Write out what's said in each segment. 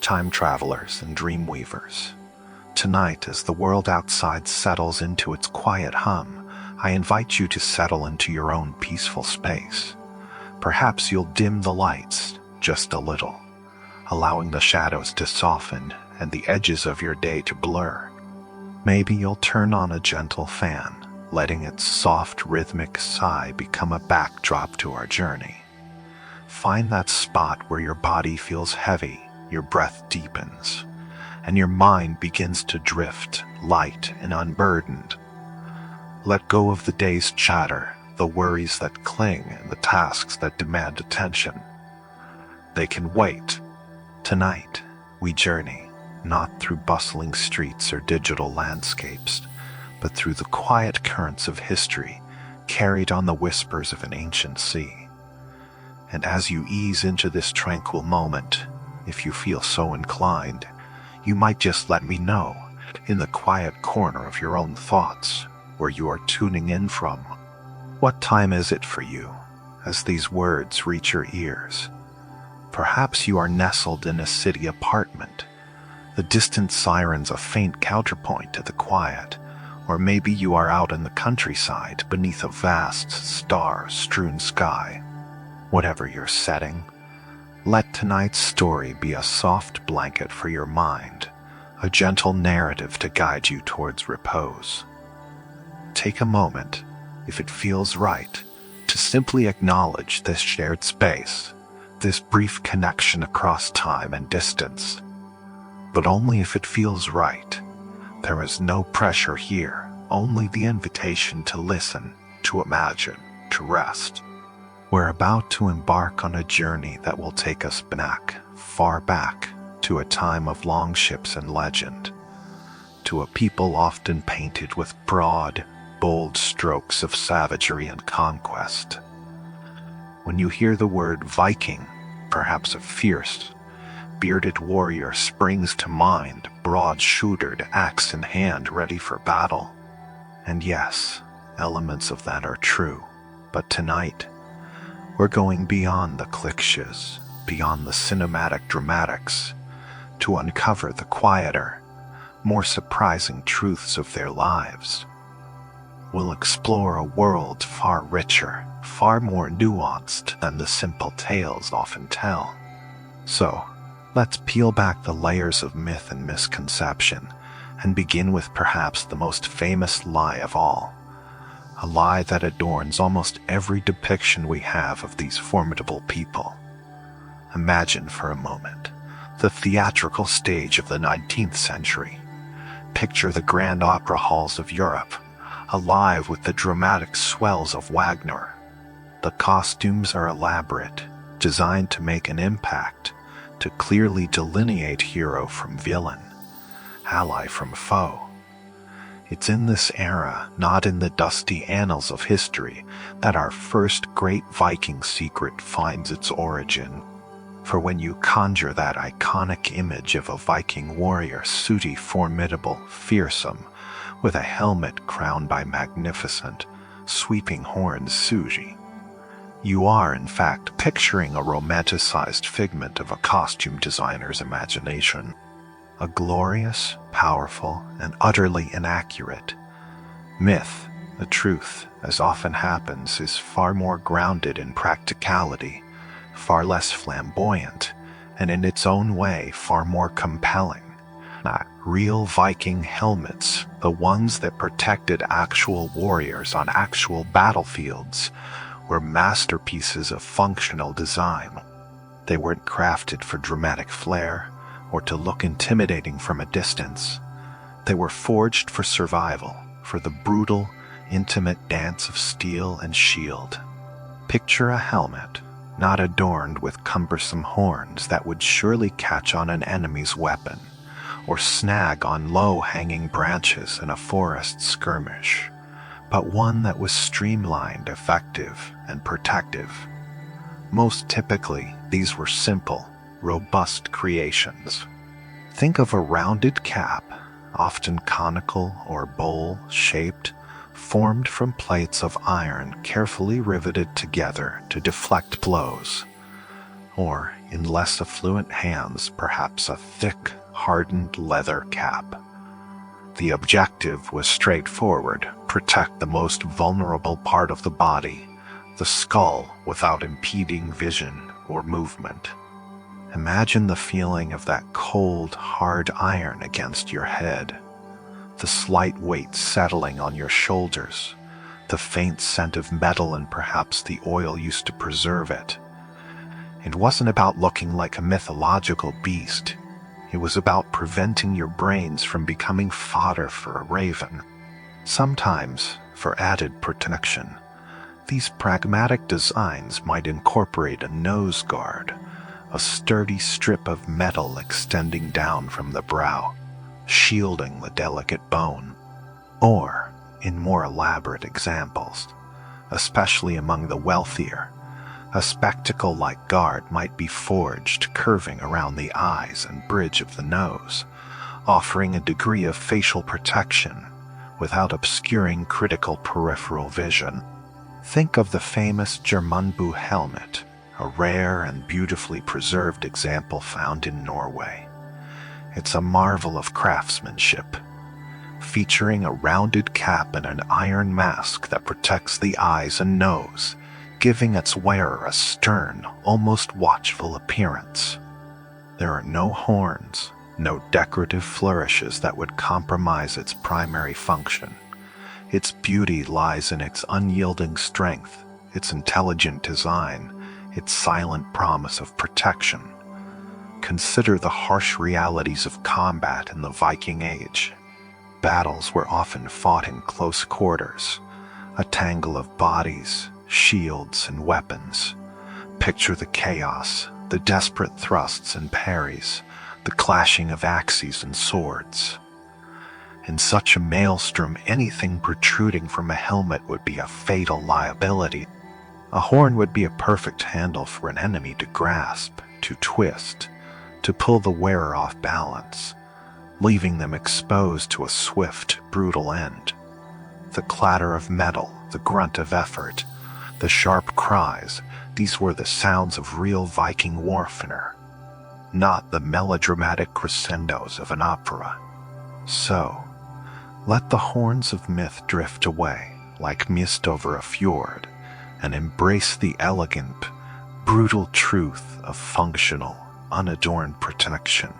time travelers and dream weavers. Tonight, as the world outside settles into its quiet hum, I invite you to settle into your own peaceful space. Perhaps you'll dim the lights just a little, allowing the shadows to soften and the edges of your day to blur. Maybe you'll turn on a gentle fan, letting its soft rhythmic sigh become a backdrop to our journey. Find that spot where your body feels heavy, your breath deepens, and your mind begins to drift, light and unburdened. Let go of the day's chatter, the worries that cling, and the tasks that demand attention. They can wait. Tonight, we journey, not through bustling streets or digital landscapes, but through the quiet currents of history carried on the whispers of an ancient sea. And as you ease into this tranquil moment, if you feel so inclined, you might just let me know, in the quiet corner of your own thoughts, where you are tuning in from. What time is it for you, as these words reach your ears? Perhaps you are nestled in a city apartment, the distant sirens a faint counterpoint to the quiet, or maybe you are out in the countryside beneath a vast, star-strewn sky. Whatever your setting, let tonight's story be a soft blanket for your mind, a gentle narrative to guide you towards repose. Take a moment, if it feels right, to simply acknowledge this shared space, this brief connection across time and distance. But only if it feels right. There is no pressure here, only the invitation to listen, to imagine, to rest. We're about to embark on a journey that will take us back, far back, to a time of longships and legend, to a people often painted with broad, bold strokes of savagery and conquest. When you hear the word Viking, perhaps a fierce, bearded warrior springs to mind, broad-shouldered, axe in hand, ready for battle. And yes, elements of that are true, but tonight, we're going beyond the cliches, beyond the cinematic dramatics, to uncover the quieter, more surprising truths of their lives. We'll explore a world far richer, far more nuanced than the simple tales often tell. So, let's peel back the layers of myth and misconception and begin with perhaps the most famous lie of all. A lie that adorns almost every depiction we have of these formidable people. Imagine for a moment the theatrical stage of the 19th century. Picture the grand opera halls of Europe, alive with the dramatic swells of Wagner. The costumes are elaborate, designed to make an impact, to clearly delineate hero from villain, ally from foe. It's in this era, not in the dusty annals of history, that our first great Viking secret finds its origin. For when you conjure that iconic image of a Viking warrior, sooty, formidable, fearsome, with a helmet crowned by magnificent, sweeping horns, suji, you are, in fact, picturing a romanticized figment of a costume designer's imagination. A glorious, powerful, and utterly inaccurate myth. The truth, as often happens, is far more grounded in practicality, far less flamboyant, and in its own way far more compelling. Real Viking helmets, the ones that protected actual warriors on actual battlefields, were masterpieces of functional design. They weren't crafted for dramatic flair, or to look intimidating from a distance. They were forged for survival, for the brutal, intimate dance of steel and shield. Picture a helmet, not adorned with cumbersome horns that would surely catch on an enemy's weapon, or snag on low-hanging branches in a forest skirmish, but one that was streamlined, effective, and protective. Most typically, these were simple, robust creations. Think of a rounded cap, often conical or bowl-shaped, formed from plates of iron carefully riveted together to deflect blows. or in less affluent hands, perhaps a thick, hardened leather cap. The objective was straightforward: protect the most vulnerable part of the body, the skull, without impeding vision or movement. Imagine the feeling of that cold, hard iron against your head, the slight weight settling on your shoulders, the faint scent of metal and perhaps the oil used to preserve it. It wasn't about looking like a mythological beast. It was about preventing your brains from becoming fodder for a raven. Sometimes, for added protection, these pragmatic designs might incorporate a nose guard, a sturdy strip of metal extending down from the brow, shielding the delicate bone. Or, in more elaborate examples, especially among the wealthier, a spectacle-like guard might be forged, curving around the eyes and bridge of the nose, offering a degree of facial protection without obscuring critical peripheral vision. Think of the famous Germanbu helmet, a rare and beautifully preserved example found in Norway. It's a marvel of craftsmanship, featuring a rounded cap and an iron mask that protects the eyes and nose, giving its wearer a stern, almost watchful appearance. There are no horns, no decorative flourishes that would compromise its primary function. Its beauty lies in its unyielding strength, its intelligent design, its silent promise of protection. Consider the harsh realities of combat in the Viking Age. Battles were often fought in close quarters, a tangle of bodies, shields, and weapons. Picture the chaos, the desperate thrusts and parries, the clashing of axes and swords. In such a maelstrom, anything protruding from a helmet would be a fatal liability. A horn would be a perfect handle for an enemy to grasp, to twist, to pull the wearer off balance, leaving them exposed to a swift, brutal end. The clatter of metal, the grunt of effort, the sharp cries, these were the sounds of real Viking warfare, not the melodramatic crescendos of an opera. So, let the horns of myth drift away, like mist over a fjord, and embrace the elegant, brutal truth of functional, unadorned protection.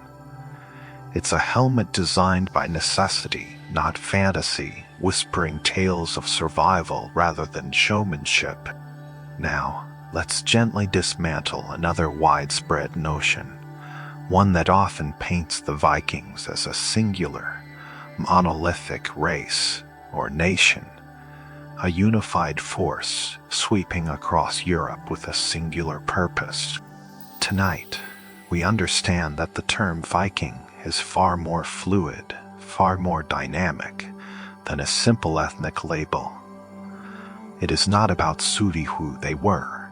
It's a helmet designed by necessity, not fantasy, whispering tales of survival rather than showmanship. Now, let's gently dismantle another widespread notion, one that often paints the Vikings as a singular, monolithic race or nation, a unified force sweeping across Europe with a singular purpose. Tonight, we understand that the term Viking is far more fluid, far more dynamic than a simple ethnic label. It is not about sudi who they were,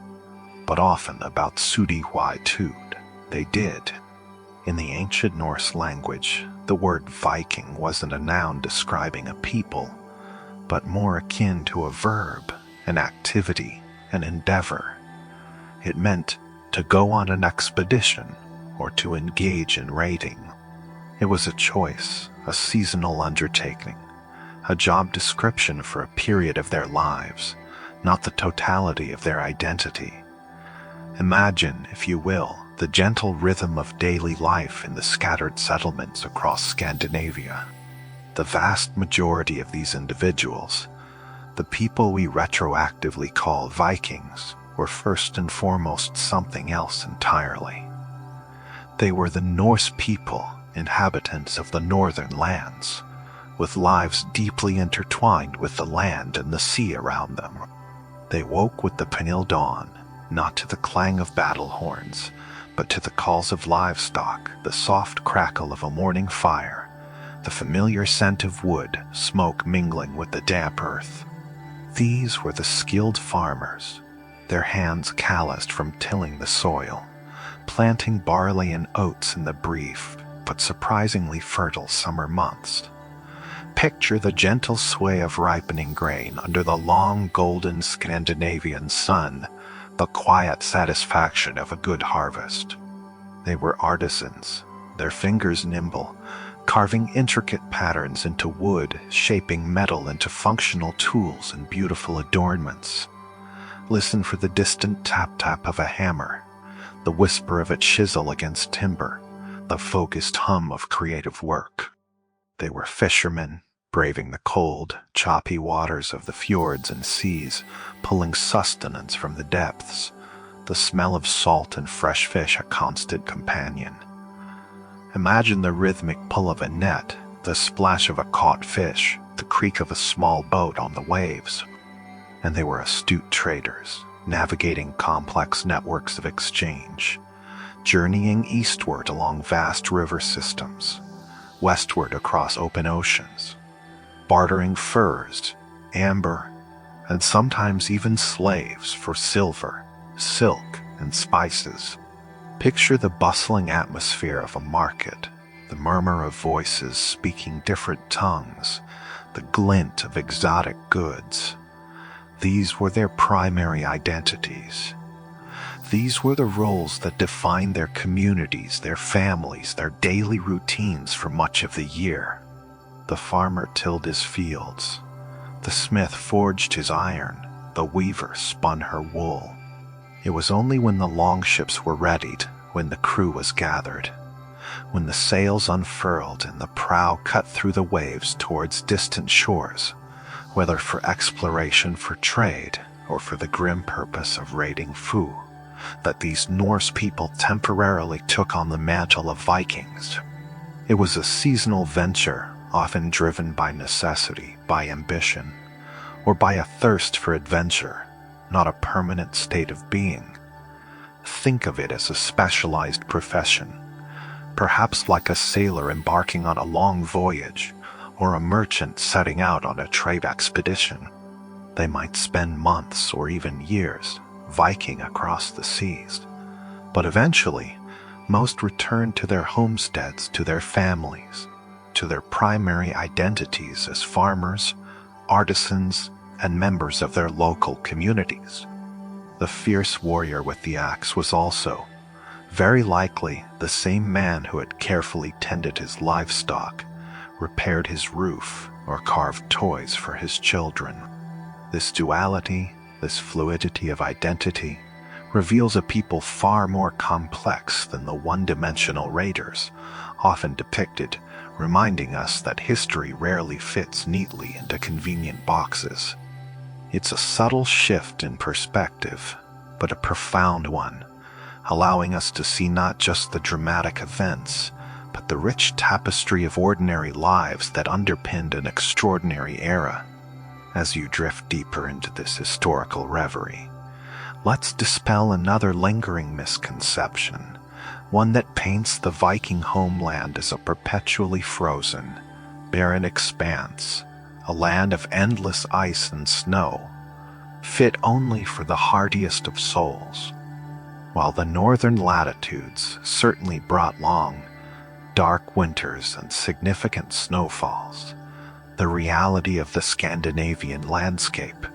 but often about sudi why tud they did. In the ancient Norse language, the word Viking wasn't a noun describing a people, but more akin to a verb, an activity, an endeavor. It meant to go on an expedition or to engage in raiding. It was a choice, a seasonal undertaking, a job description for a period of their lives, not the totality of their identity. Imagine, if you will, the gentle rhythm of daily life in the scattered settlements across Scandinavia. The vast majority of these individuals, the people we retroactively call Vikings, were first and foremost something else entirely. They were the Norse people, inhabitants of the northern lands, with lives deeply intertwined with the land and the sea around them. They woke with the Pernil dawn, not to the clang of battle horns, but to the calls of livestock, the soft crackle of a morning fire, the familiar scent of wood, smoke mingling with the damp earth. These were the skilled farmers, their hands calloused from tilling the soil, planting barley and oats in the brief but surprisingly fertile summer months. Picture the gentle sway of ripening grain under the long golden Scandinavian sun, the quiet satisfaction of a good harvest. They were artisans, their fingers nimble, carving intricate patterns into wood, shaping metal into functional tools and beautiful adornments. Listen for the distant tap-tap of a hammer, the whisper of a chisel against timber, the focused hum of creative work. They were fishermen, braving the cold, choppy waters of the fjords and seas, pulling sustenance from the depths, the smell of salt and fresh fish a constant companion. Imagine the rhythmic pull of a net, the splash of a caught fish, the creak of a small boat on the waves. And they were astute traders, navigating complex networks of exchange, journeying eastward along vast river systems, westward across open oceans, bartering furs, amber, and sometimes even slaves for silver, silk, and spices. Picture the bustling atmosphere of a market, the murmur of voices speaking different tongues, the glint of exotic goods. These were their primary identities. These were the roles that defined their communities, their families, their daily routines for much of the year. The farmer tilled his fields. The smith forged his iron. The weaver spun her wool. It was only when the longships were readied, when the crew was gathered, when the sails unfurled and the prow cut through the waves towards distant shores, whether for exploration, for trade, or for the grim purpose of raiding Fu, that these Norse people temporarily took on the mantle of Vikings. It was a seasonal venture, often driven by necessity, by ambition, or by a thirst for adventure, not a permanent state of being. Think of it as a specialized profession, perhaps like a sailor embarking on a long voyage, or a merchant setting out on a trade expedition. They might spend months or even years Viking across the seas, but eventually, most returned to their homesteads, to their families, to their primary identities as farmers, artisans, and members of their local communities. The fierce warrior with the axe was also, very likely, the same man who had carefully tended his livestock, repaired his roof, or carved toys for his children. This duality, this fluidity of identity, reveals a people far more complex than the one-dimensional raiders, often depicted, reminding us that history rarely fits neatly into convenient boxes. It's a subtle shift in perspective, but a profound one, allowing us to see not just the dramatic events, but the rich tapestry of ordinary lives that underpinned an extraordinary era. As you drift deeper into this historical reverie, let's dispel another lingering misconception, one that paints the Viking homeland as a perpetually frozen, barren expanse, a land of endless ice and snow, fit only for the hardiest of souls. While the northern latitudes certainly brought long, dark winters and significant snowfalls, the reality of the Scandinavian landscape,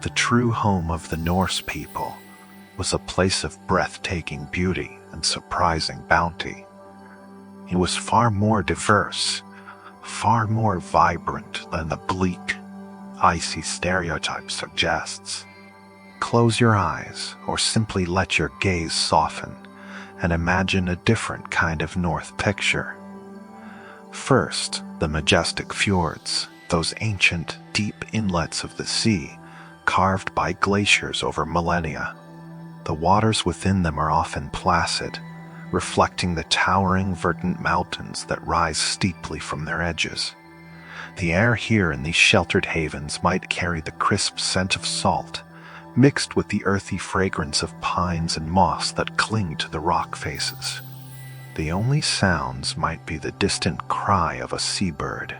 the true home of the Norse people, was a place of breathtaking beauty and surprising bounty. It was far more diverse, far more vibrant than the bleak, icy stereotype suggests. Close your eyes, or simply let your gaze soften, and imagine a different kind of North picture. First, the majestic fjords, those ancient, deep inlets of the sea, carved by glaciers over millennia. The waters within them are often placid, reflecting the towering verdant mountains that rise steeply from their edges. The air here in these sheltered havens might carry the crisp scent of salt, mixed with the earthy fragrance of pines and moss that cling to the rock faces. The only sounds might be the distant cry of a seabird,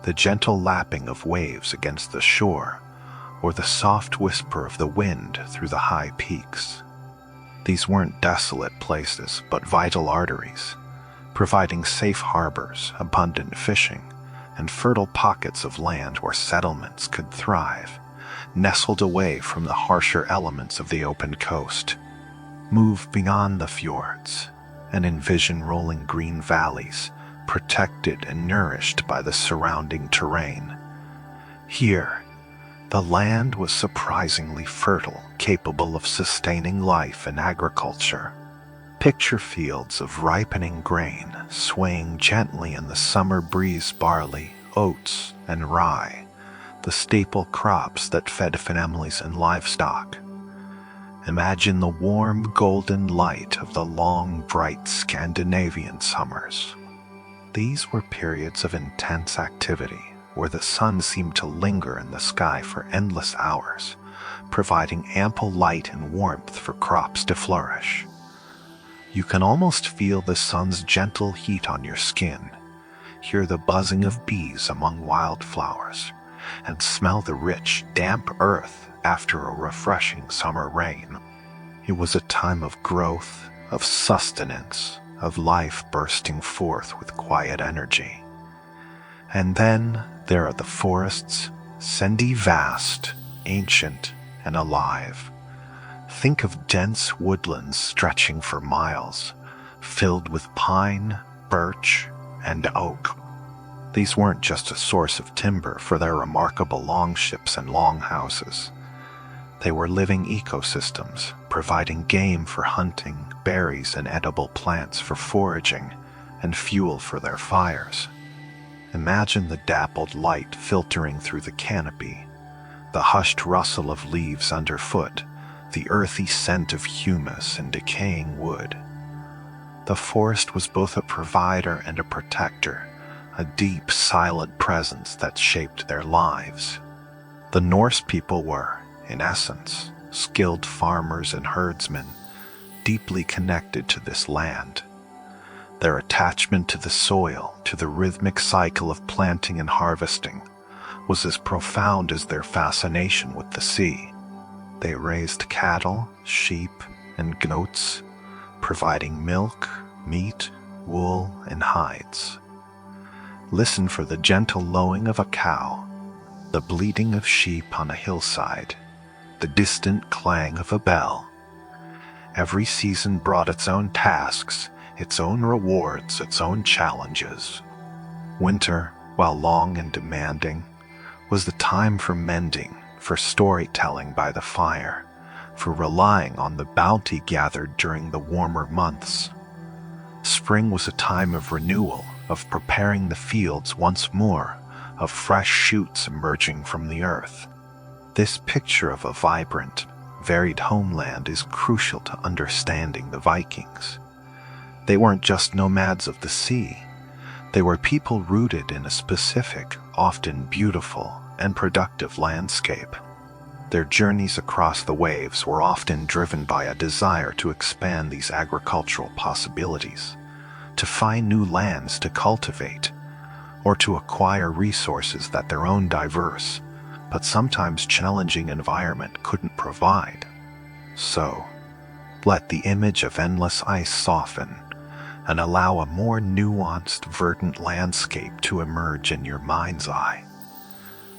the gentle lapping of waves against the shore, or the soft whisper of the wind through the high peaks. These weren't desolate places, but vital arteries, providing safe harbors, abundant fishing, and fertile pockets of land where settlements could thrive, nestled away from the harsher elements of the open coast. Move beyond the fjords and envision rolling green valleys, protected and nourished by the surrounding terrain. Here, the land was surprisingly fertile, capable of sustaining life and agriculture. Picture fields of ripening grain swaying gently in the summer breeze, barley, oats, and rye, the staple crops that fed families and livestock. Imagine the warm golden light of the long, bright Scandinavian summers. These were periods of intense activity, where the sun seemed to linger in the sky for endless hours, providing ample light and warmth for crops to flourish. You can almost feel the sun's gentle heat on your skin, hear the buzzing of bees among wildflowers, and smell the rich, damp earth after a refreshing summer rain. It was a time of growth, of sustenance, of life bursting forth with quiet energy. And then there are the forests, sandy, vast, ancient, and alive. Think of dense woodlands stretching for miles, filled with pine, birch, and oak. These weren't just a source of timber for their remarkable longships and longhouses. They were living ecosystems, providing game for hunting, berries and edible plants for foraging, and fuel for their fires. Imagine the dappled light filtering through the canopy, the hushed rustle of leaves underfoot, the earthy scent of humus and decaying wood. The forest was both a provider and a protector, a deep, silent presence that shaped their lives. The Norse people were, in essence, skilled farmers and herdsmen, deeply connected to this land. Their attachment to the soil, to the rhythmic cycle of planting and harvesting, was as profound as their fascination with the sea. They raised cattle, sheep, and goats, providing milk, meat, wool, and hides. Listen for the gentle lowing of a cow, the bleating of sheep on a hillside, the distant clang of a bell. Every season brought its own tasks, its own rewards, its own challenges. Winter, while long and demanding, was the time for mending, for storytelling by the fire, for relying on the bounty gathered during the warmer months. Spring was a time of renewal, of preparing the fields once more, of fresh shoots emerging from the earth. This picture of a vibrant, varied homeland is crucial to understanding the Vikings. They weren't just nomads of the sea. They were people rooted in a specific, often beautiful, and productive landscape. Their journeys across the waves were often driven by a desire to expand these agricultural possibilities, to find new lands to cultivate, or to acquire resources that their own diverse, but sometimes challenging environment couldn't provide. So, let the image of endless ice soften and allow a more nuanced, verdant landscape to emerge in your mind's eye.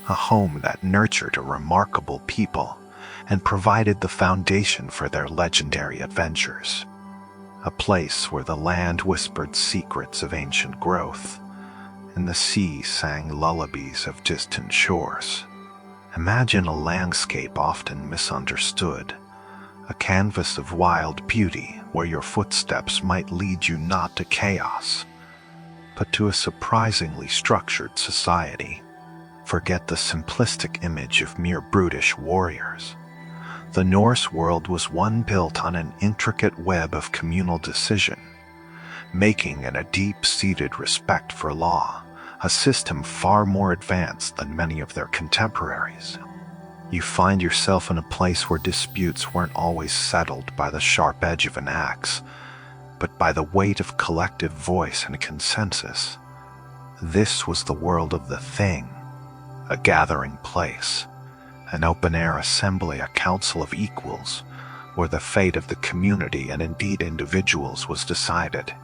A home that nurtured a remarkable people and provided the foundation for their legendary adventures. A place where the land whispered secrets of ancient growth, and the sea sang lullabies of distant shores. Imagine a landscape often misunderstood, a canvas of wild beauty where your footsteps might lead you not to chaos, but to a surprisingly structured society. Forget the simplistic image of mere brutish warriors. The Norse world was one built on an intricate web of communal decision, making and a deep-seated respect for law, a system far more advanced than many of their contemporaries. You find yourself in a place where disputes weren't always settled by the sharp edge of an axe, but by the weight of collective voice and consensus. This was the world of the thing, a gathering place, an open-air assembly, a council of equals, where the fate of the community and indeed individuals was decided.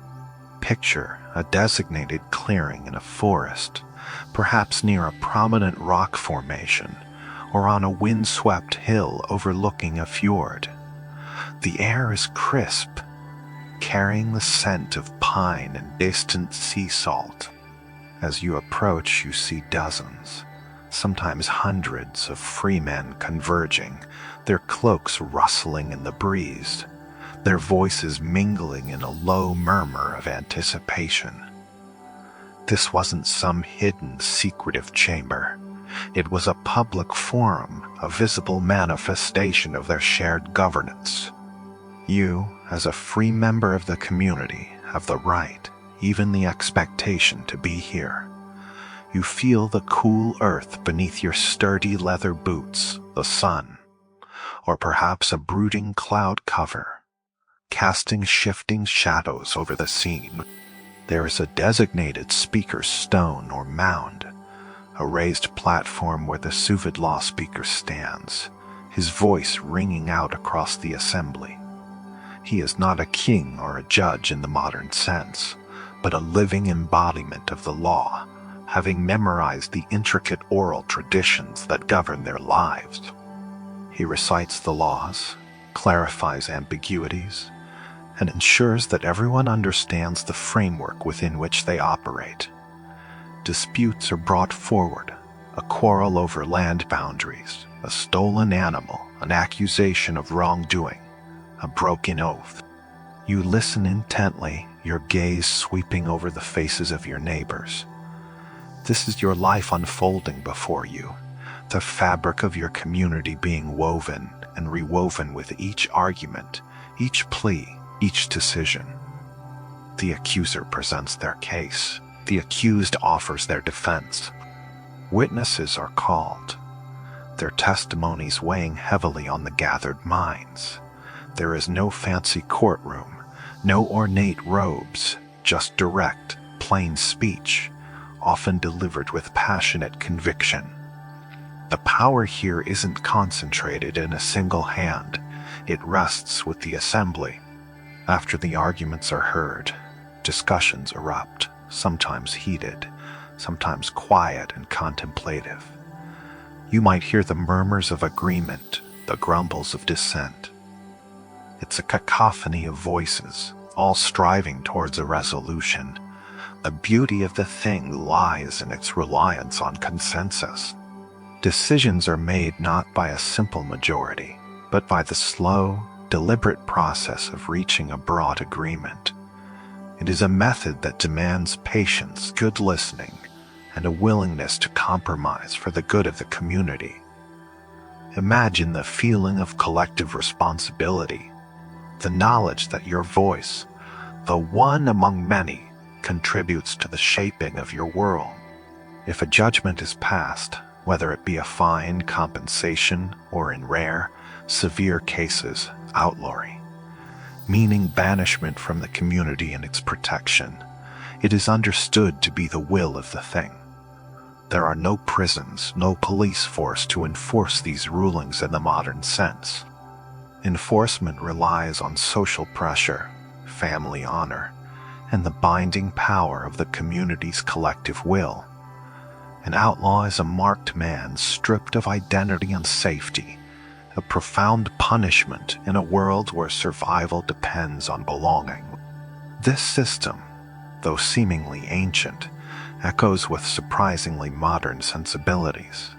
Picture a designated clearing in a forest, perhaps near a prominent rock formation, or on a windswept hill overlooking a fjord. The air is crisp, carrying the scent of pine and distant sea salt. As you approach, you see dozens, sometimes hundreds of free men converging, their cloaks rustling in the breeze, their voices mingling in a low murmur of anticipation. This wasn't some hidden, secretive chamber. It was a public forum, a visible manifestation of their shared governance. You, as a free member of the community, have the right, even the expectation, to be here. You feel the cool earth beneath your sturdy leather boots, the sun, or perhaps a brooding cloud cover, casting shifting shadows over the scene. There is a designated speaker's stone or mound, a raised platform where the Suvid law speaker stands, his voice ringing out across the assembly. He is not a king or a judge in the modern sense, but a living embodiment of the law, having memorized the intricate oral traditions that govern their lives. He recites the laws, clarifies ambiguities, and ensures that everyone understands the framework within which they operate. Disputes are brought forward, a quarrel over land boundaries, a stolen animal, an accusation of wrongdoing, a broken oath. You listen intently, your gaze sweeping over the faces of your neighbors. This is your life unfolding before you, the fabric of your community being woven and rewoven with each argument, each plea, each decision. The accuser presents their case. The accused offers their defense. Witnesses are called, their testimonies weighing heavily on the gathered minds. There is no fancy courtroom, no ornate robes, just direct, plain speech, often delivered with passionate conviction. The power here isn't concentrated in a single hand. It rests with the assembly. After the arguments are heard, discussions erupt, sometimes heated, sometimes quiet and contemplative. You might hear the murmurs of agreement, the grumbles of dissent. It's a cacophony of voices, all striving towards a resolution. The beauty of the thing lies in its reliance on consensus. Decisions are made not by a simple majority, but by the slow, deliberate process of reaching a broad agreement. It is a method that demands patience, good listening, and a willingness to compromise for the good of the community. Imagine the feeling of collective responsibility, the knowledge that your voice, the one among many, contributes to the shaping of your world. If a judgment is passed, whether it be a fine, compensation, or in rare, severe cases, outlawry, meaning banishment from the community and its protection, it is understood to be the will of the thing. There are no prisons, no police force to enforce these rulings in the modern sense. Enforcement relies on social pressure, family honor, and the binding power of the community's collective will. An outlaw is a marked man stripped of identity and safety, a profound punishment in a world where survival depends on belonging. This system, though seemingly ancient, echoes with surprisingly modern sensibilities.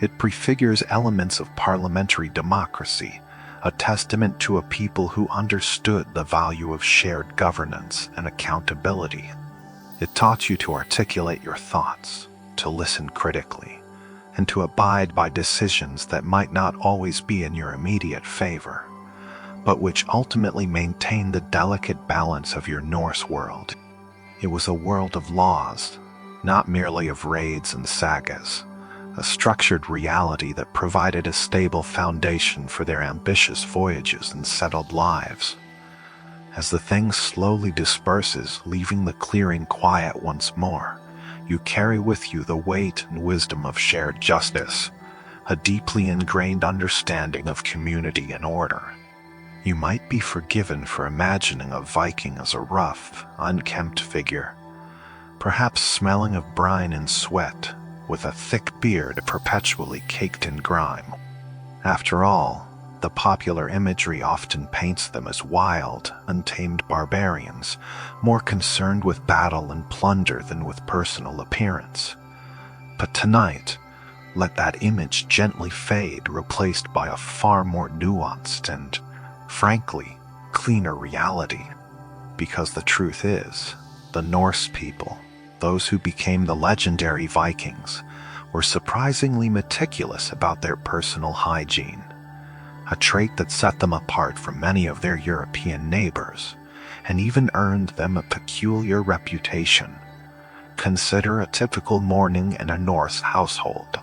It prefigures elements of parliamentary democracy, a testament to a people who understood the value of shared governance and accountability. It taught you to articulate your thoughts, to listen critically, and to abide by decisions that might not always be in your immediate favor, but which ultimately maintain the delicate balance of your Norse world. It was a world of laws, not merely of raids and sagas, a structured reality that provided a stable foundation for their ambitious voyages and settled lives. As the thing slowly disperses, leaving the clearing quiet once more, you carry with you the weight and wisdom of shared justice, a deeply ingrained understanding of community and order. You might be forgiven for imagining a Viking as a rough, unkempt figure, perhaps smelling of brine and sweat, with a thick beard perpetually caked in grime. After all, the popular imagery often paints them as wild, untamed barbarians, more concerned with battle and plunder than with personal appearance. But tonight, let that image gently fade, replaced by a far more nuanced and, frankly, cleaner reality. Because the truth is, the Norse people, those who became the legendary Vikings, were surprisingly meticulous about their personal hygiene, a trait that set them apart from many of their European neighbors, and even earned them a peculiar reputation. Consider a typical morning in a Norse household.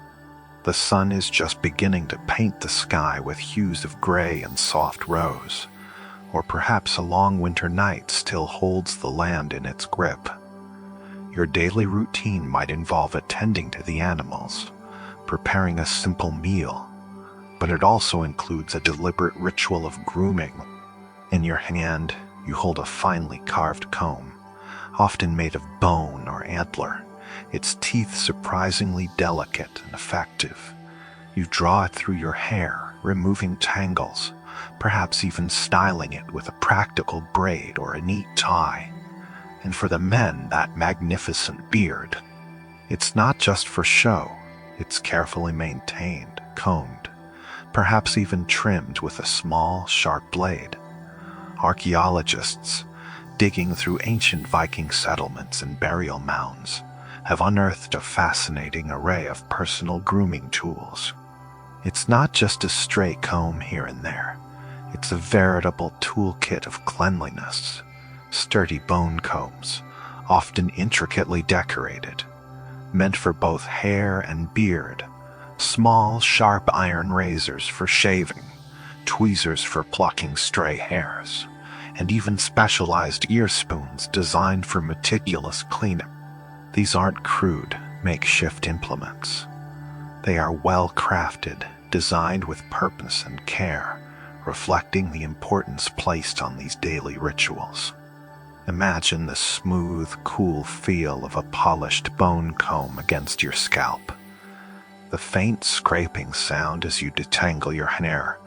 The sun is just beginning to paint the sky with hues of gray and soft rose, or perhaps a long winter night still holds the land in its grip. Your daily routine might involve attending to the animals, preparing a simple meal, but it also includes a deliberate ritual of grooming. In your hand, you hold a finely carved comb, often made of bone or antler, its teeth surprisingly delicate and effective. You draw it through your hair, removing tangles, perhaps even styling it with a practical braid or a neat tie. And for the men, that magnificent beard. It's not just for show, it's carefully maintained, combed, perhaps even trimmed with a small, sharp blade. Archaeologists, digging through ancient Viking settlements and burial mounds, have unearthed a fascinating array of personal grooming tools. It's not just a stray comb here and there. It's a veritable toolkit of cleanliness. Sturdy bone combs, often intricately decorated, meant for both hair and beard, small, sharp iron razors for shaving, tweezers for plucking stray hairs, and even specialized ear spoons designed for meticulous cleanup. These aren't crude, makeshift implements. They are well-crafted, designed with purpose and care, reflecting the importance placed on these daily rituals. Imagine the smooth, cool feel of a polished bone comb against your scalp. The faint scraping sound as you detangle your hair.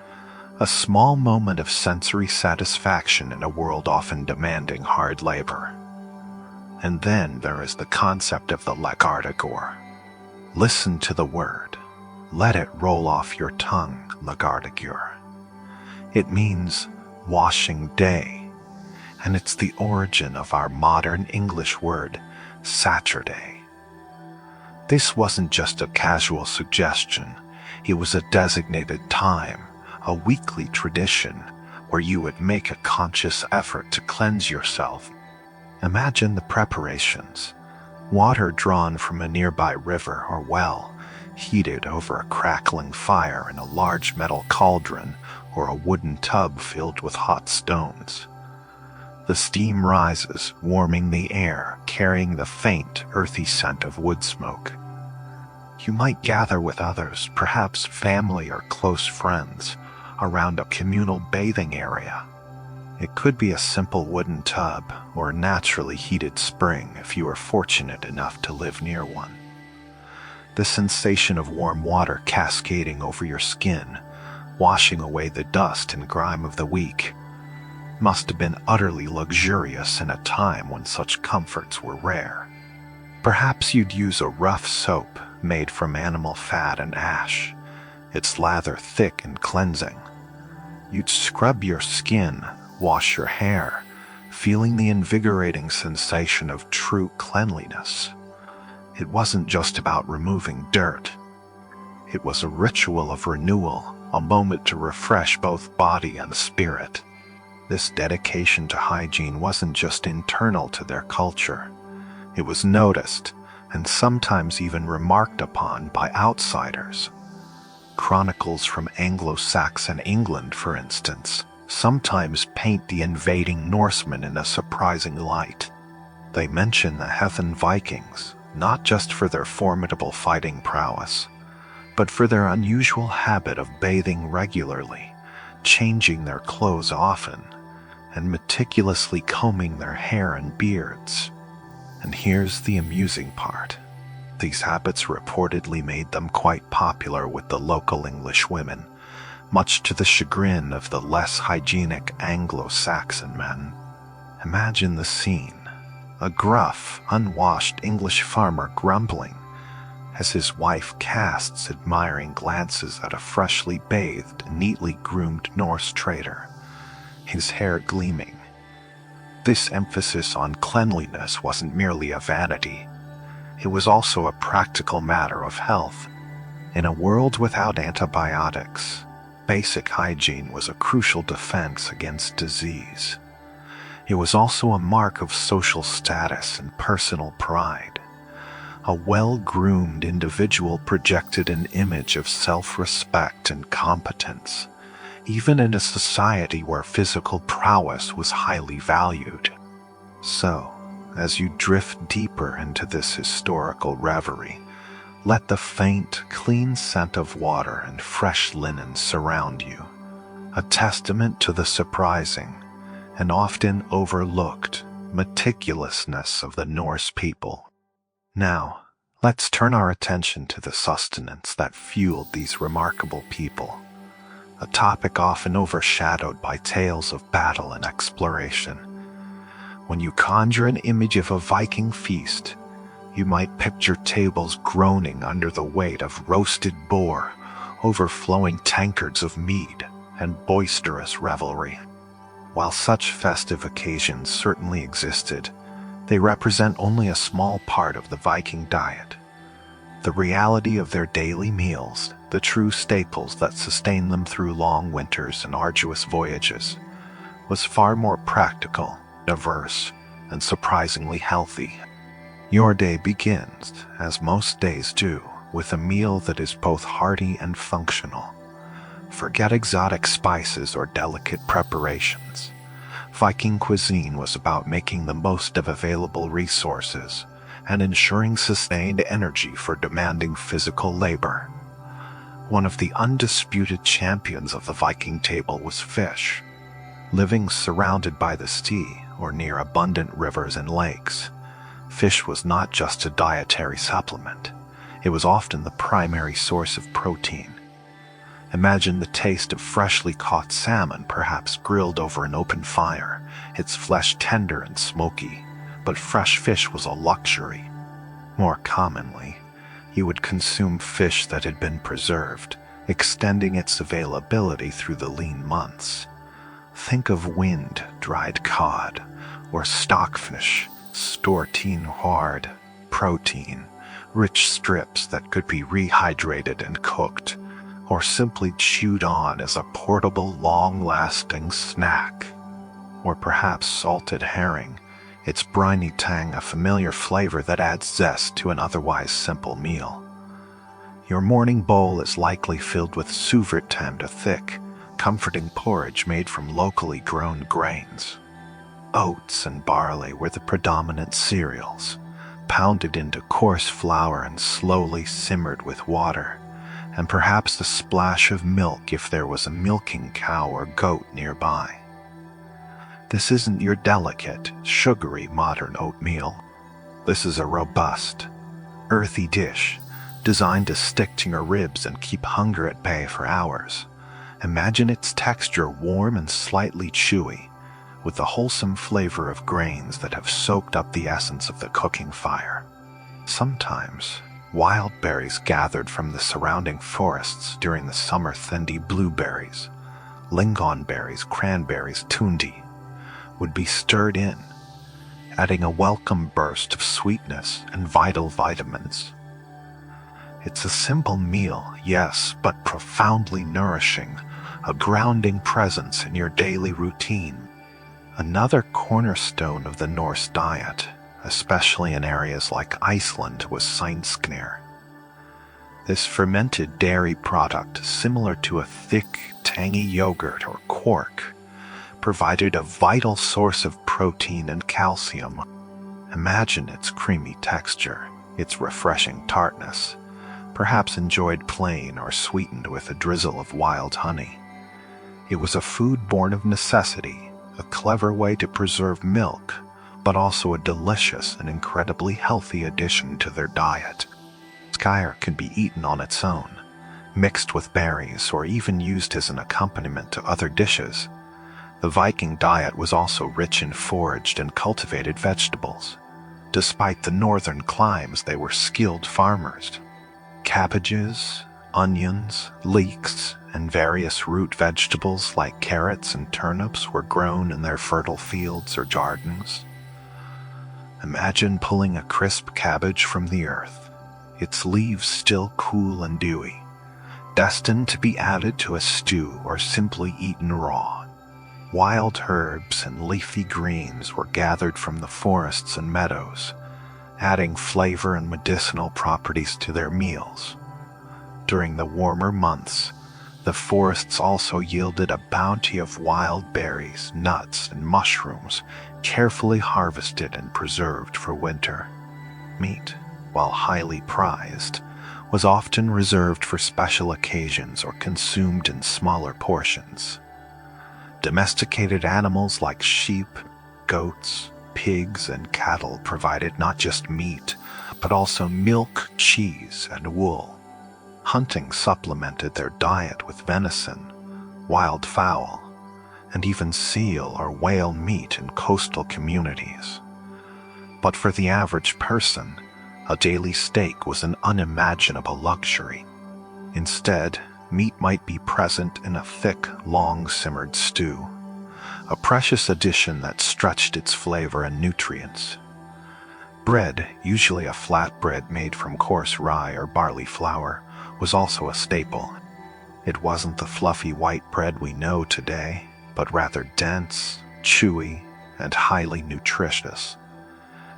A small moment of sensory satisfaction in a world often demanding hard labor. And then there is the concept of the lagardagur. Listen to the word. Let it roll off your tongue, lagardagur. It means washing day. And it's the origin of our modern English word, Saturday. This wasn't just a casual suggestion, it was a designated time, a weekly tradition, where you would make a conscious effort to cleanse yourself. Imagine the preparations. Water drawn from a nearby river or well, heated over a crackling fire in a large metal cauldron or a wooden tub filled with hot stones. The steam rises, warming the air, carrying the faint, earthy scent of wood smoke. You might gather with others, perhaps family or close friends, around a communal bathing area. It could be a simple wooden tub or a naturally heated spring if you are fortunate enough to live near one. The sensation of warm water cascading over your skin, washing away the dust and grime of the week, must have been utterly luxurious in a time when such comforts were rare. Perhaps you'd use a rough soap made from animal fat and ash, its lather thick and cleansing. You'd scrub your skin, wash your hair, feeling the invigorating sensation of true cleanliness. It wasn't just about removing dirt. It was a ritual of renewal, a moment to refresh both body and spirit. This dedication to hygiene wasn't just internal to their culture. It was noticed, and sometimes even remarked upon by outsiders. Chronicles from Anglo-Saxon England, for instance, sometimes paint the invading Norsemen in a surprising light. They mention the heathen Vikings, not just for their formidable fighting prowess, but for their unusual habit of bathing regularly, changing their clothes often, and meticulously combing their hair and beards. And here's the amusing part. These habits reportedly made them quite popular with the local English women, much to the chagrin of the less hygienic Anglo-Saxon men. Imagine the scene: a gruff, unwashed English farmer grumbling as his wife casts admiring glances at a freshly bathed, neatly groomed Norse trader, his hair gleaming. This emphasis on cleanliness wasn't merely a vanity. It was also a practical matter of health. In a world without antibiotics, basic hygiene was a crucial defense against disease. It was also a mark of social status and personal pride. A well-groomed individual projected an image of self-respect and competence, even in a society where physical prowess was highly valued. So, as you drift deeper into this historical reverie, let the faint, clean scent of water and fresh linen surround you, a testament to the surprising and often overlooked meticulousness of the Norse people. Now, let's turn our attention to the sustenance that fueled these remarkable people, a topic often overshadowed by tales of battle and exploration. When you conjure an image of a Viking feast, you might picture tables groaning under the weight of roasted boar, overflowing tankards of mead, and boisterous revelry. While such festive occasions certainly existed, they represent only a small part of the Viking diet. The reality of their daily meals, the true staples that sustained them through long winters and arduous voyages, was far more practical, diverse, and surprisingly healthy. Your day begins, as most days do, with a meal that is both hearty and functional. Forget exotic spices or delicate preparations. Viking cuisine was about making the most of available resources and ensuring sustained energy for demanding physical labor. One of the undisputed champions of the Viking table was fish. Living surrounded by the sea or near abundant rivers and lakes, fish was not just a dietary supplement. It was often the primary source of protein. Imagine the taste of freshly caught salmon, perhaps grilled over an open fire, its flesh tender and smoky, but fresh fish was a luxury. More commonly, you would consume fish that had been preserved, extending its availability through the lean months. Think of wind-dried cod, or stockfish, stourteen hard, protein, rich strips that could be rehydrated and cooked, or simply chewed on as a portable, long-lasting snack. Or perhaps salted herring, its briny tang a familiar flavor that adds zest to an otherwise simple meal. Your morning bowl is likely filled with souvertend, a thick, comforting porridge made from locally grown grains. Oats and barley were the predominant cereals, pounded into coarse flour and slowly simmered with water, and perhaps a splash of milk if there was a milking cow or goat nearby. This isn't your delicate, sugary modern oatmeal. This is a robust, earthy dish designed to stick to your ribs and keep hunger at bay for hours. Imagine its texture warm and slightly chewy, with the wholesome flavor of grains that have soaked up the essence of the cooking fire. Sometimes, wild berries gathered from the surrounding forests during the summer thindy blueberries, lingonberries, cranberries, tundi, would be stirred in, adding a welcome burst of sweetness and vital vitamins. It's a simple meal, yes, but profoundly nourishing, a grounding presence in your daily routine. Another cornerstone of the Norse diet, especially in areas like Iceland, was seinsknir. This fermented dairy product, similar to a thick, tangy yogurt or quark, provided a vital source of protein and calcium. Imagine its creamy texture, its refreshing tartness, perhaps enjoyed plain or sweetened with a drizzle of wild honey. It was a food born of necessity, a clever way to preserve milk, but also a delicious and incredibly healthy addition to their diet. skyr could be eaten on its own, mixed with berries, or even used as an accompaniment to other dishes. The Viking diet was also rich in foraged and cultivated vegetables. Despite the northern climes, they were skilled farmers. Cabbages, onions, leeks, and various root vegetables like carrots and turnips were grown in their fertile fields or gardens. Imagine pulling a crisp cabbage from the earth, its leaves still cool and dewy, destined to be added to a stew or simply eaten raw. Wild herbs and leafy greens were gathered from the forests and meadows, adding flavor and medicinal properties to their meals. During the warmer months, the forests also yielded a bounty of wild berries, nuts, and mushrooms, carefully harvested and preserved for winter. Meat, while highly prized, was often reserved for special occasions or consumed in smaller portions. Domesticated animals like sheep, goats, pigs, and cattle provided not just meat, but also milk, cheese, and wool. Hunting supplemented their diet with venison, wild fowl, and even seal or whale meat in coastal communities. But for the average person, a daily steak was an unimaginable luxury. Instead, meat might be present in a thick, long-simmered stew, a precious addition that stretched its flavor and nutrients. Bread, usually a flatbread made from coarse rye or barley flour, was also a staple. It wasn't the fluffy white bread we know today, but rather dense, chewy, and highly nutritious.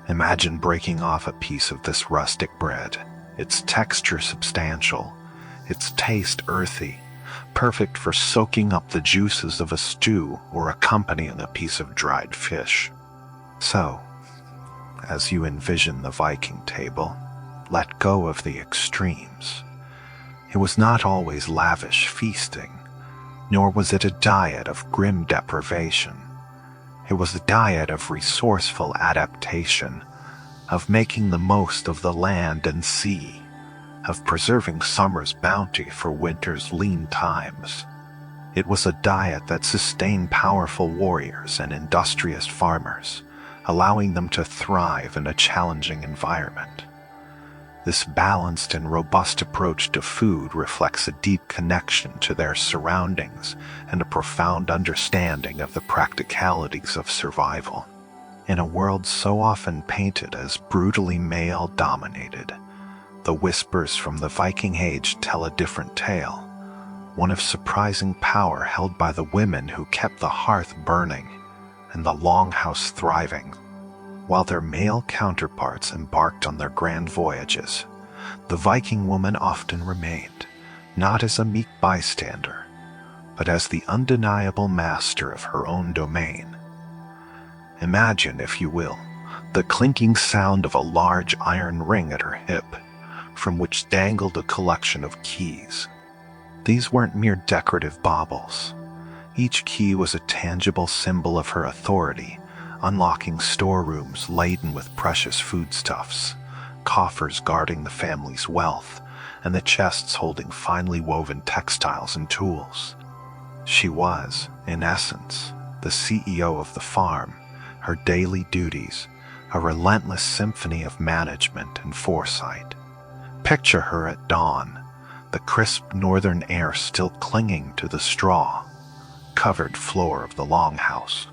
Imagine breaking off a piece of this rustic bread, its texture substantial, its taste earthy, perfect for soaking up the juices of a stew or accompanying a piece of dried fish. So, as you envision the Viking table, let go of the extremes. It was not always lavish feasting, nor was it a diet of grim deprivation. It was a diet of resourceful adaptation, of making the most of the land and sea, of preserving summer's bounty for winter's lean times. It was a diet that sustained powerful warriors and industrious farmers, allowing them to thrive in a challenging environment. This balanced and robust approach to food reflects a deep connection to their surroundings and a profound understanding of the practicalities of survival. In a world so often painted as brutally male-dominated, the whispers from the Viking Age tell a different tale, one of surprising power held by the women who kept the hearth burning and the longhouse thriving. While their male counterparts embarked on their grand voyages, the Viking woman often remained, not as a meek bystander, but as the undeniable master of her own domain. Imagine, if you will, the clinking sound of a large iron ring at her hip, from which dangled a collection of keys. These weren't mere decorative baubles. Each key was a tangible symbol of her authority, unlocking storerooms laden with precious foodstuffs, coffers guarding the family's wealth, and the chests holding finely woven textiles and tools. She was, in essence, the CEO of the farm, her daily duties, a relentless symphony of management and foresight. Picture her at dawn, the crisp northern air still clinging to the straw-covered floor of the longhouse.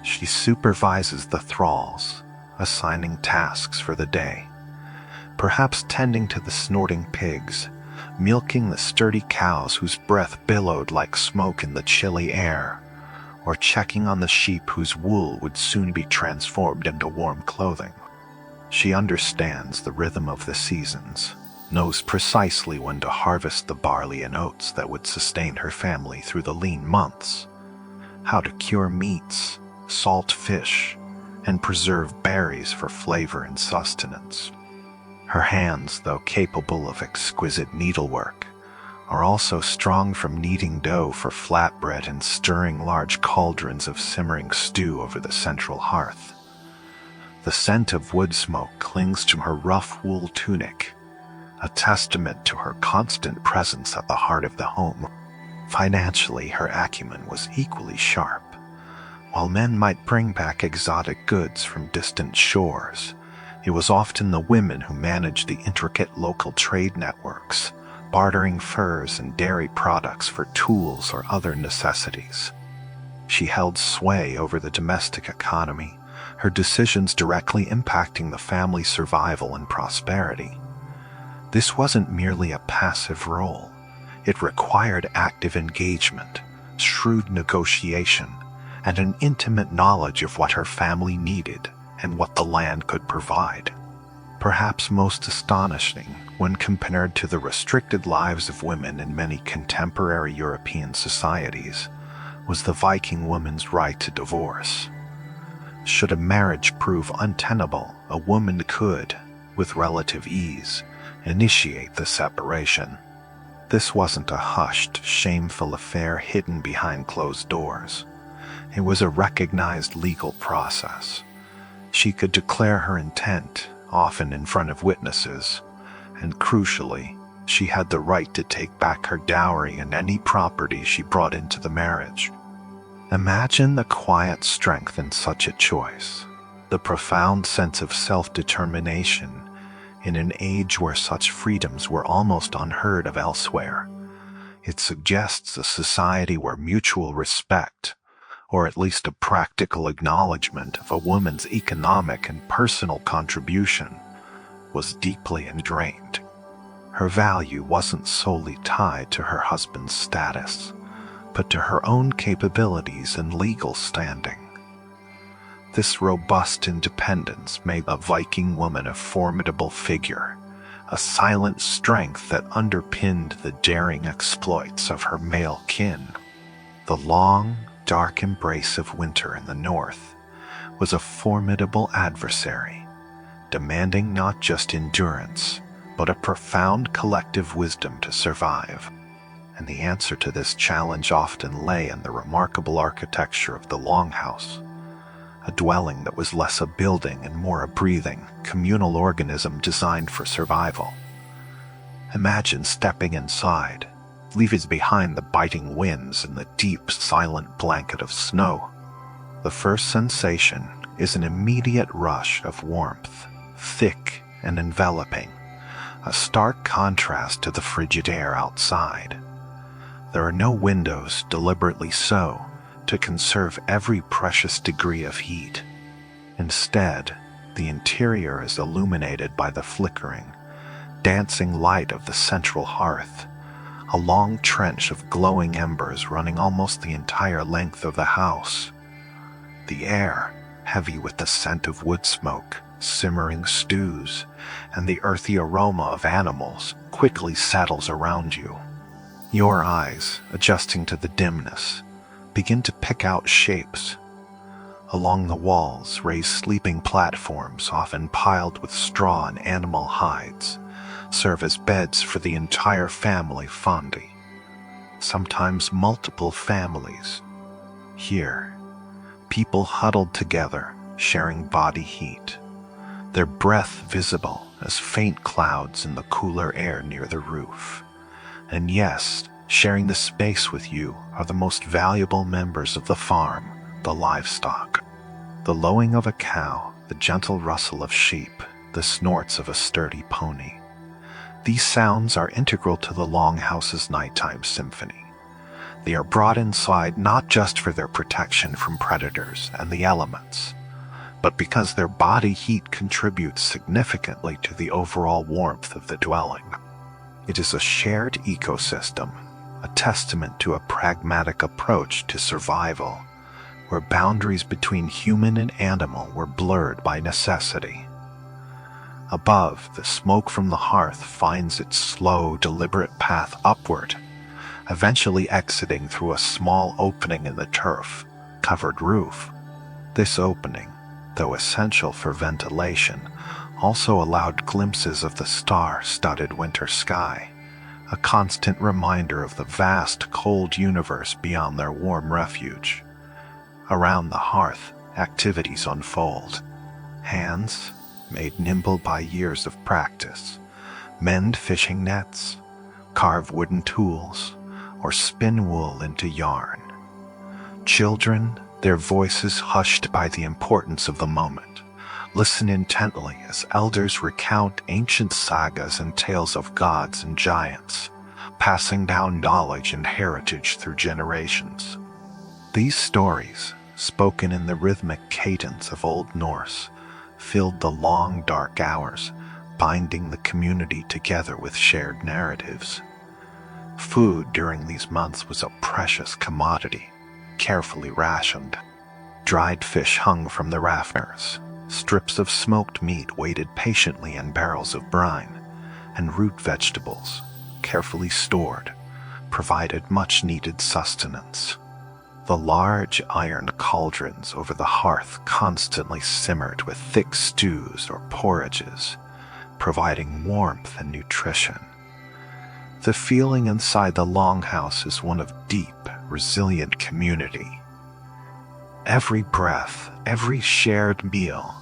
She supervises the thralls, assigning tasks for the day, perhaps tending to the snorting pigs, milking the sturdy cows whose breath billowed like smoke in the chilly air, or checking on the sheep whose wool would soon be transformed into warm clothing. She understands the rhythm of the seasons, knows precisely when to harvest the barley and oats that would sustain her family through the lean months, how to cure meats, salt fish, and preserve berries for flavor and sustenance. Her hands, though capable of exquisite needlework, are also strong from kneading dough for flatbread and stirring large cauldrons of simmering stew over the central hearth. The scent of wood smoke clings to her rough wool tunic, a testament to her constant presence at the heart of the home. Financially, her acumen was equally sharp. While men might bring back exotic goods from distant shores, it was often the women who managed the intricate local trade networks, bartering furs and dairy products for tools or other necessities. She held sway over the domestic economy, her decisions directly impacting the family's survival and prosperity. This wasn't merely a passive role. It required active engagement, shrewd negotiation, and an intimate knowledge of what her family needed and what the land could provide. Perhaps most astonishing, when compared to the restricted lives of women in many contemporary European societies, was the Viking woman's right to divorce. Should a marriage prove untenable, a woman could, with relative ease, initiate the separation. This wasn't a hushed, shameful affair hidden behind closed doors. It was a recognized legal process. She could declare her intent, often in front of witnesses, and crucially, she had the right to take back her dowry and any property she brought into the marriage. Imagine the quiet strength in such a choice, the profound sense of self-determination in an age where such freedoms were almost unheard of elsewhere. It suggests a society where mutual respect, or at least a practical acknowledgement of a woman's economic and personal contribution, was deeply ingrained. Her value wasn't solely tied to her husband's status, but to her own capabilities and legal standing. This robust independence made the Viking woman a formidable figure, a silent strength that underpinned the daring exploits of her male kin. The long, dark embrace of winter in the north was a formidable adversary, demanding not just endurance, but a profound collective wisdom to survive. And the answer to this challenge often lay in the remarkable architecture of the longhouse, a dwelling that was less a building and more a breathing, communal organism designed for survival. Imagine stepping inside, leaving behind the biting winds and the deep, silent blanket of snow. The first sensation is an immediate rush of warmth, thick and enveloping, a stark contrast to the frigid air outside. There are no windows, deliberately so, to conserve every precious degree of heat. Instead, the interior is illuminated by the flickering, dancing light of the central hearth, a long trench of glowing embers running almost the entire length of the house. The air, heavy with the scent of wood smoke, simmering stews, and the earthy aroma of animals, quickly settles around you. Your eyes, adjusting to the dimness, begin to pick out shapes. Along the walls, raised sleeping platforms, often piled with straw and animal hides, serve as beds for the entire family fondi. Sometimes multiple families. Here, people huddled together, sharing body heat, their breath visible as faint clouds in the cooler air near the roof. And yes, sharing the space with you are the most valuable members of the farm, the livestock. The lowing of a cow, the gentle rustle of sheep, the snorts of a sturdy pony. These sounds are integral to the longhouse's nighttime symphony. They are brought inside not just for their protection from predators and the elements, but because their body heat contributes significantly to the overall warmth of the dwelling. It is a shared ecosystem, a testament to a pragmatic approach to survival, where boundaries between human and animal were blurred by necessity. Above, the smoke from the hearth finds its slow, deliberate path upward, eventually exiting through a small opening in the turf-covered roof. This opening, though essential for ventilation, also allowed glimpses of the star-studded winter sky, a constant reminder of the vast, cold universe beyond their warm refuge. Around the hearth, activities unfold. Hands, made nimble by years of practice, mend fishing nets, carve wooden tools, or spin wool into yarn. Children, their voices hushed by the importance of the moment, listen intently as elders recount ancient sagas and tales of gods and giants, passing down knowledge and heritage through generations. These stories, spoken in the rhythmic cadence of Old Norse, filled the long dark hours, binding the community together with shared narratives. Food during these months was a precious commodity, carefully rationed. Dried fish hung from the rafters, strips of smoked meat waited patiently in barrels of brine, and root vegetables, carefully stored, provided much-needed sustenance. The large iron cauldrons over the hearth constantly simmered with thick stews or porridges, providing warmth and nutrition. The feeling inside the longhouse is one of deep, resilient community. Every breath, every shared meal,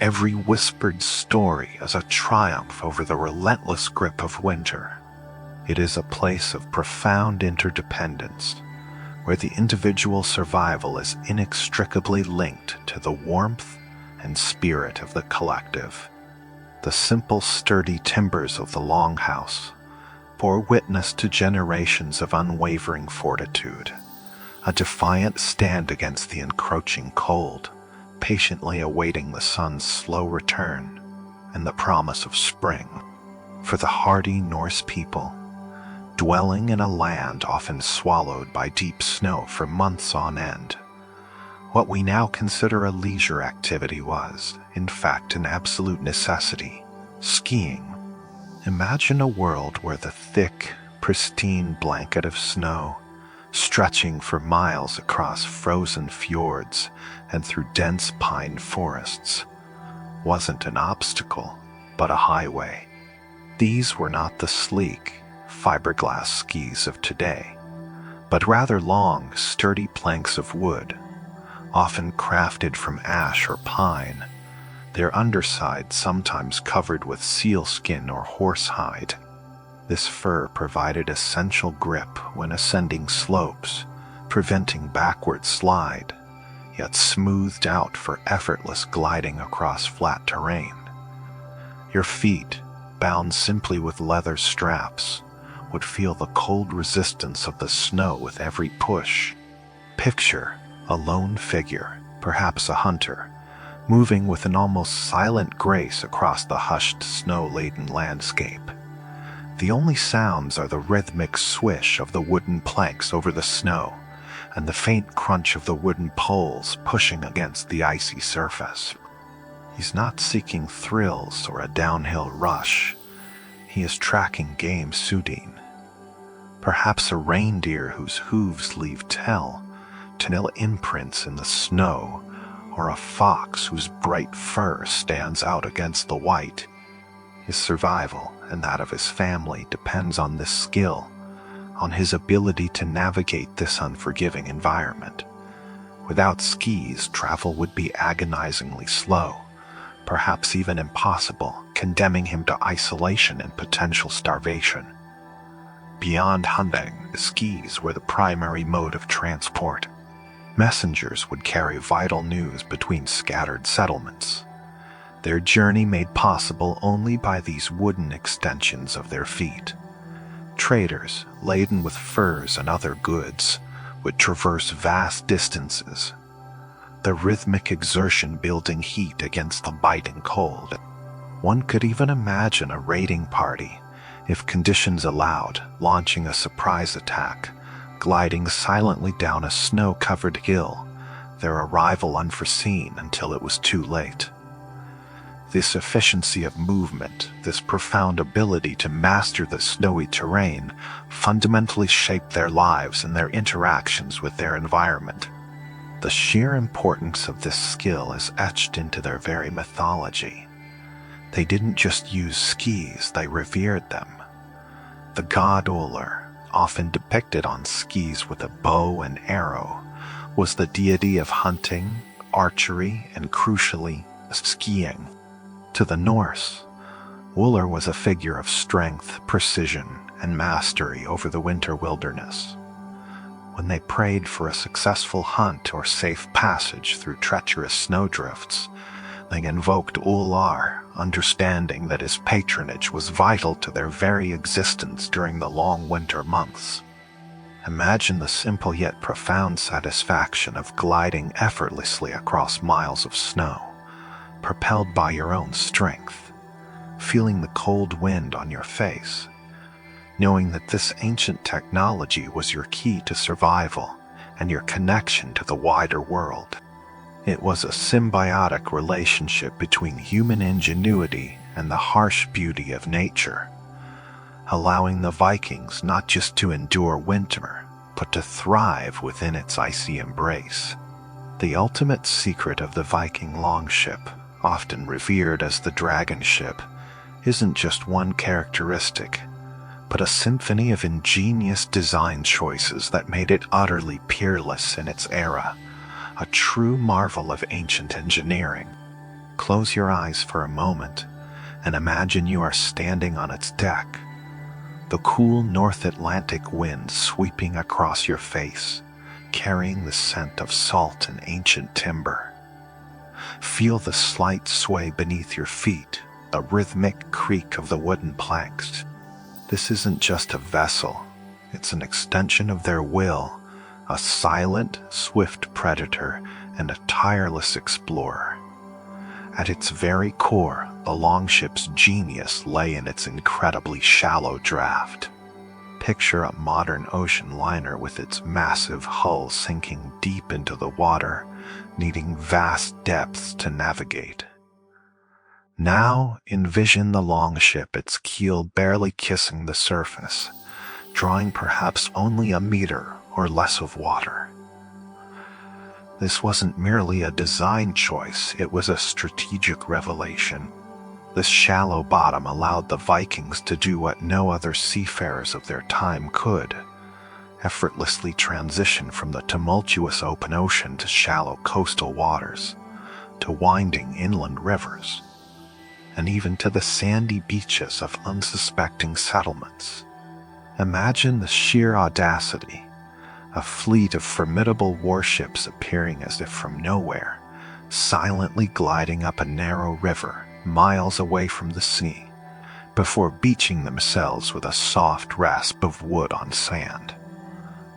every whispered story is a triumph over the relentless grip of winter. It is a place of profound interdependence, where the individual survival is inextricably linked to the warmth and spirit of the collective. The simple, sturdy timbers of the longhouse bore witness to generations of unwavering fortitude, a defiant stand against the encroaching cold, patiently awaiting the sun's slow return and the promise of spring. For the hardy Norse people, dwelling in a land often swallowed by deep snow for months on end, what we now consider a leisure activity was, in fact, an absolute necessity: skiing. Imagine a world where the thick, pristine blanket of snow, stretching for miles across frozen fjords and through dense pine forests, wasn't an obstacle, but a highway. These were not the sleek, fiberglass skis of today, but rather long, sturdy planks of wood, often crafted from ash or pine, their underside sometimes covered with sealskin or horsehide. This fur provided essential grip when ascending slopes, preventing backward slide, yet smoothed out for effortless gliding across flat terrain. Your feet, bound simply with leather straps, would feel the cold resistance of the snow with every push. Picture a lone figure, perhaps a hunter, moving with an almost silent grace across the hushed, snow-laden landscape. The only sounds are the rhythmic swish of the wooden planks over the snow and the faint crunch of the wooden poles pushing against the icy surface. He's not seeking thrills or a downhill rush. He is tracking game suiting. Perhaps a reindeer whose hooves leave telltale imprints in the snow, or a fox whose bright fur stands out against the white. His survival and that of his family depends on this skill, on his ability to navigate this unforgiving environment. Without skis, travel would be agonizingly slow, perhaps even impossible, condemning him to isolation and potential starvation. Beyond hunting, the skis were the primary mode of transport. Messengers would carry vital news between scattered settlements, their journey made possible only by these wooden extensions of their feet. Traders, laden with furs and other goods, would traverse vast distances, the rhythmic exertion building heat against the biting cold. One could even imagine a raiding party, if conditions allowed, launching a surprise attack, gliding silently down a snow-covered hill, their arrival unforeseen until it was too late. This efficiency of movement, this profound ability to master the snowy terrain, fundamentally shaped their lives and their interactions with their environment. The sheer importance of this skill is etched into their very mythology. They didn't just use skis, they revered them. The god Uller, often depicted on skis with a bow and arrow, was the deity of hunting, archery, and crucially, skiing. To the Norse, Wooler was a figure of strength, precision, and mastery over the winter wilderness. When they prayed for a successful hunt or safe passage through treacherous snowdrifts, they invoked Ular, understanding that his patronage was vital to their very existence during the long winter months. Imagine the simple yet profound satisfaction of gliding effortlessly across miles of snow, propelled by your own strength, feeling the cold wind on your face, knowing that this ancient technology was your key to survival and your connection to the wider world. It was a symbiotic relationship between human ingenuity and the harsh beauty of nature, allowing the Vikings not just to endure winter, but to thrive within its icy embrace. The ultimate secret of the Viking longship, often revered as the dragon ship, isn't just one characteristic, but a symphony of ingenious design choices that made it utterly peerless in its era, a true marvel of ancient engineering. Close your eyes for a moment and imagine you are standing on its deck, the cool North Atlantic wind sweeping across your face, carrying the scent of salt and ancient timber. Feel the slight sway beneath your feet, the rhythmic creak of the wooden planks. This isn't just a vessel, it's an extension of their will, a silent, swift predator and a tireless explorer. At its very core, the Longship's genius lay in its incredibly shallow draft. Picture a modern ocean liner with its massive hull sinking deep into the water, needing vast depths to navigate. Now envision the Longship, its keel barely kissing the surface, drawing perhaps only a meter or less of water. This wasn't merely a design choice, it was a strategic revelation. This shallow bottom allowed the Vikings to do what no other seafarers of their time could: effortlessly transition from the tumultuous open ocean to shallow coastal waters, to winding inland rivers, and even to the sandy beaches of unsuspecting settlements. Imagine the sheer audacity, a fleet of formidable warships appearing as if from nowhere, silently gliding up a narrow river miles away from the sea, before beaching themselves with a soft rasp of wood on sand.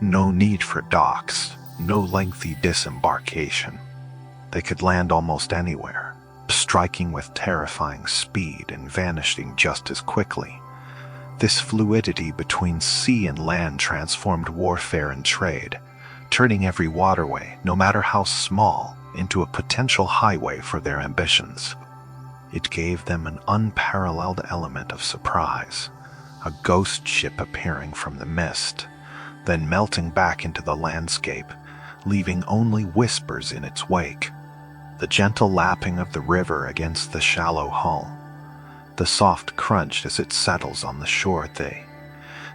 No need for docks, no lengthy disembarkation. They could land almost anywhere, striking with terrifying speed and vanishing just as quickly. This fluidity between sea and land transformed warfare and trade, turning every waterway, no matter how small, into a potential highway for their ambitions. It gave them an unparalleled element of surprise, a ghost ship appearing from the mist, then melting back into the landscape, leaving only whispers in its wake. The gentle lapping of the river against the shallow hull, the soft crunch as it settles on the shore.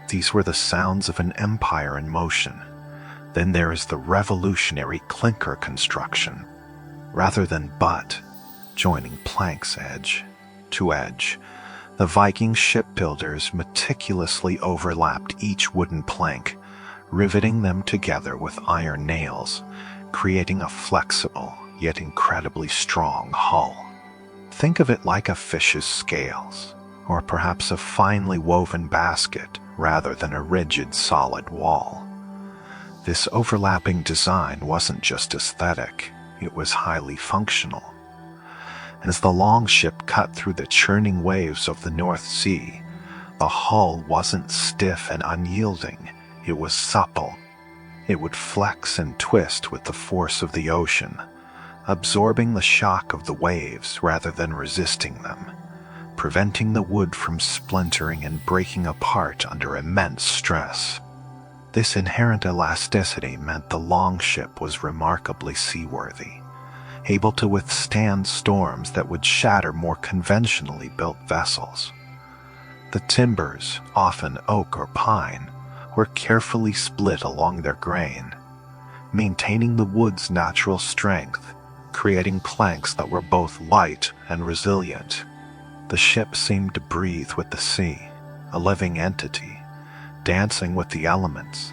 These were the sounds of an empire in motion. Then there is the revolutionary clinker construction. Rather than butt, joining planks edge to edge, the Viking shipbuilders meticulously overlapped each wooden plank, riveting them together with iron nails, creating a flexible yet incredibly strong hull. Think of it like a fish's scales, or perhaps a finely woven basket rather than a rigid, solid wall. This overlapping design wasn't just aesthetic, it was highly functional. As the Longship cut through the churning waves of the North Sea, the hull wasn't stiff and unyielding, it was supple. It would flex and twist with the force of the ocean, absorbing the shock of the waves rather than resisting them, preventing the wood from splintering and breaking apart under immense stress. This inherent elasticity meant the Longship was remarkably seaworthy, able to withstand storms that would shatter more conventionally built vessels. The timbers, often oak or pine, were carefully split along their grain, maintaining the wood's natural strength, creating planks that were both light and resilient. The ship seemed to breathe with the sea, a living entity, dancing with the elements,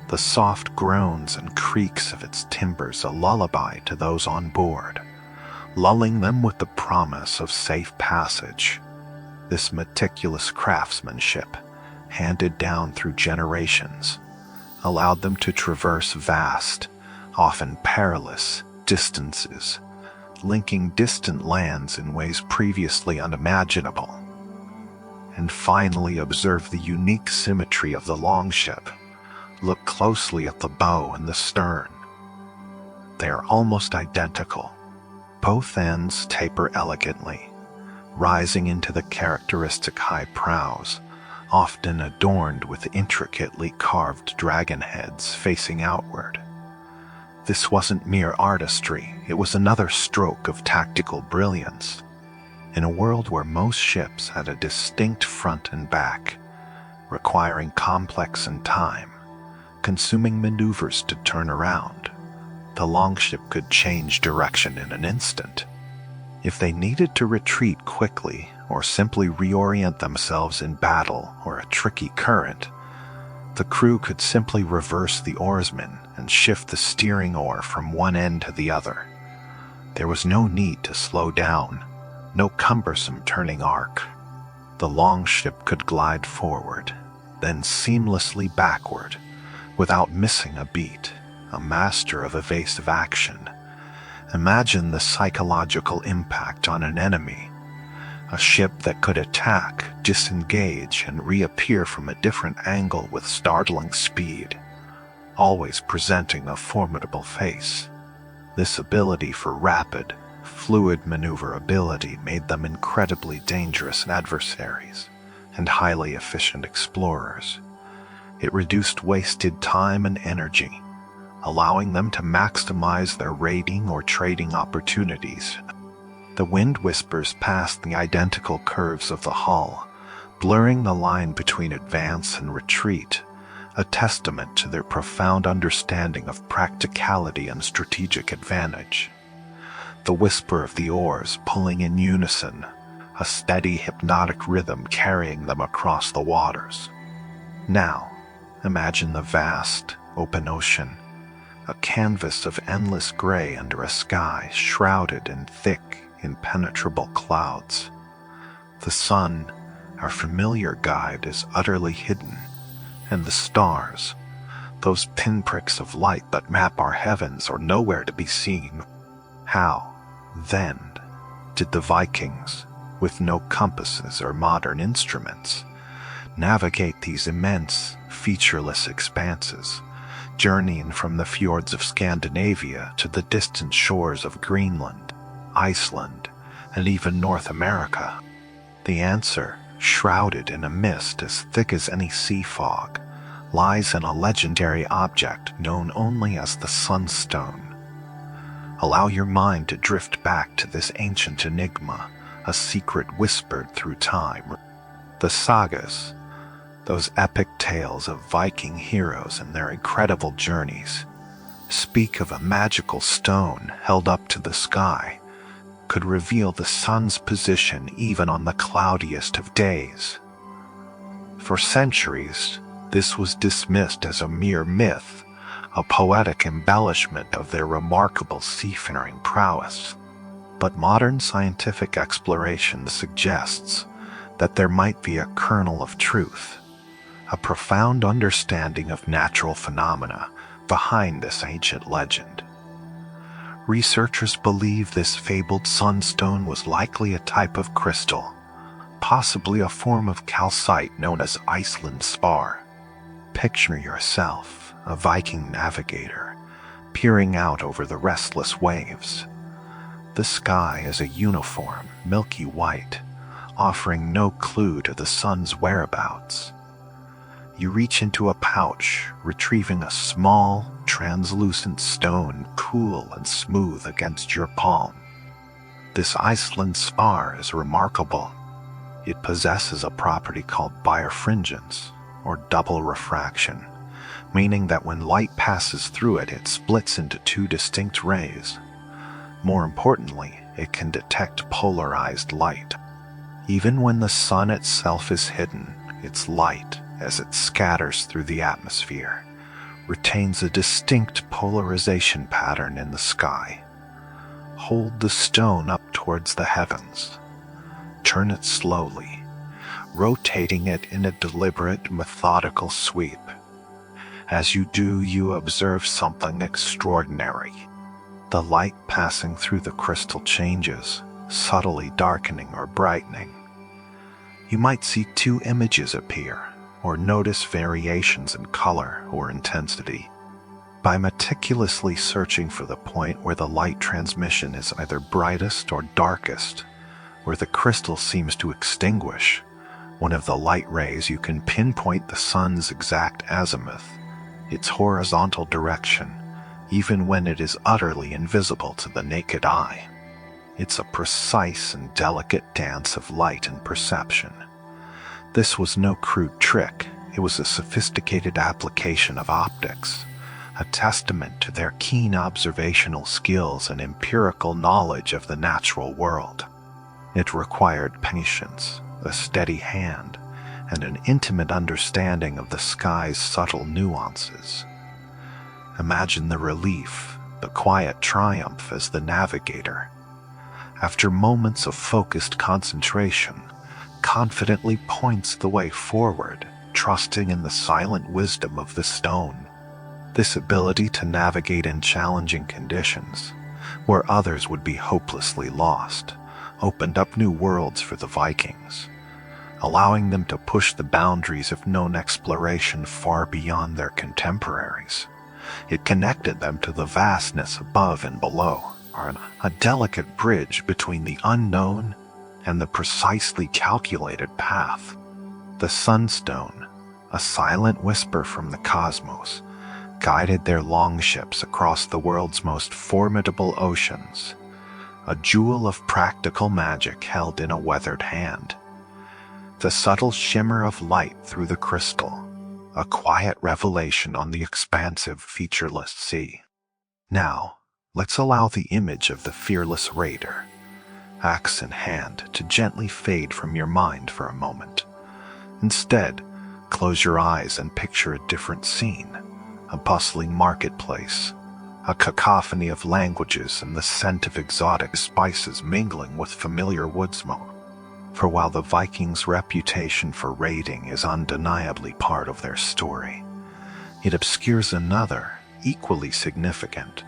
the soft groans and creaks of its timbers a lullaby to those on board, lulling them with the promise of safe passage. This meticulous craftsmanship, handed down through generations, allowed them to traverse vast, often perilous, distances, linking distant lands in ways previously unimaginable. And finally observe the unique symmetry of the longship. Look closely at the bow and the stern. They are almost identical. Both ends taper elegantly, rising into the characteristic high prows, often adorned with intricately carved dragon heads facing outward. This wasn't mere artistry, it was another stroke of tactical brilliance. In a world where most ships had a distinct front and back, requiring complex and time-consuming maneuvers to turn around, the longship could change direction in an instant. If they needed to retreat quickly or simply reorient themselves in battle or a tricky current, the crew could simply reverse the oarsmen and shift the steering oar from one end to the other. There was no need to slow down, no cumbersome turning arc. The longship could glide forward, then seamlessly backward, without missing a beat, a master of evasive action. Imagine the psychological impact on an enemy. A ship that could attack, disengage, and reappear from a different angle with startling speed, always presenting a formidable face. This ability for rapid, fluid maneuverability made them incredibly dangerous adversaries and highly efficient explorers. It reduced wasted time and energy, allowing them to maximize their raiding or trading opportunities. The wind whispers past the identical curves of the hull, blurring the line between advance and retreat, a testament to their profound understanding of practicality and strategic advantage. The whisper of the oars pulling in unison, a steady hypnotic rhythm carrying them across the waters. Now, imagine the vast, open ocean, a canvas of endless gray under a sky shrouded in thick, impenetrable clouds. The sun, our familiar guide, is utterly hidden, and the stars, those pinpricks of light that map our heavens, are nowhere to be seen. How, then, did the Vikings, with no compasses or modern instruments, navigate these immense, featureless expanses, journeying from the fjords of Scandinavia to the distant shores of Greenland, Iceland, and even North America? The answer, shrouded in a mist as thick as any sea fog, lies in a legendary object known only as the Sunstone. Allow your mind to drift back to this ancient enigma, a secret whispered through time. The sagas, those epic tales of Viking heroes and their incredible journeys, speak of a magical stone held up to the sky, could reveal the sun's position even on the cloudiest of days. For centuries, this was dismissed as a mere myth, a poetic embellishment of their remarkable seafaring prowess. But modern scientific exploration suggests that there might be a kernel of truth, a profound understanding of natural phenomena behind this ancient legend. Researchers believe this fabled sunstone was likely a type of crystal, possibly a form of calcite known as Iceland spar. Picture yourself, a Viking navigator, peering out over the restless waves. The sky is a uniform, milky white, offering no clue to the sun's whereabouts. You reach into a pouch, retrieving a small, translucent stone, cool and smooth against your palm. This Iceland spar is remarkable. It possesses a property called birefringence, or double refraction, meaning that when light passes through it, it splits into two distinct rays. More importantly, it can detect polarized light. Even when the sun itself is hidden, its light, as it scatters through the atmosphere, retains a distinct polarization pattern in the sky. Hold the stone up towards the heavens. Turn it slowly, rotating it in a deliberate, methodical sweep. As you do, you observe something extraordinary. The light passing through the crystal changes, subtly darkening or brightening. You might see two images appear, or notice variations in color or intensity. By meticulously searching for the point where the light transmission is either brightest or darkest, where the crystal seems to extinguish one of the light rays, you can pinpoint the sun's exact azimuth, its horizontal direction, even when it is utterly invisible to the naked eye. It's a precise and delicate dance of light and perception. This was no crude trick, it was a sophisticated application of optics, a testament to their keen observational skills and empirical knowledge of the natural world. It required patience, a steady hand, and an intimate understanding of the sky's subtle nuances. Imagine the relief, the quiet triumph as the navigator, after moments of focused concentration, confidently points the way forward, trusting in the silent wisdom of the stone. This ability to navigate in challenging conditions, where others would be hopelessly lost, opened up new worlds for the Vikings, allowing them to push the boundaries of known exploration far beyond their contemporaries. It connected them to the vastness above and below, a delicate bridge between the unknown and the precisely calculated path. The Sunstone, a silent whisper from the cosmos, guided their longships across the world's most formidable oceans, a jewel of practical magic held in a weathered hand. The subtle shimmer of light through the crystal, a quiet revelation on the expansive, featureless sea. Now, let's allow the image of the fearless raider, axe in hand, to gently fade from your mind for a moment. Instead, close your eyes and picture a different scene, a bustling marketplace, a cacophony of languages and the scent of exotic spices mingling with familiar wood smoke. For while the Vikings' reputation for raiding is undeniably part of their story, it obscures another, equally significant,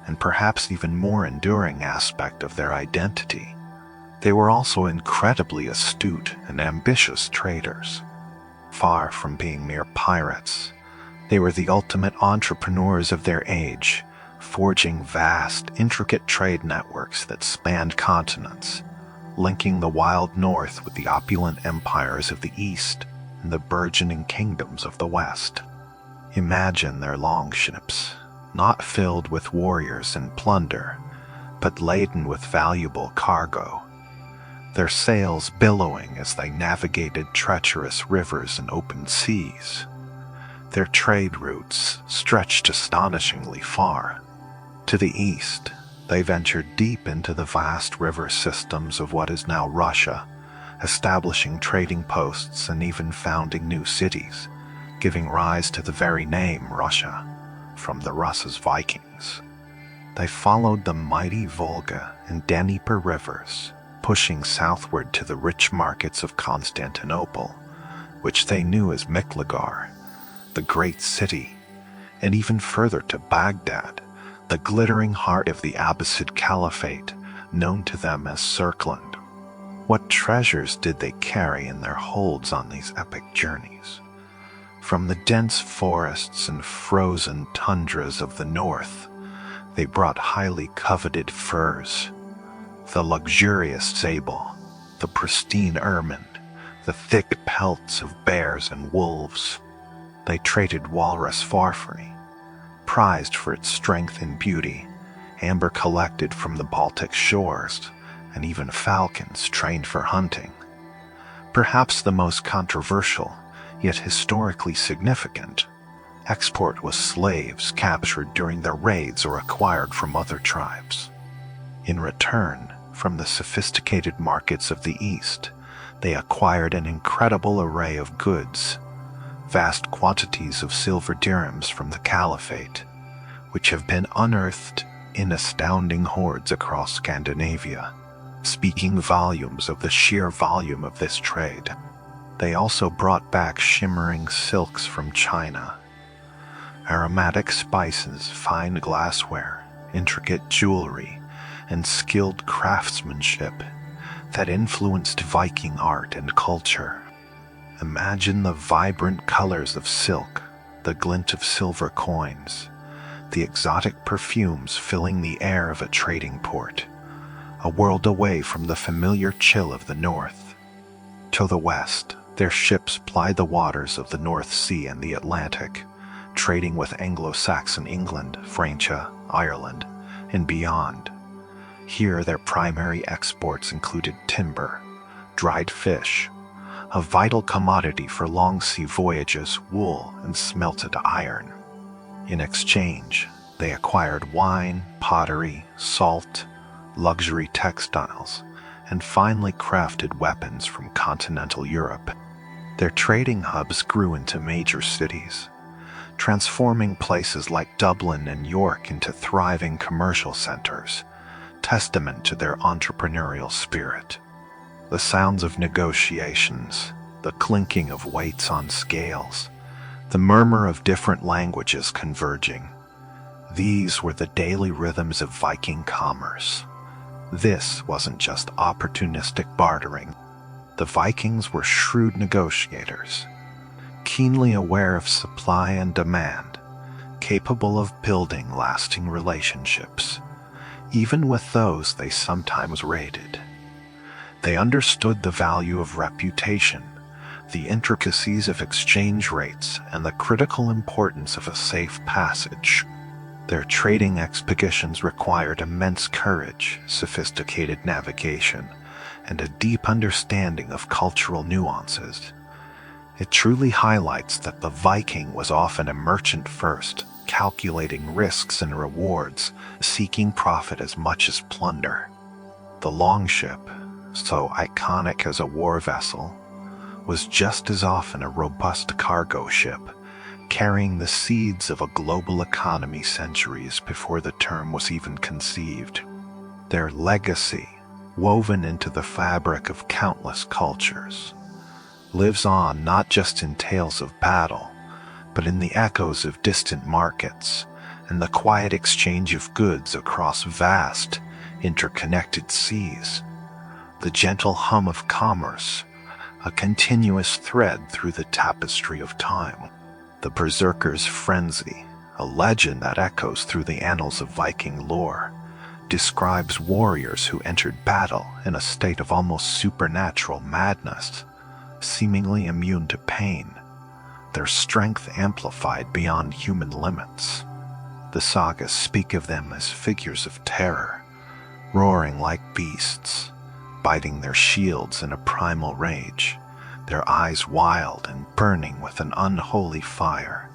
and perhaps even more enduring aspect of their identity. They were also incredibly astute and ambitious traders. Far from being mere pirates, they were the ultimate entrepreneurs of their age, forging vast, intricate trade networks that spanned continents, linking the wild north with the opulent empires of the east and the burgeoning kingdoms of the west. Imagine their longships, not filled with warriors and plunder, but laden with valuable cargo, their sails billowing as they navigated treacherous rivers and open seas. Their trade routes stretched astonishingly far. To the east, they ventured deep into the vast river systems of what is now Russia, establishing trading posts and even founding new cities, giving rise to the very name Russia, from the Russ's Vikings. They followed the mighty Volga and Dnieper rivers, pushing southward to the rich markets of Constantinople, which they knew as Miklagar, the great city, and even further to Baghdad, the glittering heart of the Abbasid Caliphate, known to them as Circland. What treasures did they carry in their holds on these epic journeys? From the dense forests and frozen tundras of the north, they brought highly coveted furs, the luxurious sable, the pristine ermine, the thick pelts of bears and wolves. They traded walrus farfary, prized for its strength and beauty, amber collected from the Baltic shores, and even falcons trained for hunting. Perhaps the most controversial, yet historically significant, export was slaves captured during their raids or acquired from other tribes. In return, from the sophisticated markets of the East, They acquired an incredible array of goods, vast quantities of silver dirhams from the Caliphate, which have been unearthed in astounding hordes across Scandinavia, speaking volumes of the sheer volume of this trade. They also brought back shimmering silks from China, aromatic spices, fine glassware, intricate jewelry, and skilled craftsmanship that influenced Viking art and culture. Imagine the vibrant colors of silk, the glint of silver coins, the exotic perfumes filling the air of a trading port, a world away from the familiar chill of the north. To the west, their ships plied the waters of the North Sea and the Atlantic, trading with Anglo-Saxon England, Francia, Ireland, and beyond. Here their primary exports included timber, dried fish, a vital commodity for long sea voyages, wool, and smelted iron. In exchange, they acquired wine, pottery, salt, luxury textiles, and finely crafted weapons from continental Europe. Their trading hubs grew into major cities, transforming places like Dublin and York into thriving commercial centers, testament to their entrepreneurial spirit. The sounds of negotiations, the clinking of weights on scales, the murmur of different languages converging. These were the daily rhythms of Viking commerce. This wasn't just opportunistic bartering. The Vikings were shrewd negotiators, keenly aware of supply and demand, capable of building lasting relationships, even with those they sometimes raided. They understood the value of reputation, the intricacies of exchange rates, and the critical importance of a safe passage. Their trading expeditions required immense courage, sophisticated navigation, and a deep understanding of cultural nuances. It truly highlights that the Viking was often a merchant first, calculating risks and rewards, seeking profit as much as plunder. The Longship, so iconic as a war vessel, was just as often a robust cargo ship, carrying the seeds of a global economy centuries before the term was even conceived. Their legacy, woven into the fabric of countless cultures, lives on not just in tales of battle, but in the echoes of distant markets and the quiet exchange of goods across vast, interconnected seas. The gentle hum of commerce, a continuous thread through the tapestry of time. The Berserker's frenzy, a legend that echoes through the annals of Viking lore, describes warriors who entered battle in a state of almost supernatural madness, seemingly immune to pain, their strength amplified beyond human limits. The sagas speak of them as figures of terror, roaring like beasts, biting their shields in a primal rage, their eyes wild and burning with an unholy fire.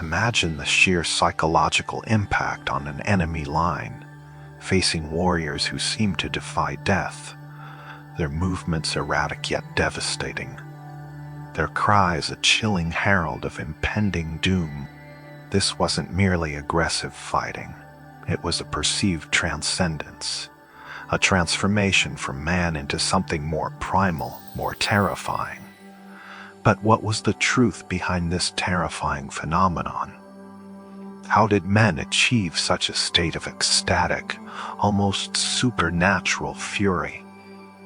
Imagine the sheer psychological impact on an enemy line, facing warriors who seem to defy death, their movements erratic yet devastating, their cries a chilling herald of impending doom. This wasn't merely aggressive fighting, it was a perceived transcendence, a transformation from man into something more primal, more terrifying. But what was the truth behind this terrifying phenomenon? How did men achieve such a state of ecstatic, almost supernatural fury?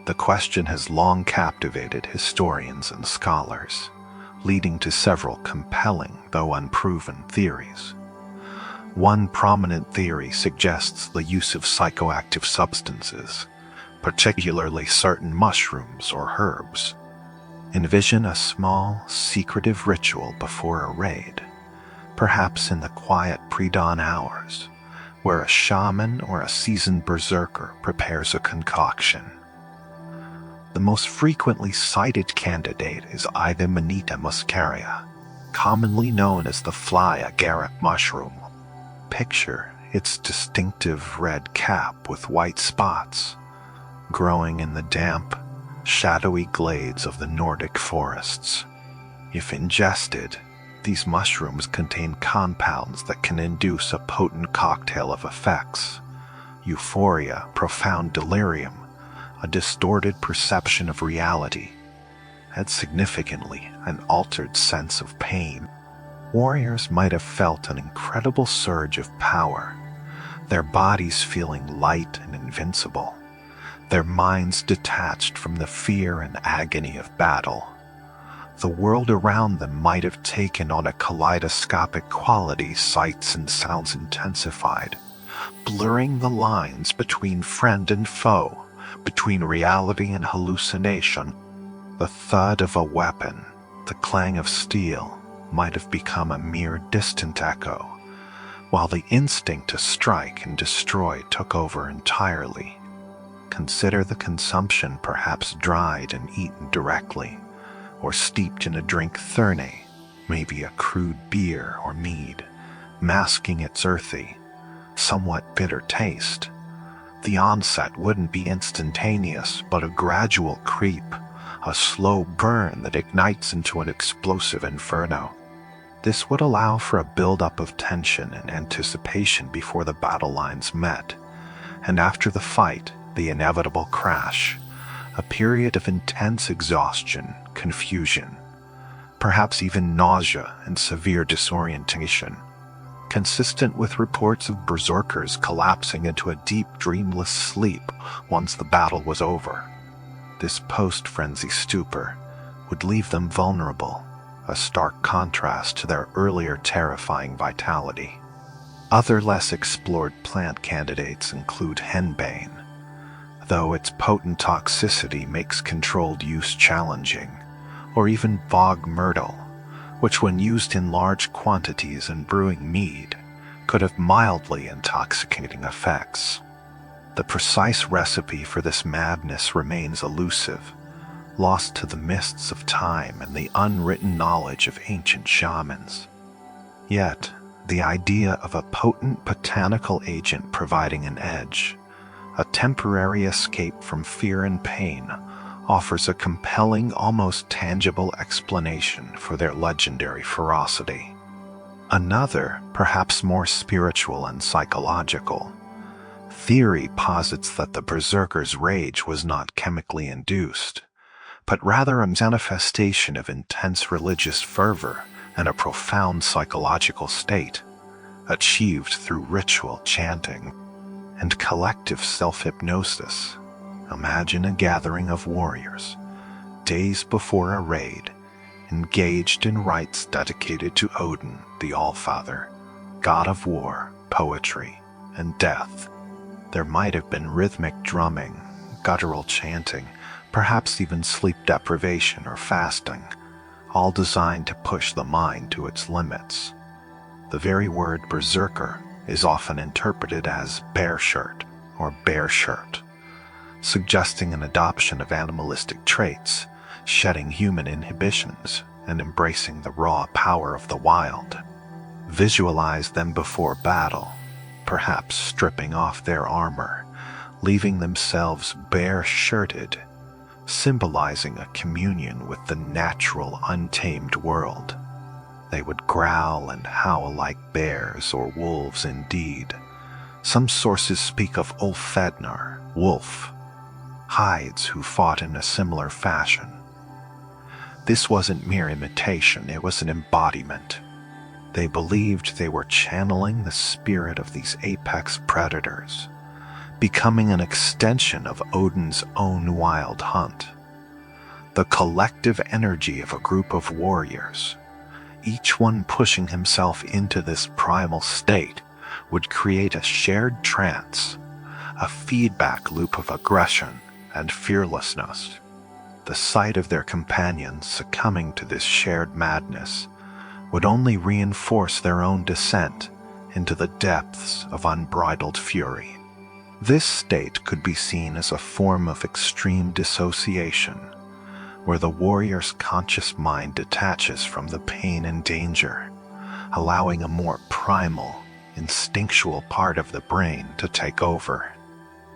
The question has long captivated historians and scholars, leading to several compelling, though unproven, theories. One prominent theory suggests the use of psychoactive substances, particularly certain mushrooms or herbs. Envision a small, secretive ritual before a raid, perhaps in the quiet pre-dawn hours, where a shaman or a seasoned berserker prepares a concoction. The most frequently cited candidate is Idamanita muscaria, commonly known as the fly agaric mushroom. Picture its distinctive red cap with white spots, growing in the damp, shadowy glades of the Nordic forests. If ingested, these mushrooms contain compounds that can induce a potent cocktail of effects: euphoria, profound delirium, a distorted perception of reality, and significantly, an altered sense of pain. Warriors might have felt an incredible surge of power, their bodies feeling light and invincible, their minds detached from the fear and agony of battle. The world around them might have taken on a kaleidoscopic quality, sights and sounds intensified, blurring the lines between friend and foe, between reality and hallucination. The thud of a weapon, the clang of steel, might have become a mere distant echo, while the instinct to strike and destroy took over entirely. Consider the consumption, perhaps dried and eaten directly, or steeped in a drink thurne, maybe a crude beer or mead, masking its earthy, somewhat bitter taste. The onset wouldn't be instantaneous, but a gradual creep, a slow burn that ignites into an explosive inferno. This would allow for a buildup of tension and anticipation before the battle lines met, and after the fight, the inevitable crash, a period of intense exhaustion, confusion, perhaps even nausea and severe disorientation, consistent with reports of berserkers collapsing into a deep, dreamless sleep once the battle was over. This post-frenzy stupor would leave them vulnerable, a stark contrast to their earlier terrifying vitality. Other less explored plant candidates include henbane, though its potent toxicity makes controlled use challenging, or even bog myrtle, which when used in large quantities and brewing mead, could have mildly intoxicating effects. The precise recipe for this madness remains elusive, lost to the mists of time and the unwritten knowledge of ancient shamans. Yet, the idea of a potent botanical agent providing an edge, a temporary escape from fear and pain, offers a compelling, almost tangible explanation for their legendary ferocity. Another, perhaps more spiritual and psychological, theory posits that the berserker's rage was not chemically induced, but rather a manifestation of intense religious fervor and a profound psychological state, achieved through ritual chanting and collective self-hypnosis. Imagine a gathering of warriors, days before a raid, engaged in rites dedicated to Odin, the Allfather, god of war, poetry, and death. There might have been rhythmic drumming, guttural chanting, perhaps even sleep deprivation or fasting, all designed to push the mind to its limits. The very word berserker is often interpreted as bear shirt or bear shirt, suggesting an adoption of animalistic traits, shedding human inhibitions, and embracing the raw power of the wild. Visualize them before battle, perhaps stripping off their armor, leaving themselves bare-shirted, symbolizing a communion with the natural, untamed world. They would growl and howl like bears or wolves indeed. Some sources speak of Ulfednar, wolf, hides who fought in a similar fashion. This wasn't mere imitation, it was an embodiment. They believed they were channeling the spirit of these apex predators, becoming an extension of Odin's own wild hunt. The collective energy of a group of warriors, each one pushing himself into this primal state, would create a shared trance, a feedback loop of aggression and fearlessness. The sight of their companions succumbing to this shared madness would only reinforce their own descent into the depths of unbridled fury. This state could be seen as a form of extreme dissociation, where the warrior's conscious mind detaches from the pain and danger, allowing a more primal, instinctual part of the brain to take over.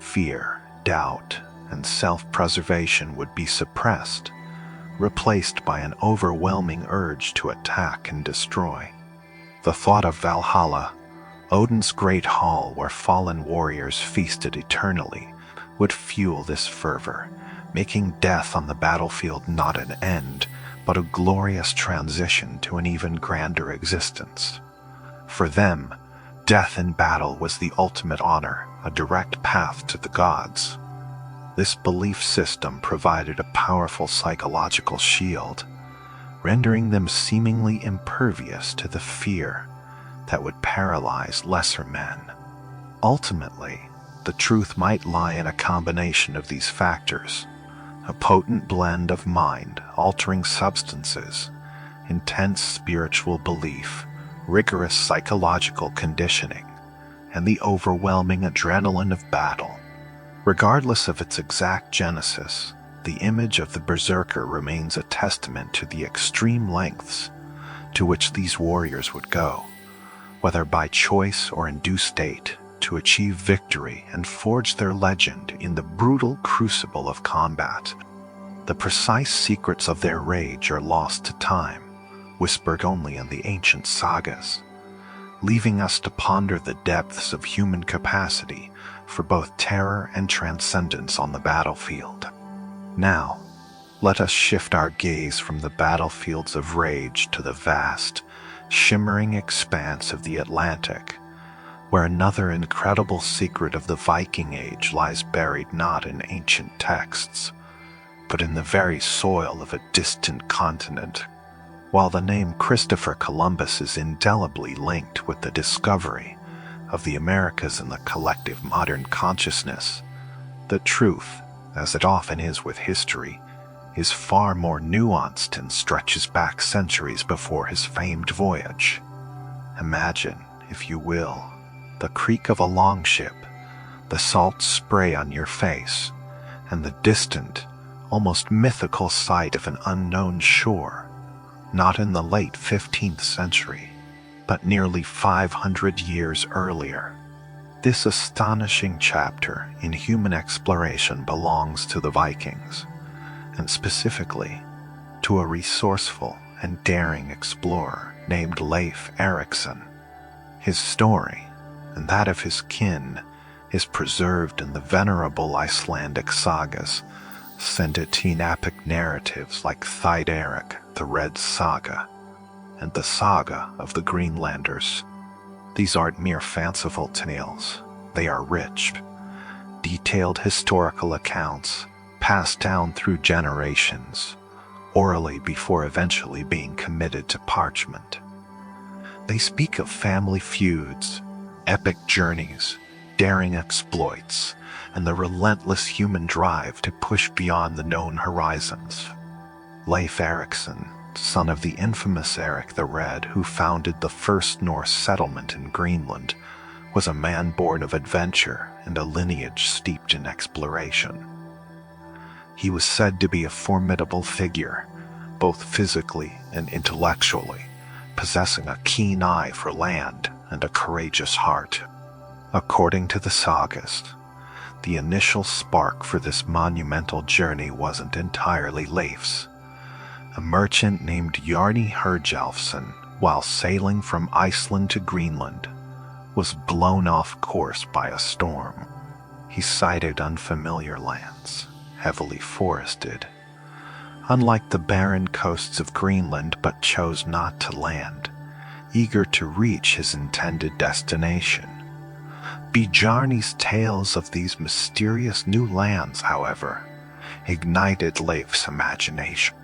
Fear, doubt, and self-preservation would be suppressed, replaced by an overwhelming urge to attack and destroy. The thought of Valhalla, Odin's great hall where fallen warriors feasted eternally, would fuel this fervor, making death on the battlefield not an end, but a glorious transition to an even grander existence. For them, death in battle was the ultimate honor, a direct path to the gods. This belief system provided a powerful psychological shield, rendering them seemingly impervious to the fear that would paralyze lesser men. Ultimately, the truth might lie in a combination of these factors, a potent blend of mind-altering substances, intense spiritual belief, rigorous psychological conditioning, and the overwhelming adrenaline of battle. Regardless of its exact genesis, the image of the berserker remains a testament to the extreme lengths to which these warriors would go, whether by choice or induced fate, to achieve victory and forge their legend in the brutal crucible of combat. The precise secrets of their rage are lost to time, whispered only in the ancient sagas, leaving us to ponder the depths of human capacity for both terror and transcendence on the battlefield. Now, let us shift our gaze from the battlefields of rage to the vast, shimmering expanse of the Atlantic, where another incredible secret of the Viking Age lies buried not in ancient texts, but in the very soil of a distant continent. While the name Christopher Columbus is indelibly linked with the discovery of the Americas in the collective modern consciousness, the truth, as it often is with history, is far more nuanced and stretches back centuries before his famed voyage. Imagine, if you will, the creak of a longship, the salt spray on your face, and the distant, almost mythical sight of an unknown shore, not in the late 15th century, but nearly 500 years earlier. This astonishing chapter in human exploration belongs to the Vikings, and specifically to a resourceful and daring explorer named Leif Erikson. His story, and that of his kin, is preserved in the venerable Icelandic sagas, Sendetine epic narratives like Thide Erik, the Red Saga, and the Saga of the Greenlanders. These aren't mere fanciful tales. They are rich, detailed historical accounts passed down through generations, orally before eventually being committed to parchment. They speak of family feuds, epic journeys, daring exploits, and the relentless human drive to push beyond the known horizons. Leif Erikson, son of the infamous Eric the Red, who founded the first Norse settlement in Greenland, was a man born of adventure and a lineage steeped in exploration. He was said to be a formidable figure, both physically and intellectually, possessing a keen eye for land and a courageous heart. According to the sagas, the initial spark for this monumental journey wasn't entirely Leif's. A merchant named Jarni Herjolfsson, while sailing from Iceland to Greenland, was blown off course by a storm. He sighted unfamiliar lands, heavily forested, unlike the barren coasts of Greenland, but chose not to land, eager to reach his intended destination. Bjarni's tales of these mysterious new lands, however, ignited Leif's imagination.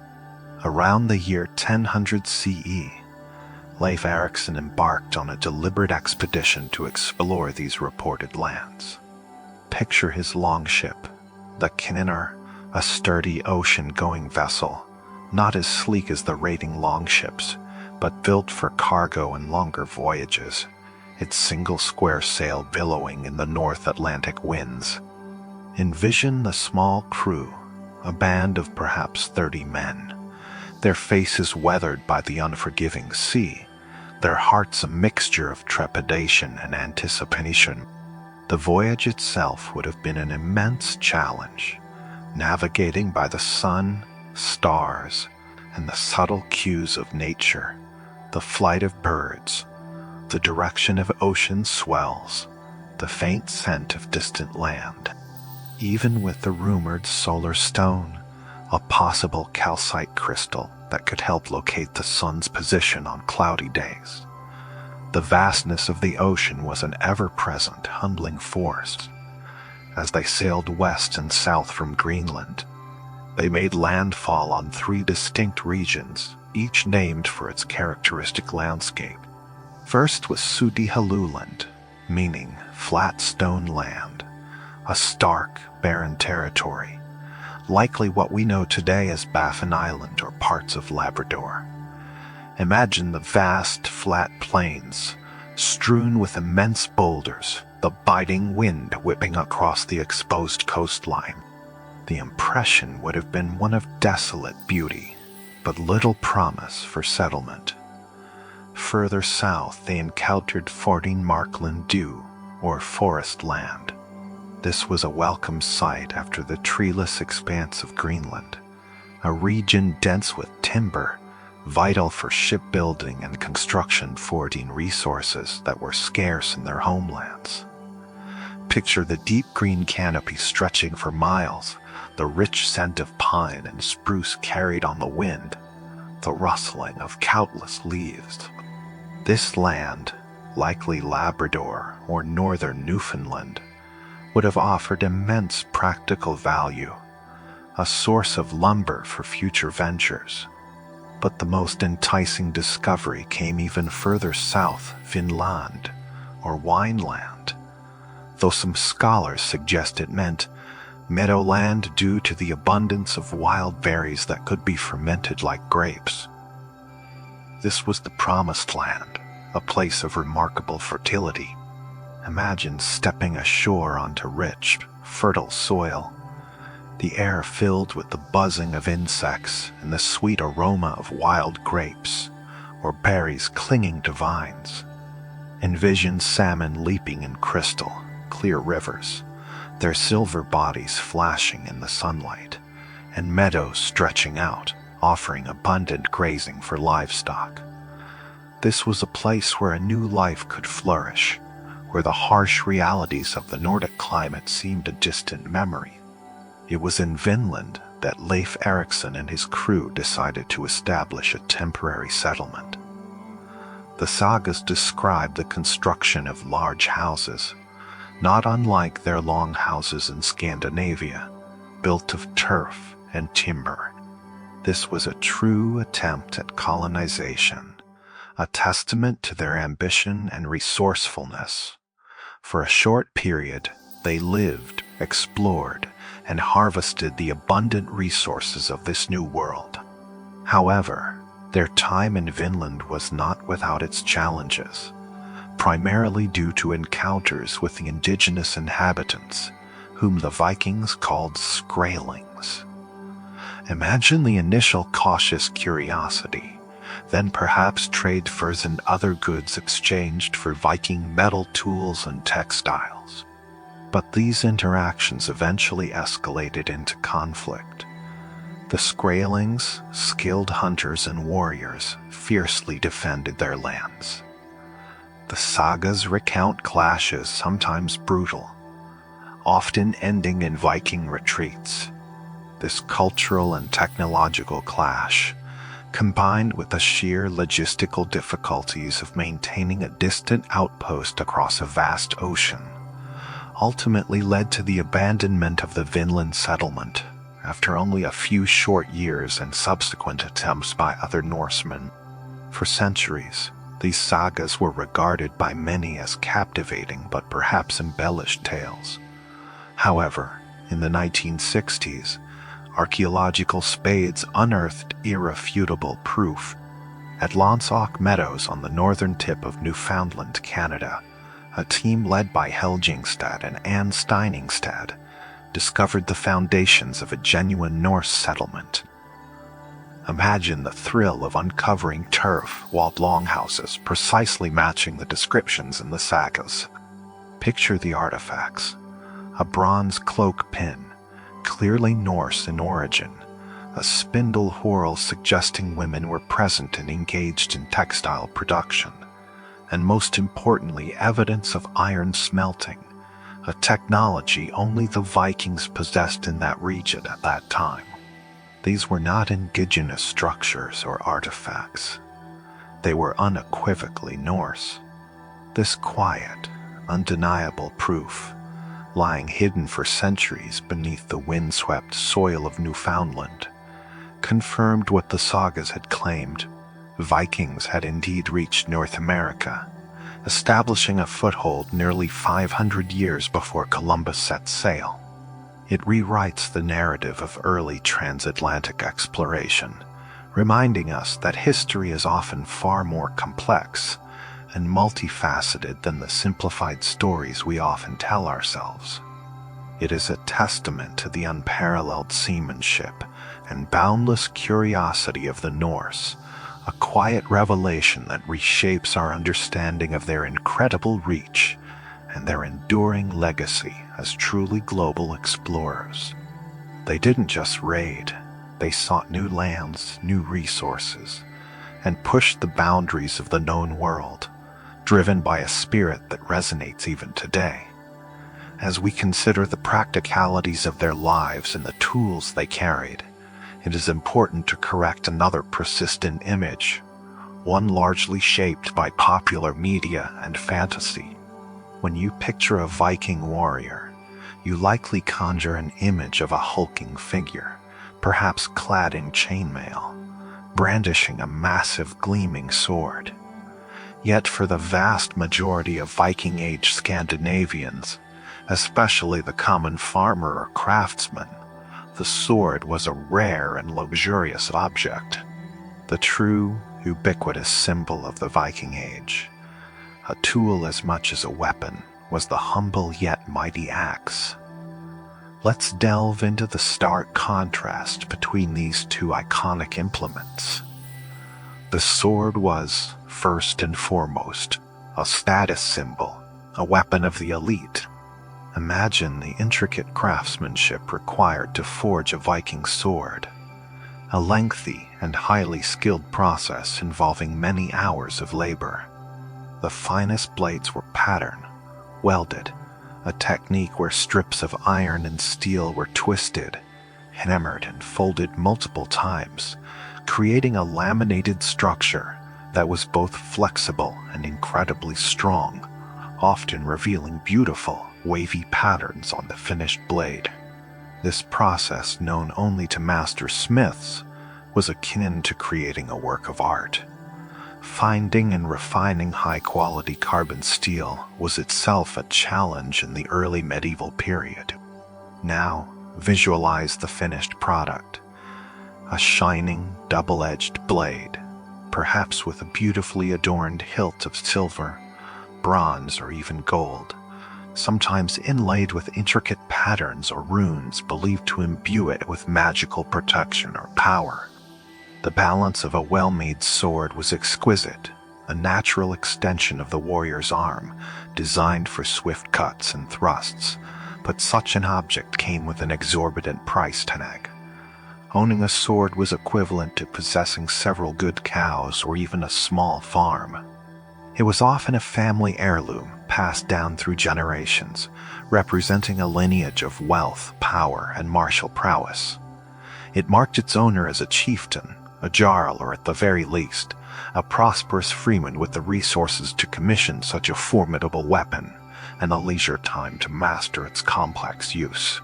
Around the year 1000 CE, Leif Erikson embarked on a deliberate expedition to explore these reported lands. Picture his longship, the Kninnar, a sturdy ocean-going vessel, not as sleek as the raiding longships, but built for cargo and longer voyages, its single square sail billowing in the North Atlantic winds. Envision the small crew, a band of perhaps 30 men, their faces weathered by the unforgiving sea, their hearts a mixture of trepidation and anticipation. The voyage itself would have been an immense challenge, navigating by the sun, stars, and the subtle cues of nature, the flight of birds, the direction of ocean swells, the faint scent of distant land. Even with the rumored solar stone, a possible calcite crystal that could help locate the sun's position on cloudy days. The vastness of the ocean was an ever-present, humbling force. As they sailed west and south from Greenland, they made landfall on 3 distinct regions, each named for its characteristic landscape. First was Sudihaluland, meaning flat stone land, a stark, barren territory, likely what we know today as Baffin Island or parts of Labrador. Imagine the vast, flat plains, strewn with immense boulders, the biting wind whipping across the exposed coastline. The impression would have been one of desolate beauty, but little promise for settlement. Further south, they encountered Fortin Markland Dew, or forest land. This was a welcome sight after the treeless expanse of Greenland, a region dense with timber, vital for shipbuilding and construction, forging resources that were scarce in their homelands. Picture the deep green canopy stretching for miles, the rich scent of pine and spruce carried on the wind, the rustling of countless leaves. This land, likely Labrador or northern Newfoundland, would have offered immense practical value, a source of lumber for future ventures. But the most enticing discovery came even further south, Vinland, or Wineland, though some scholars suggest it meant meadowland due to the abundance of wild berries that could be fermented like grapes. This was the promised land, a place of remarkable fertility. Imagine stepping ashore onto rich, fertile soil, the air filled with the buzzing of insects and the sweet aroma of wild grapes, or berries clinging to vines. Envision salmon leaping in crystal, clear rivers, their silver bodies flashing in the sunlight, and meadows stretching out, offering abundant grazing for livestock. This was a place where a new life could flourish, where the harsh realities of the Nordic climate seemed a distant memory. It was in Vinland that Leif Erikson and his crew decided to establish a temporary settlement. The sagas describe the construction of large houses, not unlike their longhouses in Scandinavia, built of turf and timber. This was a true attempt at colonization, a testament to their ambition and resourcefulness. For a short period, they lived, explored, and harvested the abundant resources of this new world. However, their time in Vinland was not without its challenges, primarily due to encounters with the indigenous inhabitants, whom the Vikings called Skrælings. Imagine the initial cautious curiosity, then perhaps trade furs and other goods exchanged for Viking metal tools and textiles. But these interactions eventually escalated into conflict. The Skrælings, skilled hunters and warriors, fiercely defended their lands. The sagas recount clashes, sometimes brutal, often ending in Viking retreats. This cultural and technological clash, combined with the sheer logistical difficulties of maintaining a distant outpost across a vast ocean, ultimately led to the abandonment of the Vinland settlement after only a few short years and subsequent attempts by other Norsemen. For centuries, these sagas were regarded by many as captivating but perhaps embellished tales. However, in the 1960s, archaeological spades unearthed irrefutable proof. At Lonsauk Meadows on the northern tip of Newfoundland, Canada, a team led by Helgingstad and Anne Steiningstad discovered the foundations of a genuine Norse settlement. Imagine the thrill of uncovering turf-walled longhouses precisely matching the descriptions in the sagas. Picture the artifacts: a bronze cloak pin, clearly Norse in origin, a spindle whorl suggesting women were present and engaged in textile production, and most importantly, evidence of iron smelting, a technology only the Vikings possessed in that region at that time. These were not indigenous structures or artifacts. They were unequivocally Norse. This quiet, undeniable proof, lying hidden for centuries beneath the windswept soil of Newfoundland, confirmed what the sagas had claimed. Vikings had indeed reached North America, establishing a foothold nearly 500 years before Columbus set sail. It rewrites the narrative of early transatlantic exploration, reminding us that history is often far more complex and multifaceted than the simplified stories we often tell ourselves. It is a testament to the unparalleled seamanship and boundless curiosity of the Norse, a quiet revelation that reshapes our understanding of their incredible reach and their enduring legacy as truly global explorers. They didn't just raid, they sought new lands, new resources, and pushed the boundaries of the known world, driven by a spirit that resonates even today. As we consider the practicalities of their lives and the tools they carried, it is important to correct another persistent image, one largely shaped by popular media and fantasy. When you picture a Viking warrior, you likely conjure an image of a hulking figure, perhaps clad in chainmail, brandishing a massive gleaming sword. Yet for the vast majority of Viking-age Scandinavians, especially the common farmer or craftsman, the sword was a rare and luxurious object, the true, ubiquitous symbol of the Viking Age. A tool as much as a weapon was the humble yet mighty axe. Let's delve into the stark contrast between these two iconic implements. The sword was, first and foremost, a status symbol, a weapon of the elite. Imagine the intricate craftsmanship required to forge a Viking sword, a lengthy and highly skilled process involving many hours of labor. The finest blades were patterned, welded, a technique where strips of iron and steel were twisted, hammered, and folded multiple times, creating a laminated structure that was both flexible and incredibly strong, often revealing beautiful, wavy patterns on the finished blade. This process, known only to master smiths, was akin to creating a work of art. Finding and refining high-quality carbon steel was itself a challenge in the early medieval period. Now, visualize the finished product. A shining, double-edged blade, perhaps with a beautifully adorned hilt of silver, bronze, or even gold, sometimes inlaid with intricate patterns or runes believed to imbue it with magical protection or power. The balance of a well-made sword was exquisite, a natural extension of the warrior's arm, designed for swift cuts and thrusts, but such an object came with an exorbitant price tag. Owning a sword was equivalent to possessing several good cows or even a small farm. It was often a family heirloom passed down through generations, representing a lineage of wealth, power, and martial prowess. It marked its owner as a chieftain, a jarl, or at the very least, a prosperous freeman with the resources to commission such a formidable weapon and the leisure time to master its complex use.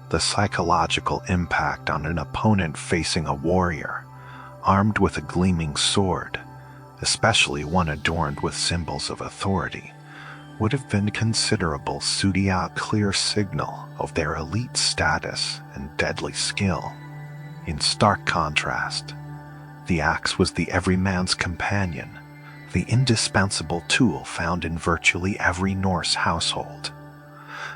The psychological impact on an opponent facing a warrior, armed with a gleaming sword, especially one adorned with symbols of authority, would have been considerable, sending a clear signal of their elite status and deadly skill. In stark contrast, the axe was the everyman's companion, the indispensable tool found in virtually every Norse household.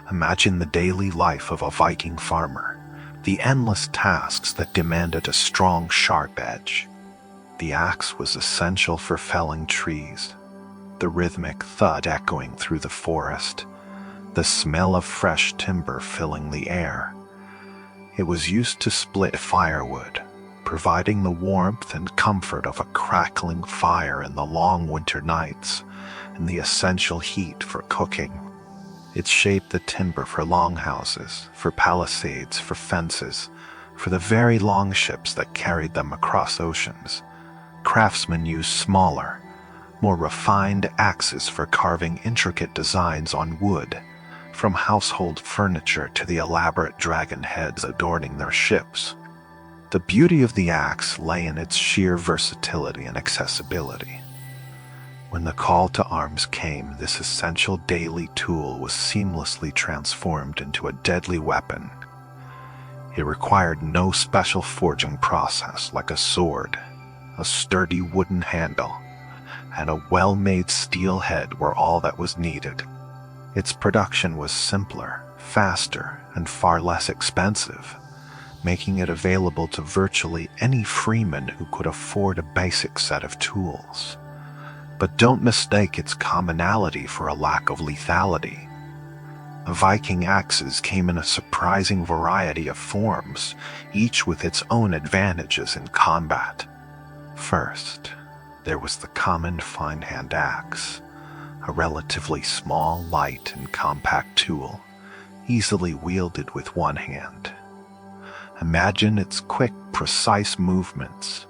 Imagine the daily life of a Viking farmer, the endless tasks that demanded a strong, sharp edge. The axe was essential for felling trees, the rhythmic thud echoing through the forest, the smell of fresh timber filling the air. It was used to split firewood, providing the warmth and comfort of a crackling fire in the long winter nights and the essential heat for cooking. It shaped the timber for longhouses, for palisades, for fences, for the very longships that carried them across oceans. Craftsmen used smaller, more refined axes for carving intricate designs on wood, from household furniture to the elaborate dragon heads adorning their ships. The beauty of the axe lay in its sheer versatility and accessibility. When the call to arms came, this essential daily tool was seamlessly transformed into a deadly weapon. It required no special forging process like a sword. A sturdy wooden handle and a well-made steel head were all that was needed. Its production was simpler, faster, and far less expensive, making it available to virtually any freeman who could afford a basic set of tools. But don't mistake its commonality for a lack of lethality. Viking axes came in a surprising variety of forms, each with its own advantages in combat. First, there was the common fine-hand axe, a relatively small, light, and compact tool, easily wielded with one hand. Imagine its quick, precise movements,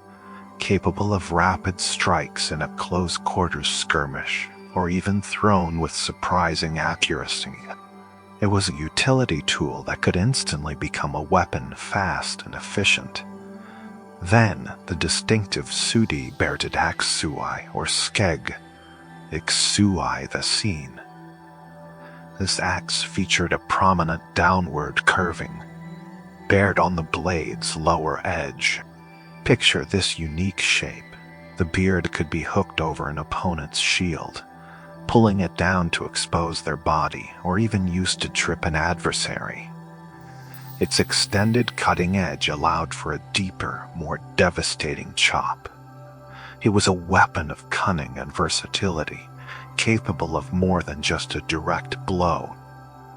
capable of rapid strikes in a close-quarters skirmish, or even thrown with surprising accuracy. It was a utility tool that could instantly become a weapon fast and efficient. Then, the distinctive sudi-bearded axe sui, or skeg, ixui the scene. This axe featured a prominent downward curving, bared on the blade's lower edge. Picture this unique shape. The beard could be hooked over an opponent's shield, pulling it down to expose their body, or even used to trip an adversary. Its extended cutting edge allowed for a deeper, more devastating chop. It was a weapon of cunning and versatility, capable of more than just a direct blow.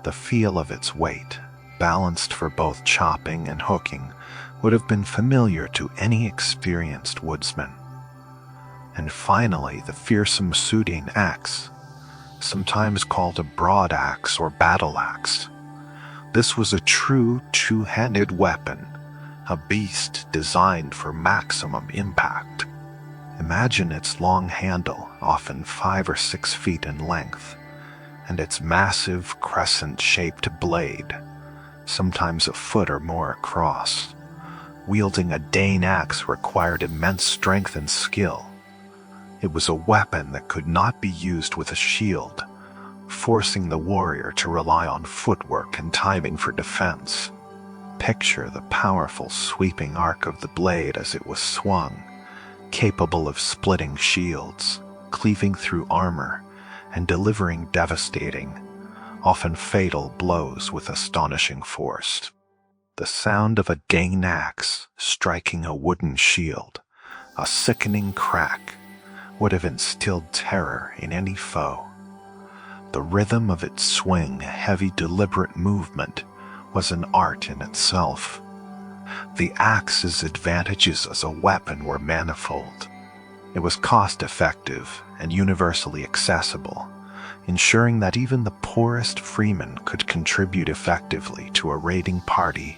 The feel of its weight, balanced for both chopping and hooking, would have been familiar to any experienced woodsman. And finally, the fearsome Sudin axe, sometimes called a broad axe or battle axe. This was a true two-handed weapon, a beast designed for maximum impact. Imagine its long handle, often 5 or 6 feet in length, and its massive crescent-shaped blade, sometimes a foot or more across. Wielding a Dane axe required immense strength and skill. It was a weapon that could not be used with a shield, forcing the warrior to rely on footwork and timing for defense. Picture the powerful sweeping arc of the blade as it was swung, capable of splitting shields, cleaving through armor, and delivering devastating, often fatal blows with astonishing force. The sound of a Dane axe striking a wooden shield, a sickening crack, would have instilled terror in any foe. The rhythm of its swing, heavy, deliberate movement was an art in itself. The axe's advantages as a weapon were manifold. It was cost-effective and universally accessible, ensuring that even the poorest freeman could contribute effectively to a raiding party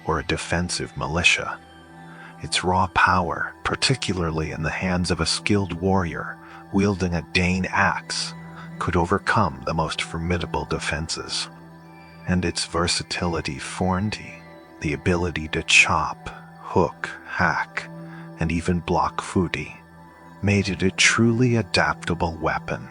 or a defensive militia. Its raw power, particularly in the hands of a skilled warrior wielding a Dane axe, could overcome the most formidable defenses. And its versatility, Fornti, the ability to chop, hook, hack, and even block footy, made it a truly adaptable weapon.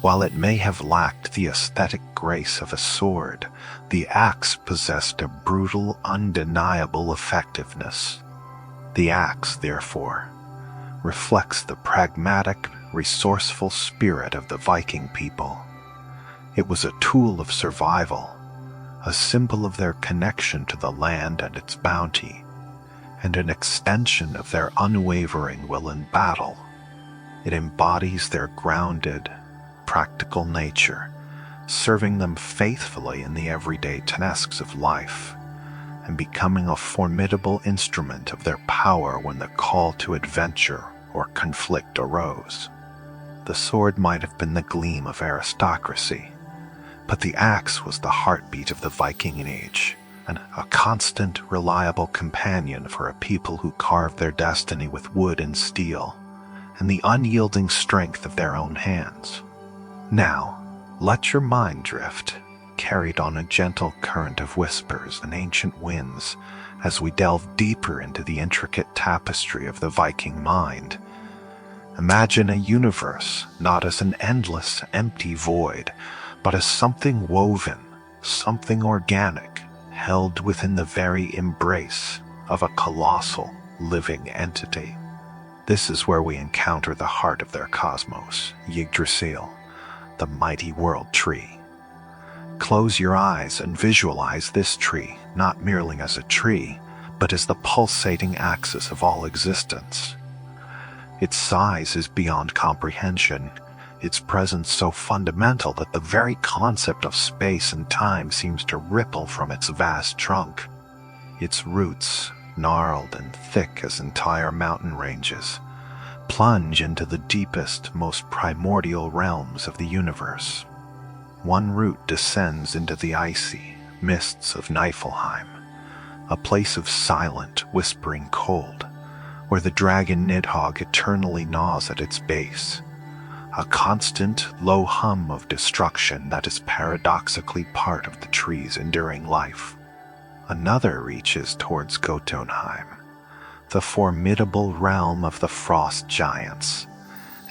While it may have lacked the aesthetic grace of a sword, the axe possessed a brutal, undeniable effectiveness. The axe, therefore, reflects the pragmatic, resourceful spirit of the Viking people. It was a tool of survival, a symbol of their connection to the land and its bounty, and an extension of their unwavering will in battle. It embodies their grounded, practical nature, serving them faithfully in the everyday tasks of life, and becoming a formidable instrument of their power when the call to adventure or conflict arose. The sword might have been the gleam of aristocracy, but the axe was the heartbeat of the Viking age, and a constant, reliable companion for a people who carved their destiny with wood and steel, and the unyielding strength of their own hands. Now, let your mind drift, carried on a gentle current of whispers and ancient winds, as we delve deeper into the intricate tapestry of the Viking mind. Imagine a universe not as an endless, empty void, but as something woven, something organic, held within the very embrace of a colossal, living entity. This is where we encounter the heart of their cosmos, Yggdrasil, the mighty world tree. Close your eyes and visualize this tree not merely as a tree, but as the pulsating axis of all existence. Its size is beyond comprehension, its presence so fundamental that the very concept of space and time seems to ripple from its vast trunk. Its roots, gnarled and thick as entire mountain ranges, plunge into the deepest, most primordial realms of the universe. One root descends into the icy mists of Niflheim, a place of silent, whispering cold, where the dragon Nidhogg eternally gnaws at its base, a constant, low hum of destruction that is paradoxically part of the tree's enduring life. Another reaches towards Jotunheim, the formidable realm of the frost giants,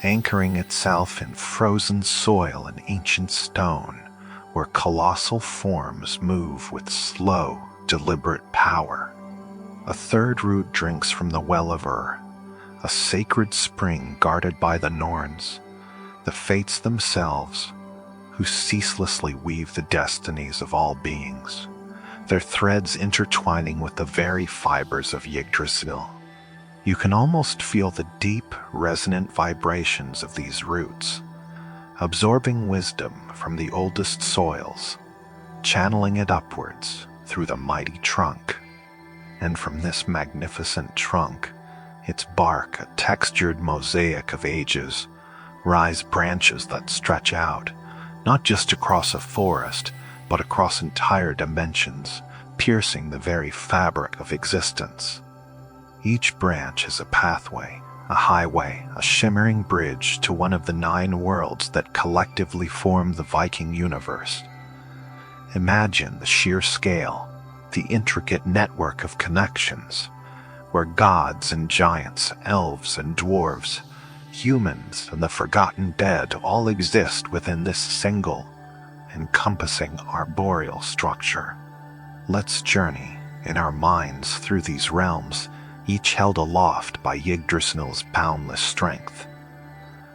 anchoring itself in frozen soil and ancient stone, where colossal forms move with slow, deliberate power. A third root drinks from the Well of Ur, a sacred spring guarded by the Norns, the fates themselves, who ceaselessly weave the destinies of all beings, their threads intertwining with the very fibers of Yggdrasil. You can almost feel the deep, resonant vibrations of these roots, absorbing wisdom from the oldest soils, channeling it upwards through the mighty trunk. And from this magnificent trunk, its bark a textured mosaic of ages, rise branches that stretch out, not just across a forest, but across entire dimensions, piercing the very fabric of existence. Each branch is a pathway, a highway, a shimmering bridge to one of the 9 worlds that collectively form the Viking universe. Imagine the sheer scale, the intricate network of connections, where gods and giants, elves and dwarves, humans and the forgotten dead all exist within this single, encompassing arboreal structure. Let's journey in our minds through these realms, each held aloft by Yggdrasil's boundless strength.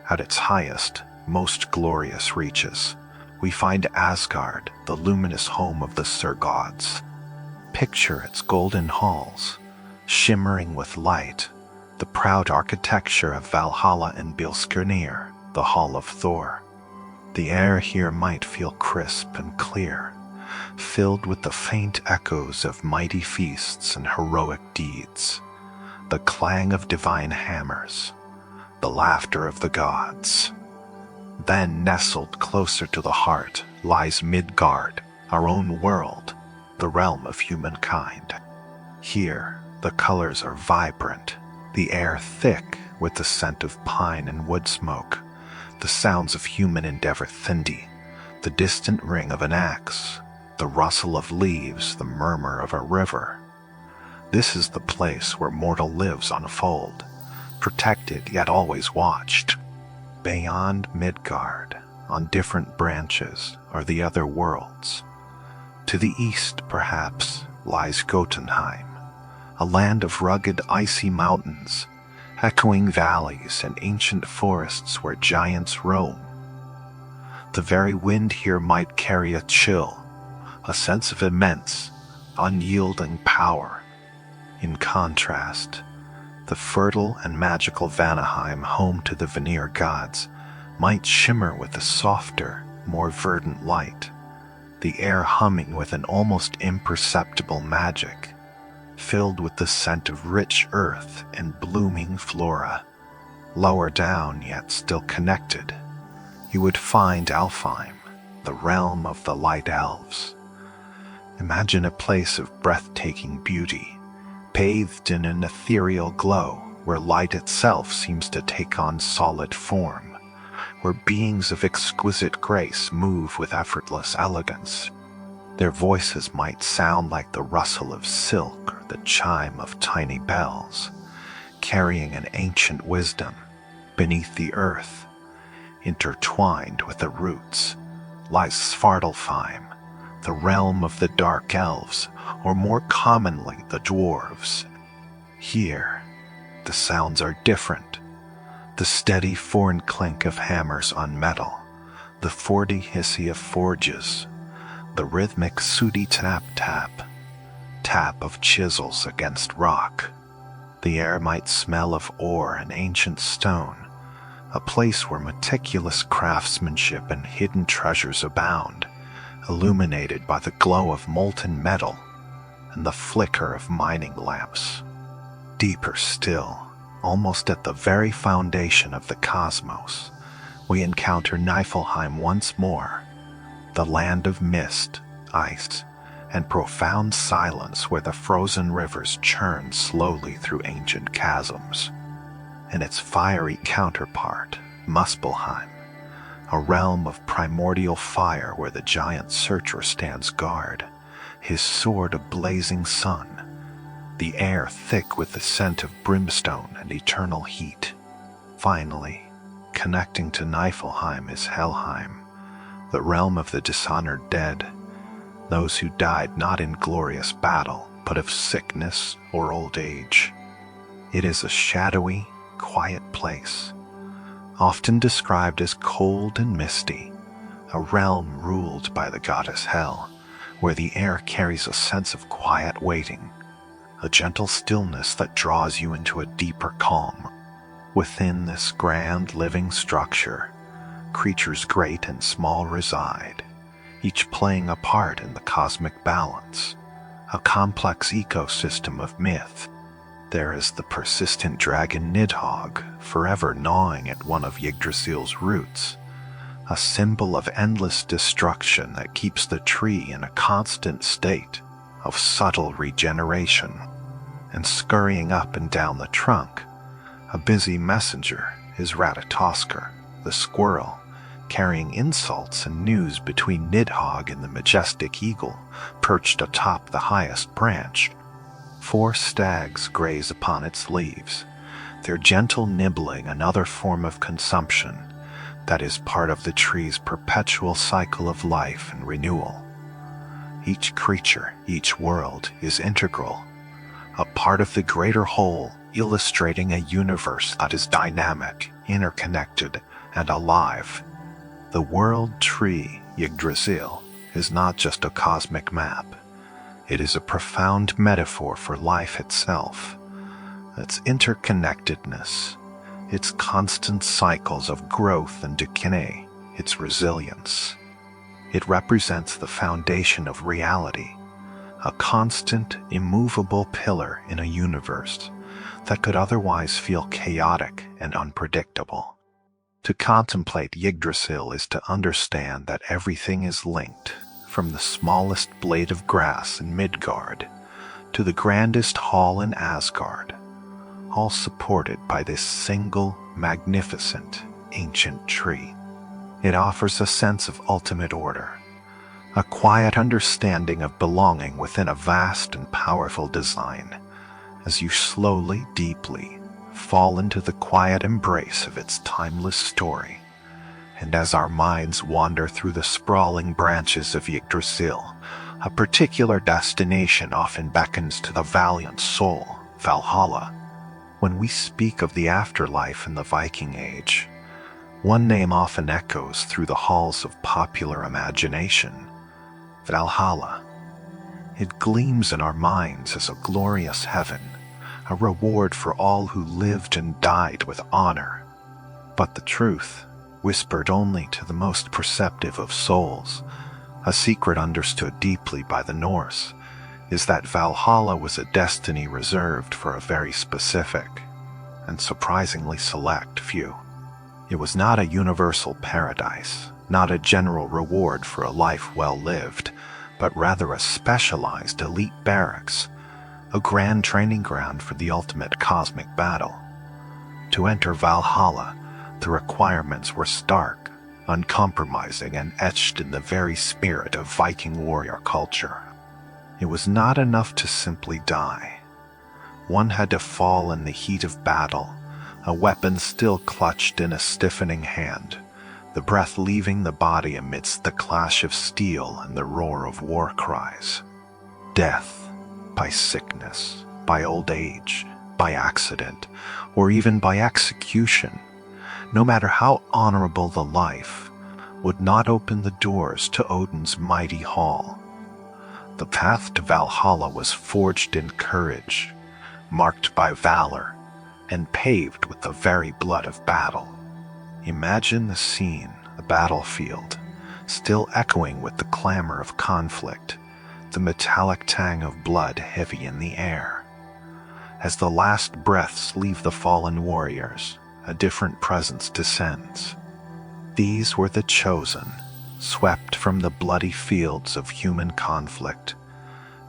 At its highest, most glorious reaches, we find Asgard, the luminous home of the Ser-gods. Picture its golden halls, shimmering with light, the proud architecture of Valhalla and Bilskirnir, the Hall of Thor. The air here might feel crisp and clear, filled with the faint echoes of mighty feasts and heroic deeds, the clang of divine hammers, the laughter of the gods. Then, nestled closer to the heart, lies Midgard, our own world, the realm of humankind. Here, the colors are vibrant, the air thick with the scent of pine and wood smoke, the sounds of human endeavor Thindi, the distant ring of an axe, the rustle of leaves, the murmur of a river. This is the place where mortal lives unfold, protected yet always watched. Beyond Midgard, on different branches, are the other worlds. To the east, perhaps, lies Jotunheim, a land of rugged, icy mountains, echoing valleys and ancient forests where giants roam. The very wind here might carry a chill, a sense of immense, unyielding power. In contrast, the fertile and magical Vanaheim, home to the Vanir gods, might shimmer with a softer, more verdant light, the air humming with an almost imperceptible magic filled with the scent of rich earth and blooming flora. Lower down, yet still connected, you would find Alfheim, the realm of the light elves. Imagine a place of breathtaking beauty, bathed in an ethereal glow where light itself seems to take on solid form, where beings of exquisite grace move with effortless elegance. Their voices might sound like the rustle of silk or the chime of tiny bells, carrying an ancient wisdom. Beneath the earth, intertwined with the roots, lies Svartalfheim, the realm of the dark elves, or more commonly the dwarves. Here, the sounds are different. The steady foreign clink of hammers on metal, the forty hissy of forges, the rhythmic sooty tap-tap, tap of chisels against rock. The air might smell of ore and ancient stone, a place where meticulous craftsmanship and hidden treasures abound, illuminated by the glow of molten metal and the flicker of mining lamps. Deeper still, almost at the very foundation of the cosmos, we encounter Niflheim once more, the land of mist, ice, and profound silence where the frozen rivers churn slowly through ancient chasms. And its fiery counterpart, Muspelheim, a realm of primordial fire where the giant searcher stands guard, his sword a blazing sun, the air thick with the scent of brimstone and eternal heat. Finally, connecting to Niflheim is Helheim, the realm of the dishonored dead, those who died not in glorious battle, but of sickness or old age. It is a shadowy, quiet place, often described as cold and misty, a realm ruled by the goddess Hel, where the air carries a sense of quiet waiting, a gentle stillness that draws you into a deeper calm. Within this grand living structure, creatures great and small reside, each playing a part in the cosmic balance, a complex ecosystem of myth. There is the persistent dragon Nidhogg, forever gnawing at one of Yggdrasil's roots, a symbol of endless destruction that keeps the tree in a constant state of subtle regeneration. And scurrying up and down the trunk, a busy messenger, is Ratatoskr, the squirrel, carrying insults and news between Nidhogg and the majestic eagle perched atop the highest branch. 4 stags graze upon its leaves, their gentle nibbling another form of consumption that is part of the tree's perpetual cycle of life and renewal. Each creature, each world is integral, a part of the greater whole, illustrating a universe that is dynamic, interconnected, and alive. The world tree, Yggdrasil, is not just a cosmic map. It is a profound metaphor for life itself, its interconnectedness, its constant cycles of growth and decay, its resilience. It represents the foundation of reality, a constant, immovable pillar in a universe that could otherwise feel chaotic and unpredictable. To contemplate Yggdrasil is to understand that everything is linked, from the smallest blade of grass in Midgard to the grandest hall in Asgard, all supported by this single, magnificent, ancient tree. It offers a sense of ultimate order, a quiet understanding of belonging within a vast and powerful design, as you slowly, deeply fall into the quiet embrace of its timeless story. And as our minds wander through the sprawling branches of Yggdrasil, a particular destination often beckons to the valiant soul, Valhalla. When we speak of the afterlife in the Viking Age, one name often echoes through the halls of popular imagination: Valhalla. It gleams in our minds as a glorious heaven, a reward for all who lived and died with honor. But the truth, whispered only to the most perceptive of souls, a secret understood deeply by the Norse, is that Valhalla was a destiny reserved for a very specific and surprisingly select few. It was not a universal paradise, not a general reward for a life well lived, but rather a specialized elite barracks, a grand training ground for the ultimate cosmic battle. To enter Valhalla, the requirements were stark, uncompromising, and etched in the very spirit of Viking warrior culture. It was not enough to simply die. One had to fall in the heat of battle, a weapon still clutched in a stiffening hand, the breath leaving the body amidst the clash of steel and the roar of war cries. Death, by sickness, by old age, by accident, or even by execution, no matter how honorable the life, would not open the doors to Odin's mighty hall. The path to Valhalla was forged in courage, marked by valor, and paved with the very blood of battle. Imagine the scene, the battlefield, still echoing with the clamor of conflict, the metallic tang of blood heavy in the air. As the last breaths leave the fallen warriors, a different presence descends. These were the chosen, swept from the bloody fields of human conflict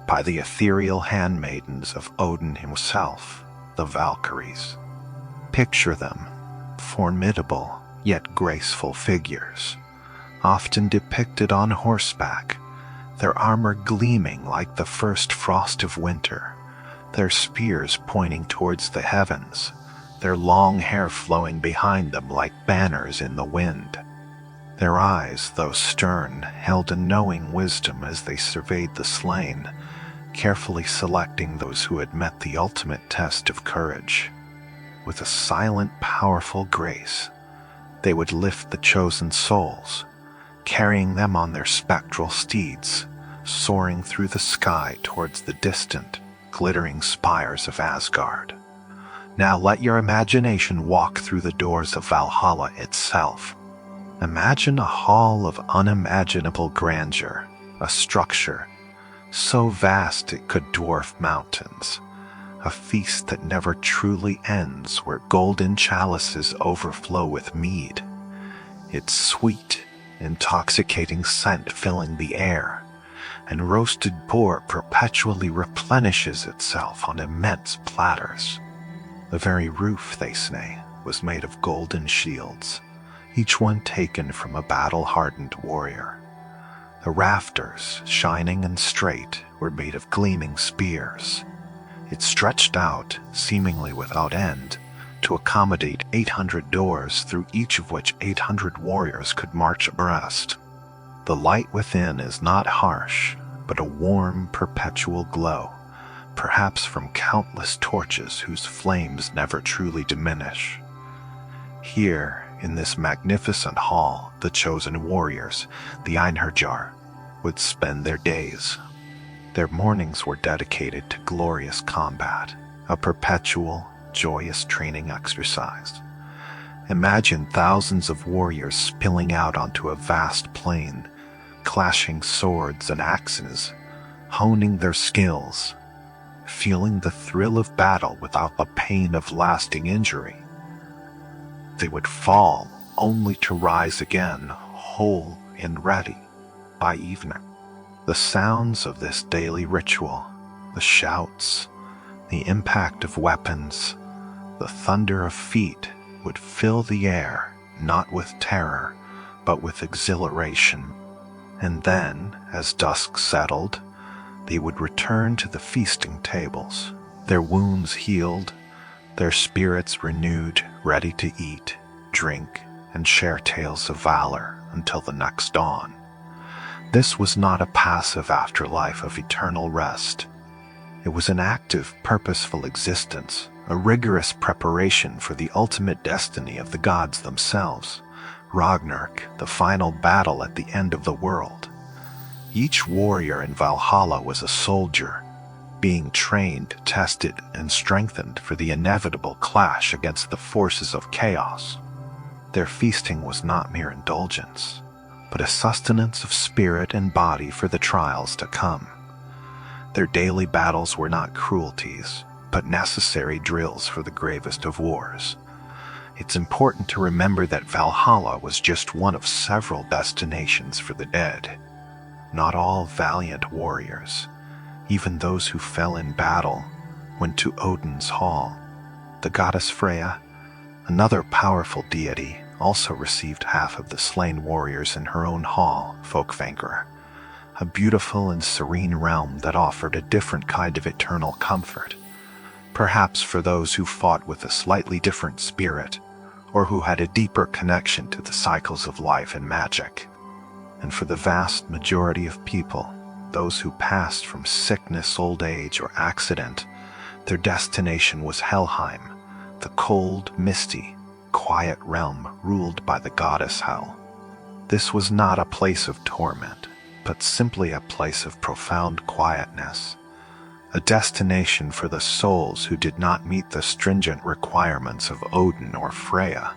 by the ethereal handmaidens of Odin himself, the Valkyries. Picture them, formidable yet graceful figures, often depicted on horseback, their armor gleaming like the first frost of winter, their spears pointing towards the heavens, their long hair flowing behind them like banners in the wind. Their eyes, though stern, held a knowing wisdom as they surveyed the slain, carefully selecting those who had met the ultimate test of courage. With a silent, powerful grace, they would lift the chosen souls, carrying them on their spectral steeds, soaring through the sky towards the distant, glittering spires of Asgard. Now let your imagination walk through the doors of Valhalla itself. Imagine a hall of unimaginable grandeur, a structure so vast it could dwarf mountains, a feast that never truly ends where golden chalices overflow with mead, its sweet, intoxicating scent filling the air, and roasted boar perpetually replenishes itself on immense platters. The very roof, they say, was made of golden shields, each one taken from a battle-hardened warrior. The rafters, shining and straight, were made of gleaming spears. It stretched out, seemingly without end, to accommodate 800 doors through each of which 800 warriors could march abreast. The light within is not harsh, but a warm, perpetual glow, perhaps from countless torches whose flames never truly diminish. Here, in this magnificent hall, the chosen warriors, the Einherjar, would spend their days. Their mornings were dedicated to glorious combat, a perpetual, joyous training exercise. Imagine thousands of warriors spilling out onto a vast plain, clashing swords and axes, honing their skills, feeling the thrill of battle without the pain of lasting injury. They would fall only to rise again, whole and ready, by evening. The sounds of this daily ritual, the shouts, the impact of weapons, the thunder of feet would fill the air, not with terror, but with exhilaration. And then, as dusk settled, they would return to the feasting tables, their wounds healed, their spirits renewed, ready to eat, drink, and share tales of valor until the next dawn. This was not a passive afterlife of eternal rest. It was an active, purposeful existence, a rigorous preparation for the ultimate destiny of the gods themselves, Ragnarok, the final battle at the end of the world. Each warrior in Valhalla was a soldier, being trained, tested, and strengthened for the inevitable clash against the forces of chaos. Their feasting was not mere indulgence, but a sustenance of spirit and body for the trials to come. Their daily battles were not cruelties, but necessary drills for the gravest of wars. It's important to remember that Valhalla was just one of several destinations for the dead. Not all valiant warriors, even those who fell in battle, went to Odin's hall. The goddess Freya, another powerful deity, also received half of the slain warriors in her own hall, Folkvanger, a beautiful and serene realm that offered a different kind of eternal comfort, perhaps for those who fought with a slightly different spirit, or who had a deeper connection to the cycles of life and magic. And for the vast majority of people, those who passed from sickness, old age, or accident, their destination was Helheim, the cold, misty, quiet realm ruled by the goddess Hel. This was not a place of torment, but simply a place of profound quietness, a destination for the souls who did not meet the stringent requirements of Odin or Freya.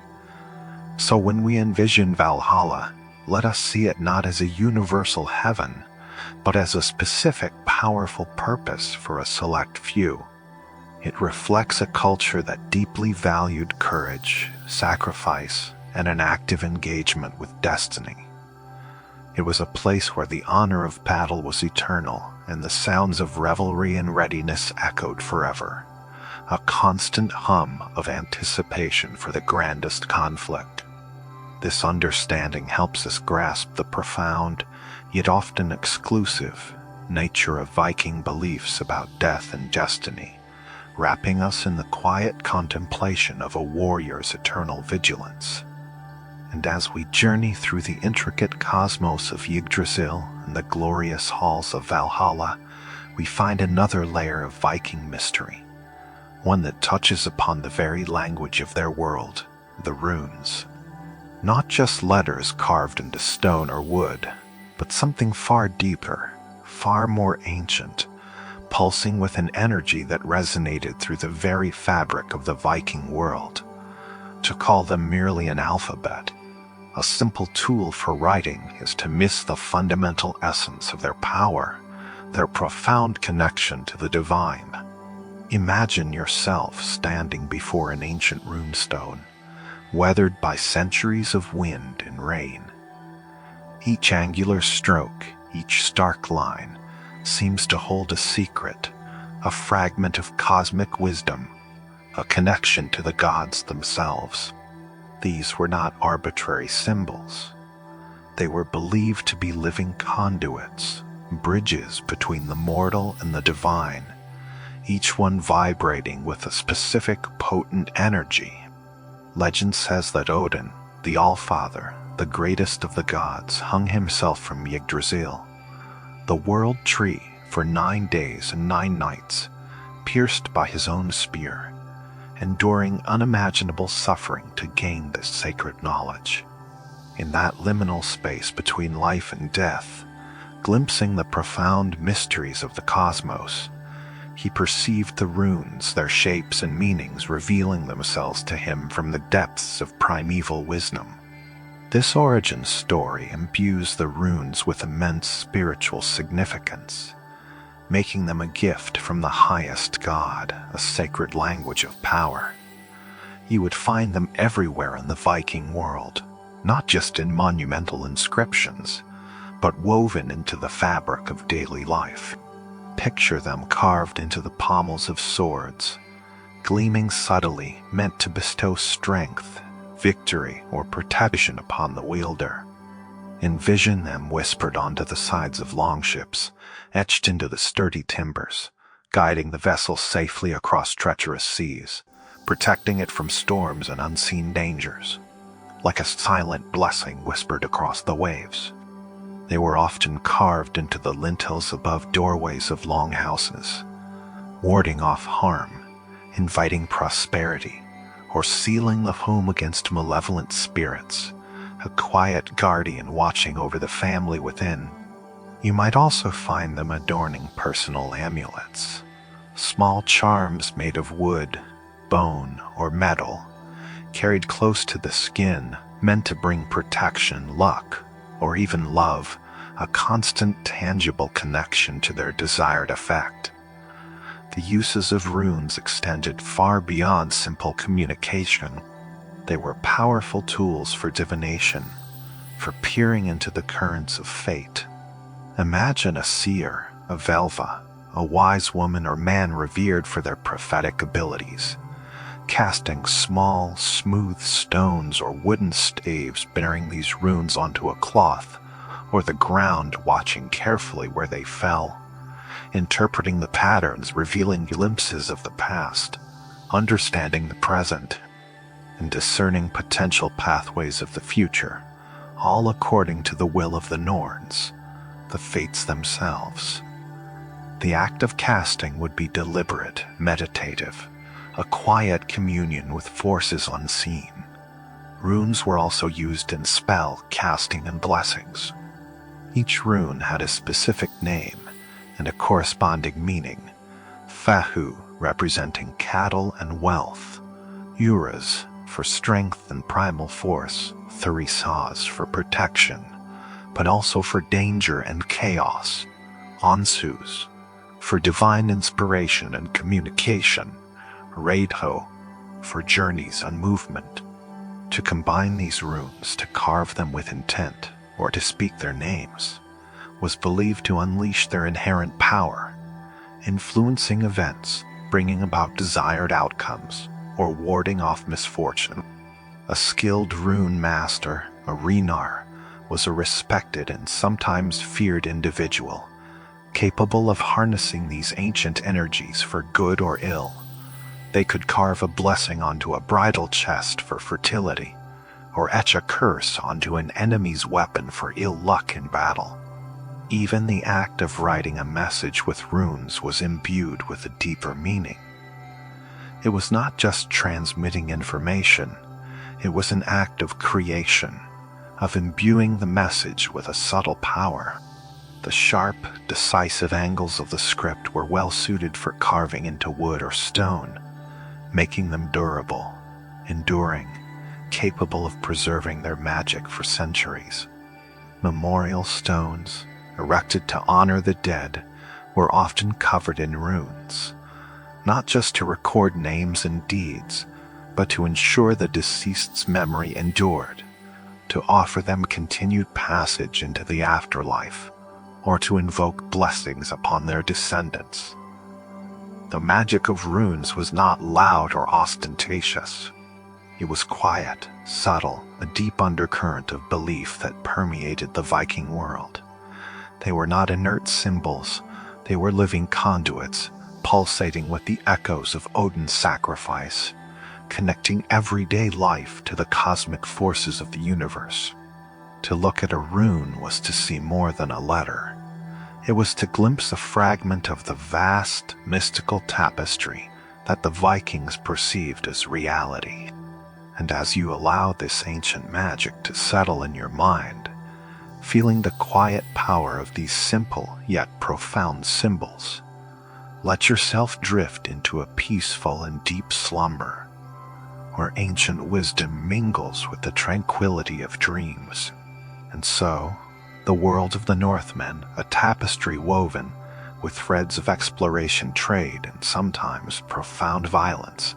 So when we envision Valhalla, let us see it not as a universal heaven, but as a specific, powerful purpose for a select few. It reflects a culture that deeply valued courage, sacrifice, and an active engagement with destiny. It was a place where the honor of battle was eternal, and the sounds of revelry and readiness echoed forever, a constant hum of anticipation for the grandest conflict. This understanding helps us grasp the profound, yet often exclusive, nature of Viking beliefs about death and destiny, wrapping us in the quiet contemplation of a warrior's eternal vigilance. And as we journey through the intricate cosmos of Yggdrasil and the glorious halls of Valhalla, we find another layer of Viking mystery, one that touches upon the very language of their world, the runes. Not just letters carved into stone or wood, but something far deeper, far more ancient, pulsing with an energy that resonated through the very fabric of the Viking world. To call them merely an alphabet, a simple tool for writing, is to miss the fundamental essence of their power, their profound connection to the divine. Imagine yourself standing before an ancient runestone, weathered by centuries of wind and rain. Each angular stroke, each stark line, seems to hold a secret, a fragment of cosmic wisdom, a connection to the gods themselves. These were not arbitrary symbols. They were believed to be living conduits, bridges between the mortal and the divine, each one vibrating with a specific potent energy. Legend says that Odin, the Allfather, the greatest of the gods, hung himself from Yggdrasil, the world tree, for 9 days and 9 nights, pierced by his own spear, enduring unimaginable suffering to gain this sacred knowledge. In that liminal space between life and death, glimpsing the profound mysteries of the cosmos, he perceived the runes, their shapes and meanings revealing themselves to him from the depths of primeval wisdom. This origin story imbues the runes with immense spiritual significance, making them a gift from the highest god, a sacred language of power. You would find them everywhere in the Viking world, not just in monumental inscriptions, but woven into the fabric of daily life. Picture them carved into the pommels of swords, gleaming subtly, meant to bestow strength, victory, or protection upon the wielder. Envision them whispered onto the sides of longships, etched into the sturdy timbers, guiding the vessel safely across treacherous seas, protecting it from storms and unseen dangers, like a silent blessing whispered across the waves. They were often carved into the lintels above doorways of longhouses, warding off harm, inviting prosperity, or sealing the home against malevolent spirits, a quiet guardian watching over the family within. You might also find them adorning personal amulets, small charms made of wood, bone, or metal, carried close to the skin, meant to bring protection, luck, or even love, a constant, tangible connection to their desired effect. The uses of runes extended far beyond simple communication. They were powerful tools for divination, for peering into the currents of fate. Imagine a seer, a Velva, a wise woman or man revered for their prophetic abilities, casting small, smooth stones or wooden staves bearing these runes onto a cloth, or the ground, watching carefully where they fell, interpreting the patterns, revealing glimpses of the past, understanding the present, and discerning potential pathways of the future, all according to the will of the Norns, the fates themselves. The act of casting would be deliberate, meditative, a quiet communion with forces unseen. Runes were also used in spell casting and blessings. Each rune had a specific name and a corresponding meaning. Fahu representing cattle and wealth, Uras for strength and primal force, Thurisaz for protection, but also for danger and chaos, Ansus for divine inspiration and communication, Raidho for journeys and movement. To combine these runes, to carve them with intent, or to speak their names, was believed to unleash their inherent power, influencing events, bringing about desired outcomes, or warding off misfortune. A skilled rune master, a Renar, was a respected and sometimes feared individual, capable of harnessing these ancient energies for good or ill. They could carve a blessing onto a bridal chest for fertility, or etch a curse onto an enemy's weapon for ill luck in battle. Even the act of writing a message with runes was imbued with a deeper meaning. It was not just transmitting information, it was an act of creation, of imbuing the message with a subtle power. The sharp, decisive angles of the script were well suited for carving into wood or stone, making them durable, enduring, capable of preserving their magic for centuries. Memorial stones, erected to honor the dead, were often covered in runes, not just to record names and deeds, but to ensure the deceased's memory endured, to offer them continued passage into the afterlife, or to invoke blessings upon their descendants. The magic of runes was not loud or ostentatious. It was quiet, subtle, a deep undercurrent of belief that permeated the Viking world. They were not inert symbols, they were living conduits, pulsating with the echoes of Odin's sacrifice, connecting everyday life to the cosmic forces of the universe. To look at a rune was to see more than a letter. It was to glimpse a fragment of the vast, mystical tapestry that the Vikings perceived as reality. And as you allow this ancient magic to settle in your mind, feeling the quiet power of these simple yet profound symbols, let yourself drift into a peaceful and deep slumber, where ancient wisdom mingles with the tranquility of dreams. And so, the world of the Northmen, a tapestry woven with threads of exploration, trade, and sometimes profound violence,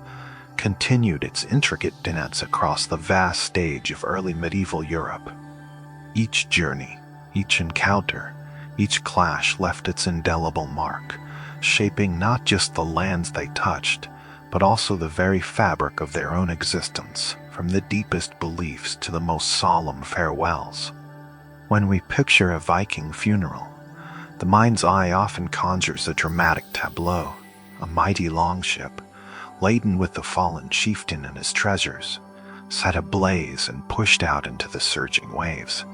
continued its intricate dance across the vast stage of early medieval Europe. Each journey, each encounter, each clash left its indelible mark, shaping not just the lands they touched, but also the very fabric of their own existence, from the deepest beliefs to the most solemn farewells. When we picture a Viking funeral, the mind's eye often conjures a dramatic tableau, a mighty longship, laden with the fallen chieftain and his treasures, set ablaze and pushed out into the surging waves,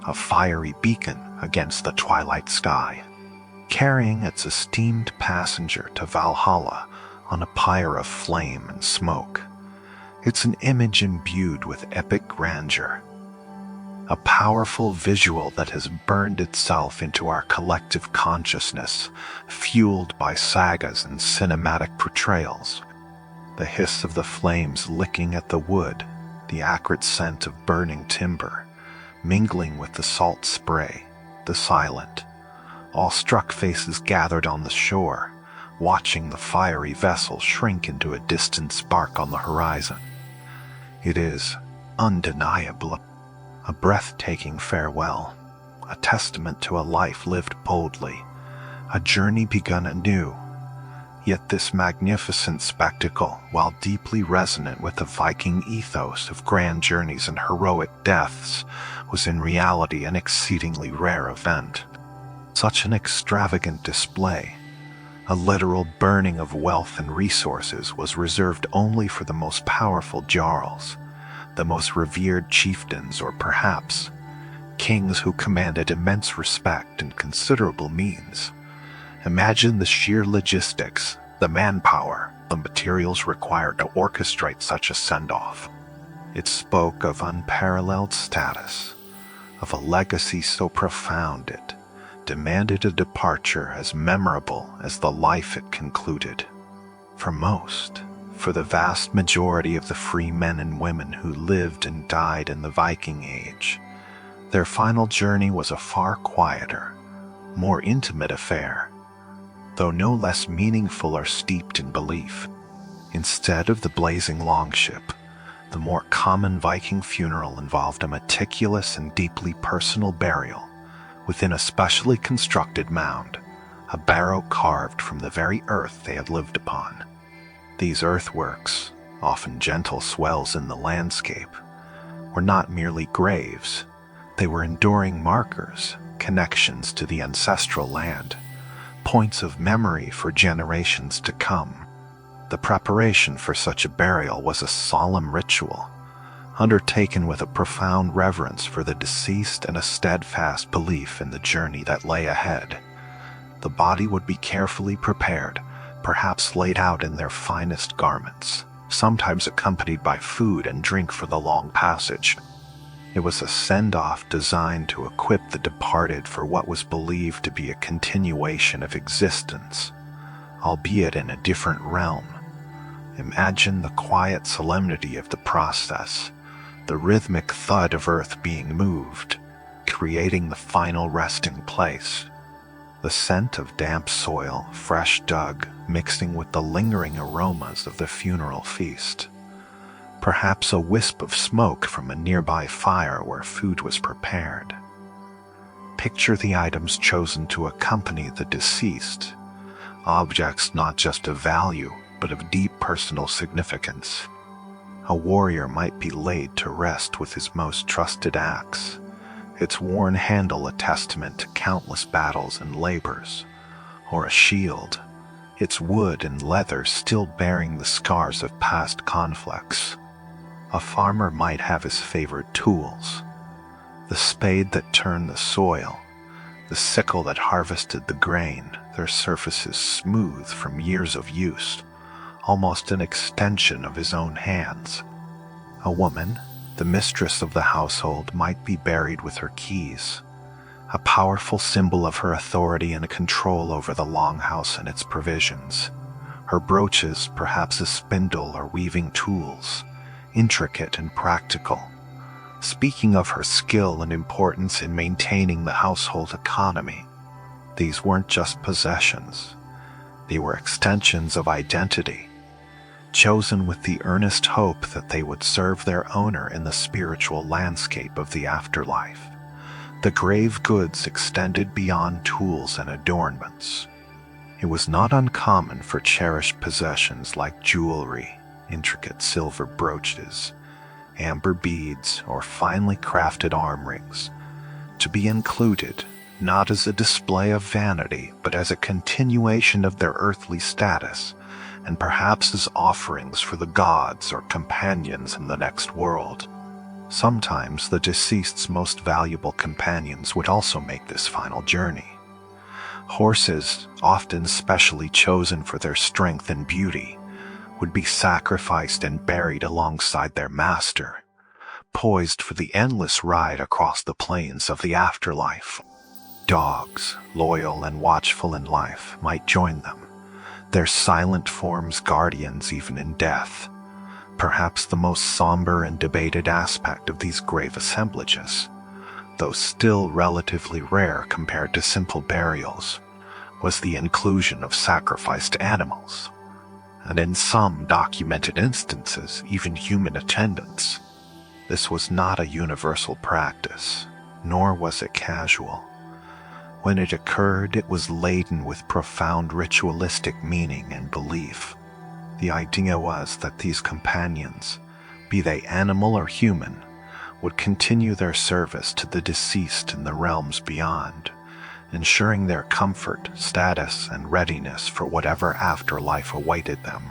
a fiery beacon against the twilight sky, carrying its esteemed passenger to Valhalla on a pyre of flame and smoke. It's an image imbued with epic grandeur, a powerful visual that has burned itself into our collective consciousness, fueled by sagas and cinematic portrayals. The hiss of the flames licking at the wood, the acrid scent of burning timber, mingling with the salt spray, the silent. Awestruck faces gathered on the shore, watching the fiery vessel shrink into a distant spark on the horizon. It is, undeniably, a breathtaking farewell, a testament to a life lived boldly, a journey begun anew. Yet this magnificent spectacle, while deeply resonant with the Viking ethos of grand journeys and heroic deaths, was in reality an exceedingly rare event. Such an extravagant display, a literal burning of wealth and resources, was reserved only for the most powerful jarls, the most revered chieftains, or perhaps kings who commanded immense respect and considerable means. Imagine the sheer logistics, the manpower, the materials required to orchestrate such a send-off. It spoke of unparalleled status, of a legacy so profound it demanded a departure as memorable as the life it concluded. For the vast majority of the free men and women who lived and died in the Viking Age, their final journey was a far quieter, more intimate affair, though no less meaningful or steeped in belief. Instead of the blazing longship, the more common Viking funeral involved a meticulous and deeply personal burial within a specially constructed mound, a barrow carved from the very earth they had lived upon. These earthworks, often gentle swells in the landscape, were not merely graves. They were enduring markers, connections to the ancestral land, points of memory for generations to come. The preparation for such a burial was a solemn ritual, undertaken with a profound reverence for the deceased and a steadfast belief in the journey that lay ahead. The body would be carefully prepared, perhaps laid out in their finest garments, sometimes accompanied by food and drink for the long passage. It was a send-off designed to equip the departed for what was believed to be a continuation of existence, albeit in a different realm. Imagine the quiet solemnity of the process, the rhythmic thud of earth being moved, creating the final resting place. The scent of damp soil, fresh dug, mixing with the lingering aromas of the funeral feast. Perhaps a wisp of smoke from a nearby fire where food was prepared. Picture the items chosen to accompany the deceased, objects not just of value, but of deep personal significance. A warrior might be laid to rest with his most trusted axe, its worn handle a testament to countless battles and labors, or a shield, its wood and leather still bearing the scars of past conflicts. A farmer might have his favorite tools, the spade that turned the soil, the sickle that harvested the grain, their surfaces smooth from years of use, almost an extension of his own hands. A woman, the mistress of the household, might be buried with her keys, a powerful symbol of her authority and control over the longhouse and its provisions. Her brooches, perhaps a spindle or weaving tools, intricate and practical, speaking of her skill and importance in maintaining the household economy. These weren't just possessions. They were extensions of identity, chosen with the earnest hope that they would serve their owner in the spiritual landscape of the afterlife. The grave goods extended beyond tools and adornments. It was not uncommon for cherished possessions like jewelry, intricate silver brooches, amber beads, or finely crafted arm rings to be included not as a display of vanity, but as a continuation of their earthly status, and perhaps as offerings for the gods or companions in the next world. Sometimes the deceased's most valuable companions would also make this final journey. Horses, often specially chosen for their strength and beauty, would be sacrificed and buried alongside their master, poised for the endless ride across the plains of the afterlife. Dogs, loyal and watchful in life, might join them, their silent forms guardians even in death, perhaps the most somber and debated aspect of these grave assemblages. though still relatively rare compared to simple burials, was the inclusion of sacrificed animals, and in some documented instances, even human attendance. This was not a universal practice, nor was it casual. When it occurred, it was laden with profound ritualistic meaning and belief. The idea was that these companions, be they animal or human, would continue their service to the deceased in the realms beyond, ensuring their comfort, status, and readiness for whatever afterlife awaited them.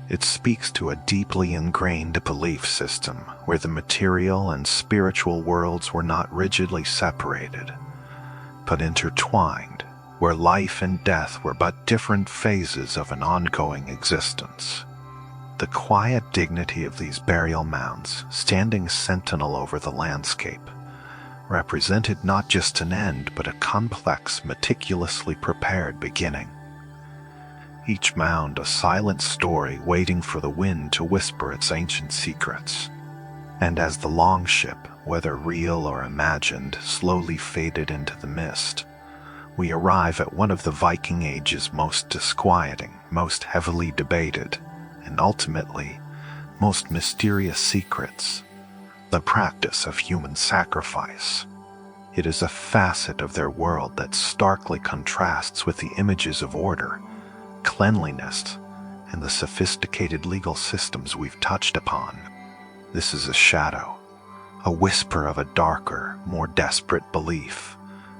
It speaks to a deeply ingrained belief system where the material and spiritual worlds were not rigidly separated, but intertwined, where life and death were but different phases of an ongoing existence. The quiet dignity of these burial mounds, standing sentinel over the landscape, represented not just an end but a complex, meticulously prepared beginning. Each mound a silent story waiting for the wind to whisper its ancient secrets. And as the Longship, whether real or imagined, slowly faded into the mist, we arrive at one of the Viking Age's most disquieting, most heavily debated, and ultimately, most mysterious secrets: the practice of human sacrifice. It is a facet of their world that starkly contrasts with the images of order, cleanliness, and the sophisticated legal systems we've touched upon. This is a shadow, a whisper of a darker, more desperate belief,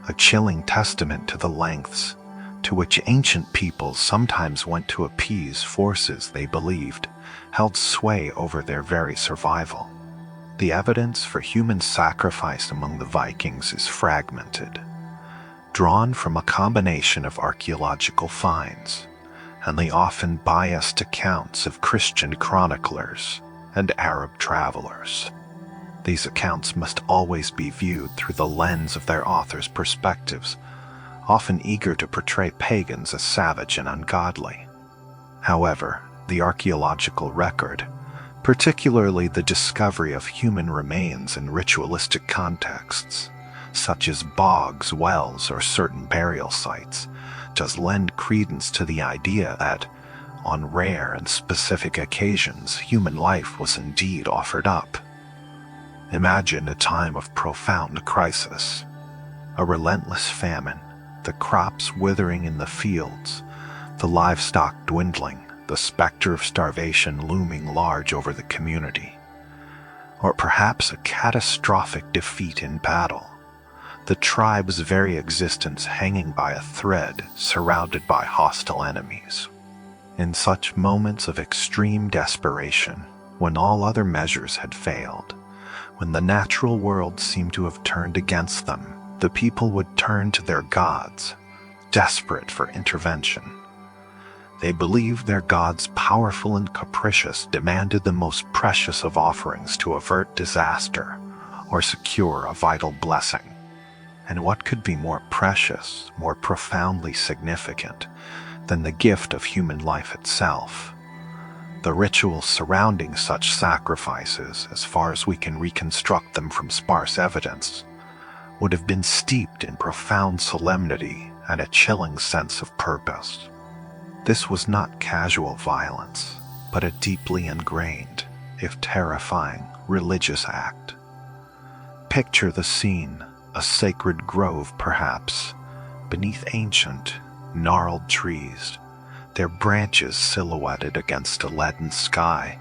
a chilling testament to the lengths to which ancient peoples sometimes went to appease forces they believed held sway over their very survival. The evidence for human sacrifice among the Vikings is fragmented, drawn from a combination of archaeological finds and the often biased accounts of Christian chroniclers and Arab travelers. These accounts must always be viewed through the lens of their authors' perspectives, often eager to portray pagans as savage and ungodly. However, the archaeological record, particularly the discovery of human remains in ritualistic contexts, such as bogs, wells, or certain burial sites, does lend credence to the idea that, on rare and specific occasions, human life was indeed offered up. Imagine a time of profound crisis, a relentless famine, the crops withering in the fields, the livestock dwindling, the specter of starvation looming large over the community. Or perhaps a catastrophic defeat in battle, the tribe's very existence hanging by a thread, surrounded by hostile enemies. In such moments of extreme desperation, when all other measures had failed, when the natural world seemed to have turned against them, the people would turn to their gods, desperate for intervention. They believed their gods, powerful and capricious, demanded the most precious of offerings to avert disaster or secure a vital blessing. And what could be more precious, more profoundly significant, than the gift of human life itself? The rituals surrounding such sacrifices, as far as we can reconstruct them from sparse evidence, would have been steeped in profound solemnity and a chilling sense of purpose. This was not casual violence, but a deeply ingrained, if terrifying, religious act. Picture the scene, a sacred grove perhaps, beneath ancient, gnarled trees, their branches silhouetted against a leaden sky,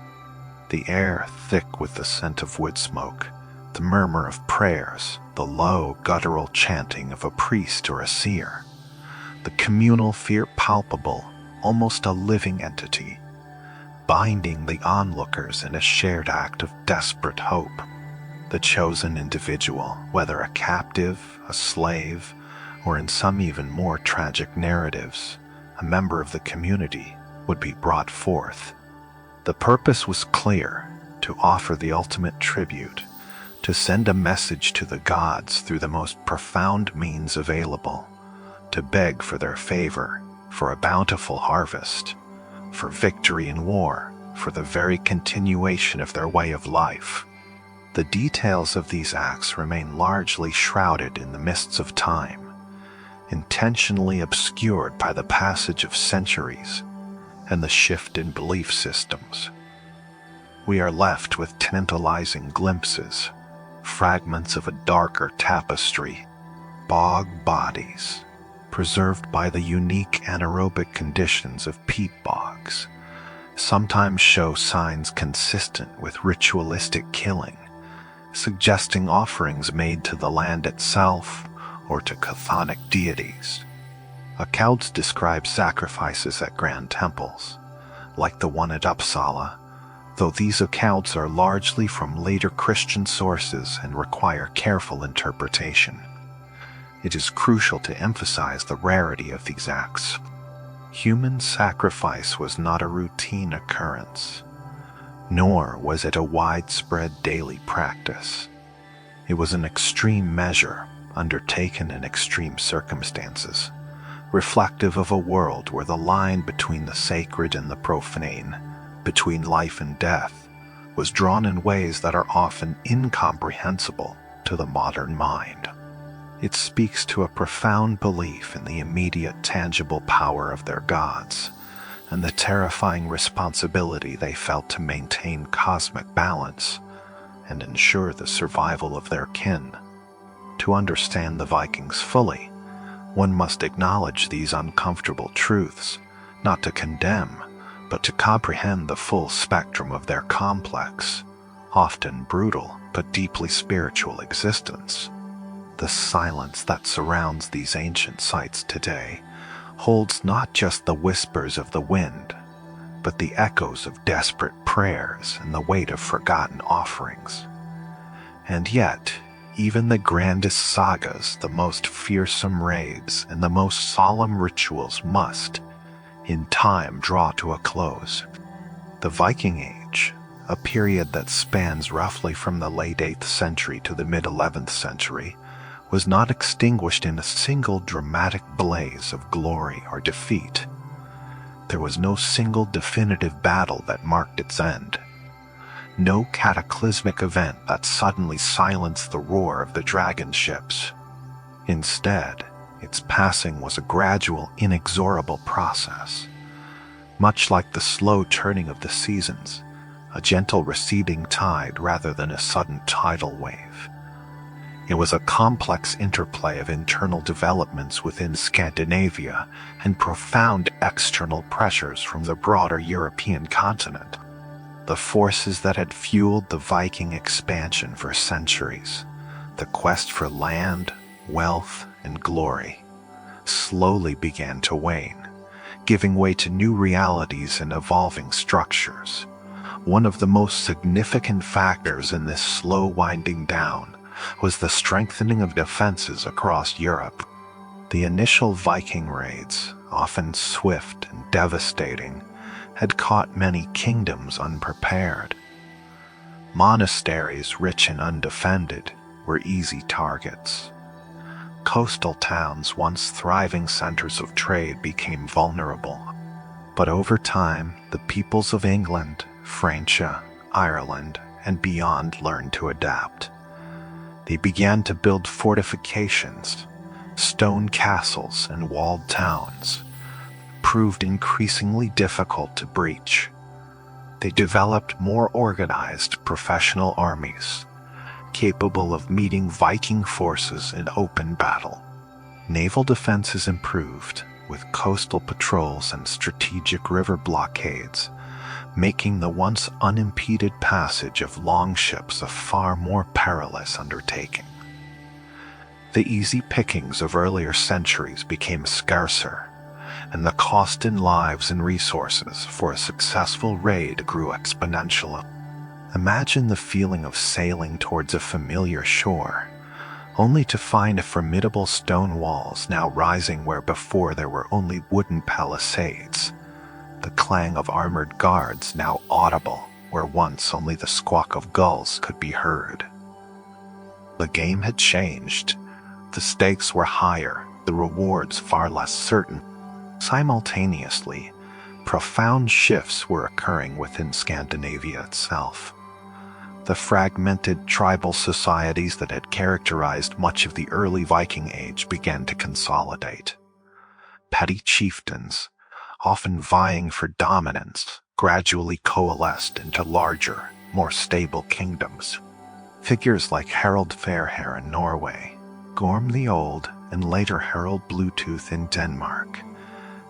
the air thick with the scent of wood smoke, the murmur of prayers, the low, guttural chanting of a priest or a seer, the communal fear palpable, almost a living entity, binding the onlookers in a shared act of desperate hope. The chosen individual, whether a captive, a slave, or in some even more tragic narratives, a member of the community, would be brought forth. The purpose was clear: to offer the ultimate tribute, to send a message to the gods through the most profound means available, to beg for their favor, for a bountiful harvest, for victory in war, for the very continuation of their way of life. The details of these acts remain largely shrouded in the mists of time, intentionally obscured by the passage of centuries and the shift in belief systems. We are left with tantalizing glimpses, fragments of a darker tapestry, bog bodies, preserved by the unique anaerobic conditions of peat bogs, sometimes show signs consistent with ritualistic killing, suggesting offerings made to the land itself or to chthonic deities. Accounts describe sacrifices at grand temples, like the one at Uppsala, though these accounts are largely from later Christian sources and require careful interpretation. It is crucial to emphasize the rarity of these acts. Human sacrifice was not a routine occurrence, nor was it a widespread daily practice. It was an extreme measure undertaken in extreme circumstances, reflective of a world where the line between the sacred and the profane, between life and death, was drawn in ways that are often incomprehensible to the modern mind. It speaks to a profound belief in the immediate tangible power of their gods, and the terrifying responsibility they felt to maintain cosmic balance and ensure the survival of their kin. To understand the Vikings fully, one must acknowledge these uncomfortable truths, not to condemn, but to comprehend the full spectrum of their complex, often brutal but deeply spiritual existence. The silence that surrounds these ancient sites today holds not just the whispers of the wind, but the echoes of desperate prayers and the weight of forgotten offerings. And yet, even the grandest sagas, the most fearsome raids, and the most solemn rituals must, in time, draw to a close. The Viking Age, a period that spans roughly from the late 8th century to the mid-11th century, was not extinguished in a single dramatic blaze of glory or defeat. There was no single definitive battle that marked its end. No cataclysmic event that suddenly silenced the roar of the dragon ships. Instead, its passing was a gradual, inexorable process. Much like the slow turning of the seasons, a gentle receding tide rather than a sudden tidal wave. It was a complex interplay of internal developments within Scandinavia and profound external pressures from the broader European continent. The forces that had fueled the Viking expansion for centuries, the quest for land, wealth, and glory, slowly began to wane, giving way to new realities and evolving structures. One of the most significant factors in this slow winding down was the strengthening of defenses across Europe. The initial Viking raids, often swift and devastating, had caught many kingdoms unprepared. Monasteries rich and undefended were easy targets. Coastal towns, once thriving centers of trade, became vulnerable. But over time, the peoples of England, Francia, Ireland, and beyond learned to adapt. They began to build fortifications, stone castles, and walled towns, proved increasingly difficult to breach. They developed more organized professional armies, capable of meeting Viking forces in open battle. Naval defenses improved, with coastal patrols and strategic river blockades, making the once unimpeded passage of longships a far more perilous undertaking. The easy pickings of earlier centuries became scarcer, and the cost in lives and resources for a successful raid grew exponentially. Imagine the feeling of sailing towards a familiar shore, only to find formidable stone walls now rising where before there were only wooden palisades, the clang of armored guards now audible where once only the squawk of gulls could be heard. The game had changed. The stakes were higher, the rewards far less certain. Simultaneously, profound shifts were occurring within Scandinavia itself. The fragmented tribal societies that had characterized much of the early Viking Age began to consolidate. Petty chieftains, often vying for dominance, gradually coalesced into larger, more stable kingdoms. Figures like Harald Fairhair in Norway, Gorm the Old, and later Harald Bluetooth in Denmark,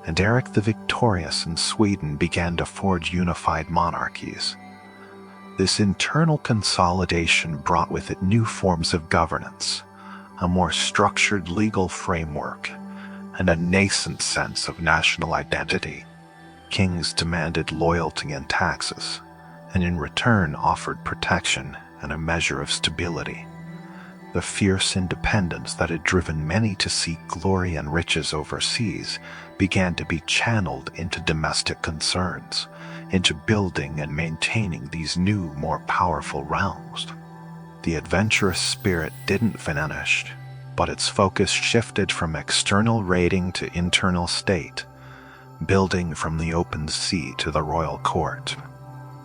and Eric the Victorious in Sweden began to forge unified monarchies. This internal consolidation brought with it new forms of governance, a more structured legal framework, and a nascent sense of national identity. Kings demanded loyalty and taxes, and in return offered protection and a measure of stability. The fierce independence that had driven many to seek glory and riches overseas began to be channeled into domestic concerns, into building and maintaining these new, more powerful realms. The adventurous spirit didn't vanish, but its focus shifted from external raiding to internal state, building from the open sea to the royal court.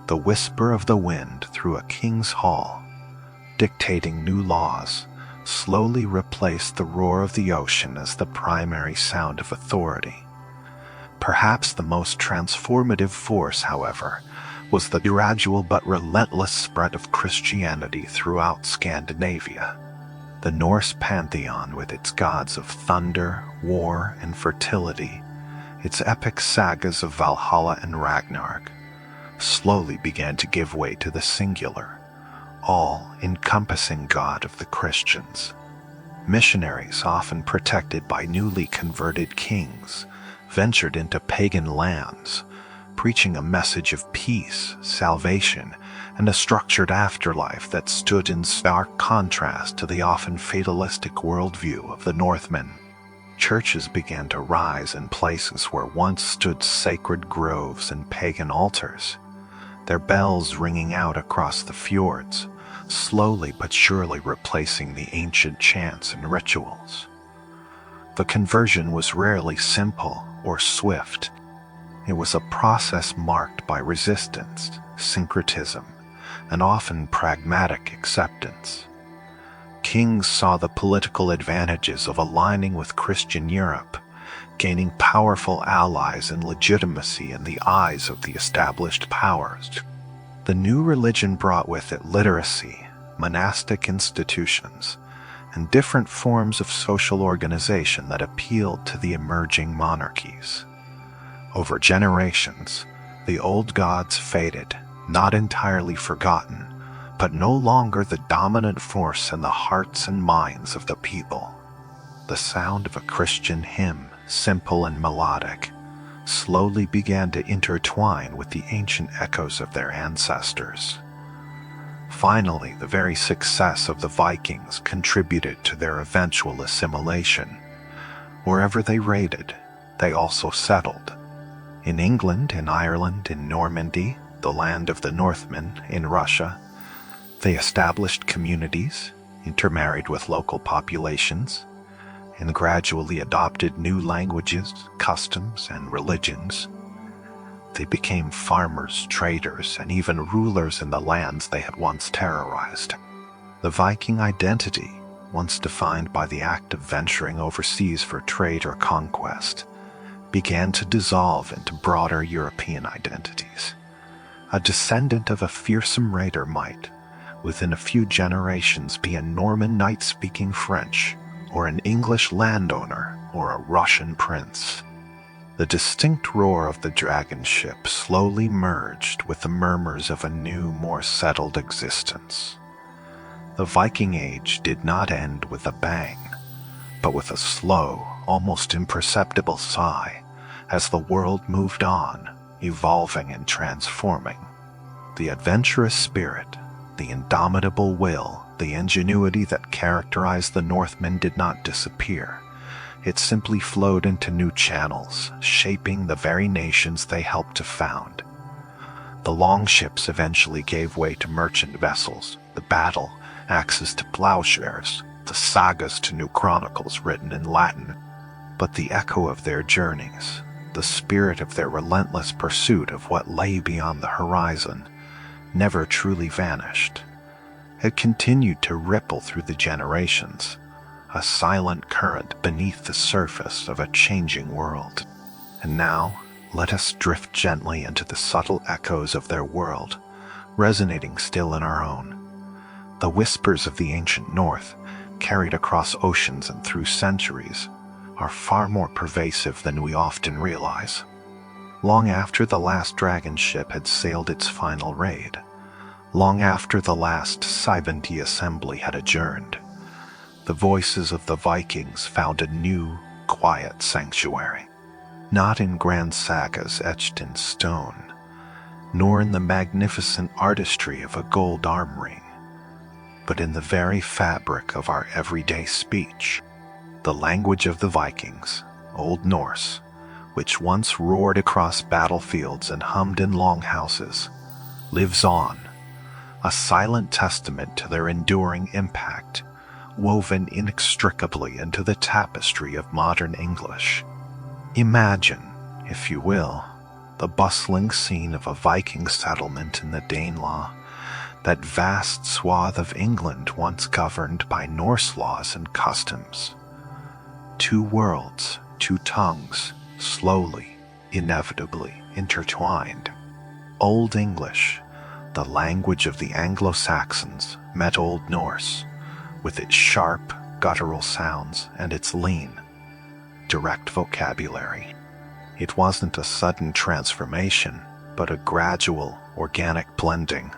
The whisper of the wind through a king's hall, dictating new laws, slowly replaced the roar of the ocean as the primary sound of authority. Perhaps the most transformative force, however, was the gradual but relentless spread of Christianity throughout Scandinavia. The Norse pantheon, with its gods of thunder, war, and fertility, its epic sagas of Valhalla and Ragnarok, slowly began to give way to the singular, all-encompassing God of the Christians. Missionaries, often protected by newly converted kings, ventured into pagan lands, preaching a message of peace, salvation, and a structured afterlife that stood in stark contrast to the often fatalistic worldview of the Northmen. Churches began to rise in places where once stood sacred groves and pagan altars, their bells ringing out across the fjords, slowly but surely replacing the ancient chants and rituals. The conversion was rarely simple or swift. It was a process marked by resistance, syncretism, and often pragmatic acceptance. Kings saw the political advantages of aligning with Christian Europe, gaining powerful allies and legitimacy in the eyes of the established powers. The new religion brought with it literacy, monastic institutions, and different forms of social organization that appealed to the emerging monarchies. Over generations, the old gods faded, not entirely forgotten, but no longer the dominant force in the hearts and minds of the people. The sound of a Christian hymn, simple and melodic, slowly began to intertwine with the ancient echoes of their ancestors. Finally, the very success of the Vikings contributed to their eventual assimilation. Wherever they raided, they also settled. In England, in Ireland, in Normandy, the land of the Northmen, in Russia, they established communities, intermarried with local populations, and gradually adopted new languages, customs, and religions. They became farmers, traders, and even rulers in the lands they had once terrorized. The Viking identity, once defined by the act of venturing overseas for trade or conquest, began to dissolve into broader European identities. A descendant of a fearsome raider might, within a few generations, be a Norman knight speaking French, or an English landowner, or a Russian prince. The distinct roar of the dragon ship slowly merged with the murmurs of a new, more settled existence. The Viking Age did not end with a bang, but with a slow, almost imperceptible sigh, as the world moved on, evolving and transforming. The adventurous spirit, the indomitable will, the ingenuity that characterized the Northmen did not disappear. It simply flowed into new channels, shaping the very nations they helped to found. The Longships eventually gave way to merchant vessels, the battle axes to plowshares, the sagas to new chronicles written in Latin. But the echo of their journeys, the spirit of their relentless pursuit of what lay beyond the horizon, never truly vanished. had continued to ripple through the generations, a silent current beneath the surface of a changing world. And now, let us drift gently into the subtle echoes of their world, resonating still in our own. The whispers of the ancient North, carried across oceans and through centuries, are far more pervasive than we often realize. Long after the last dragon ship had sailed its final raid, long after the last savagery assembly had adjourned, the voices of the Vikings found a new, quiet sanctuary. Not in grand sagas etched in stone, nor in the magnificent artistry of a gold arm ring, but in the very fabric of our everyday speech. The language of the Vikings, Old Norse, which once roared across battlefields and hummed in longhouses, lives on, a silent testament to their enduring impact, woven inextricably into the tapestry of modern English. Imagine, if you will, the bustling scene of a Viking settlement in the Danelaw, that vast swath of England once governed by Norse laws and customs. Two worlds, two tongues, slowly, inevitably intertwined. Old English, the language of the Anglo-Saxons, met Old Norse, with its sharp, guttural sounds and its lean, direct vocabulary. It wasn't a sudden transformation, but a gradual, organic blending,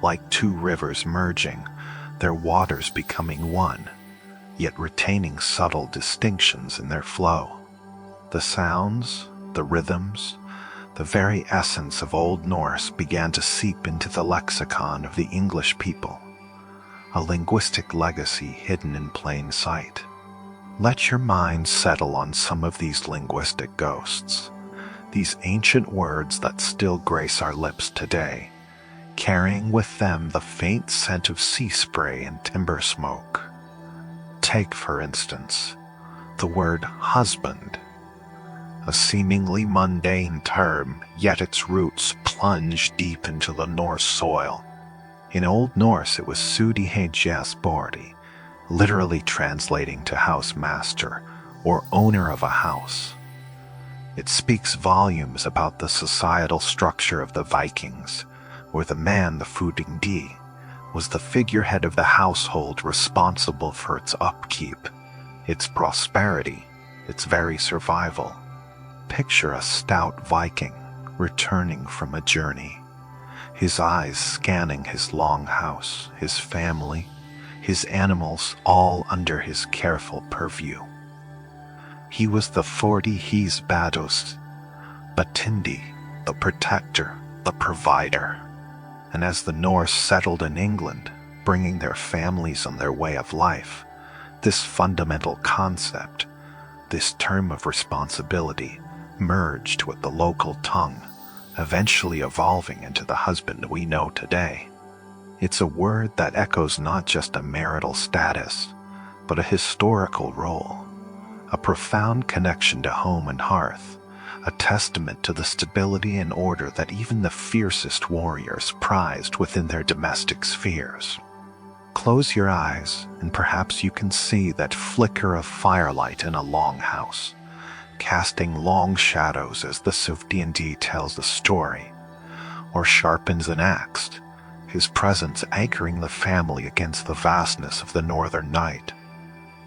like two rivers merging, their waters becoming one, yet retaining subtle distinctions in their flow. The sounds, the rhythms, the very essence of Old Norse began to seep into the lexicon of the English people, a linguistic legacy hidden in plain sight. Let your mind settle on some of these linguistic ghosts, these ancient words that still grace our lips today, carrying with them the faint scent of sea spray and timber smoke. Take, for instance, the word husband, a seemingly mundane term, yet its roots plunge deep into the Norse soil. In Old Norse, it was sudi heigjasbordi, literally translating to house master or owner of a house. It speaks volumes about the societal structure of the Vikings, where the man, the fudingdi, was the figurehead of the household responsible for its upkeep, its prosperity, its very survival. Picture a stout Viking returning from a journey, his eyes scanning his long house, his family, his animals, all under his careful purview. He was the 40 Bados, Batindi, the protector, the provider. And as the Norse settled in England, bringing their families on their way of life, this fundamental concept, this term of responsibility, merged with the local tongue, eventually evolving into the husband we know today. It's a word that echoes not just a marital status, but a historical role, a profound connection to home and hearth, a testament to the stability and order that even the fiercest warriors prized within their domestic spheres. Close your eyes, and perhaps you can see that flicker of firelight in a longhouse, casting long shadows as the Suvd tells the story, or sharpens an axe, his presence anchoring the family against the vastness of the northern night.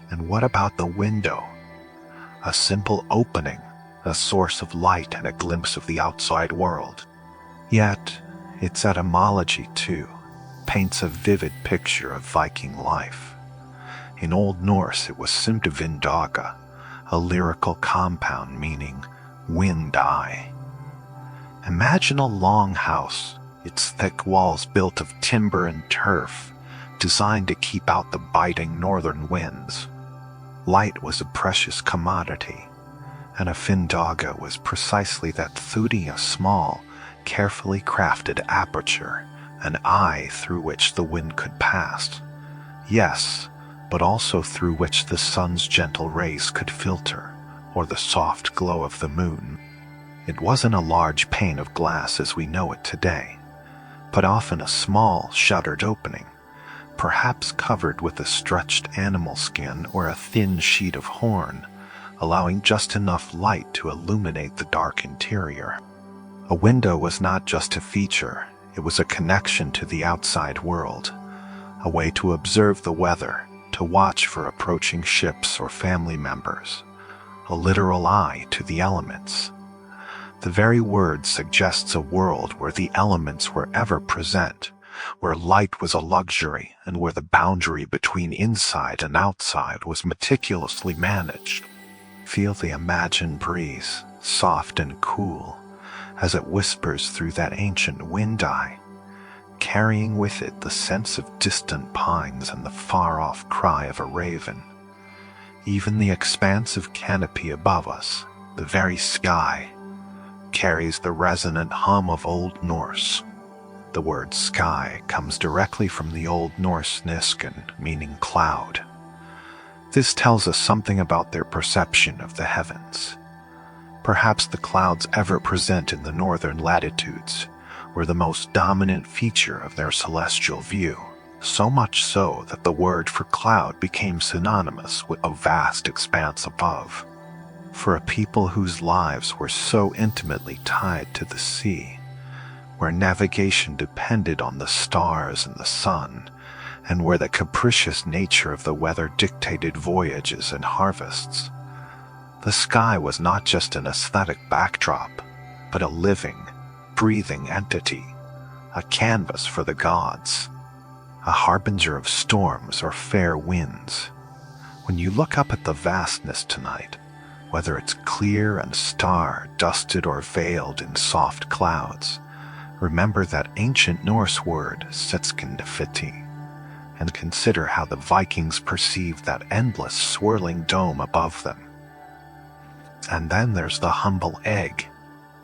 And what about the window? A simple opening, a source of light and a glimpse of the outside world. Yet, its etymology, too, paints a vivid picture of Viking life. In Old Norse, it was Sundvindaga, a lyrical compound meaning wind eye. Imagine a long house, its thick walls built of timber and turf, designed to keep out the biting northern winds. Light was a precious commodity, and a findaga was precisely that thudi, a small, carefully crafted aperture, an eye through which the wind could pass. Yes, but also through which the sun's gentle rays could filter, or the soft glow of the moon. It wasn't a large pane of glass as we know it today, but often a small, shuttered opening, perhaps covered with a stretched animal skin or a thin sheet of horn, allowing just enough light to illuminate the dark interior. A window was not just a feature, it was a connection to the outside world, a way to observe the weather, to watch for approaching ships or family members, a literal eye to the elements. The very word suggests a world where the elements were ever present, where light was a luxury and where the boundary between inside and outside was meticulously managed. Feel the imagined breeze, soft and cool, as it whispers through that ancient wind-eye, carrying with it the sense of distant pines and the far-off cry of a raven. Even the expansive canopy above us, the very sky, carries the resonant hum of Old Norse. The word sky comes directly from the Old Norse nisken, meaning cloud. This tells us something about their perception of the heavens. Perhaps the clouds ever present in the northern latitudes were the most dominant feature of their celestial view, so much so that the word for cloud became synonymous with a vast expanse above. For a people whose lives were so intimately tied to the sea, where navigation depended on the stars and the sun, and where the capricious nature of the weather dictated voyages and harvests, the sky was not just an aesthetic backdrop, but a living, breathing entity, a canvas for the gods, a harbinger of storms or fair winds. When you look up at the vastness tonight, whether it's clear and star-dusted or veiled in soft clouds, remember that ancient Norse word setskindafiti, and consider how the Vikings perceived that endless swirling dome above them. And then there's the humble egg,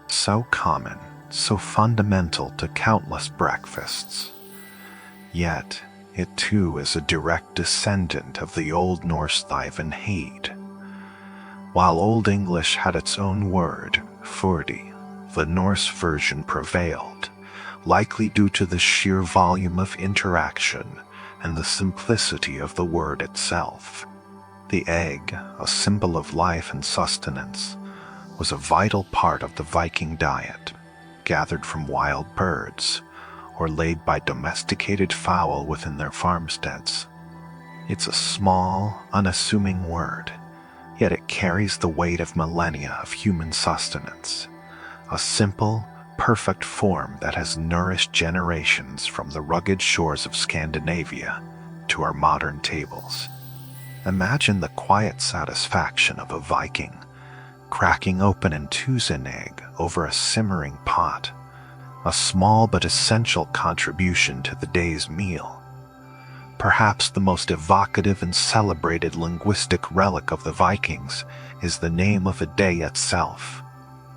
so common, so fundamental to countless breakfasts. Yet, it too is a direct descendant of the Old Norse thyven heid. While Old English had its own word, furdi, the Norse version prevailed, likely due to the sheer volume of interaction and the simplicity of the word itself. The egg, a symbol of life and sustenance, was a vital part of the Viking diet, gathered from wild birds, or laid by domesticated fowl within their farmsteads. It's a small, unassuming word, yet it carries the weight of millennia of human sustenance, a simple, perfect form that has nourished generations from the rugged shores of Scandinavia to our modern tables. Imagine the quiet satisfaction of a Viking cracking open an tusen egg over a simmering pot, a small but essential contribution to the day's meal. Perhaps the most evocative and celebrated linguistic relic of the Vikings is the name of a day itself,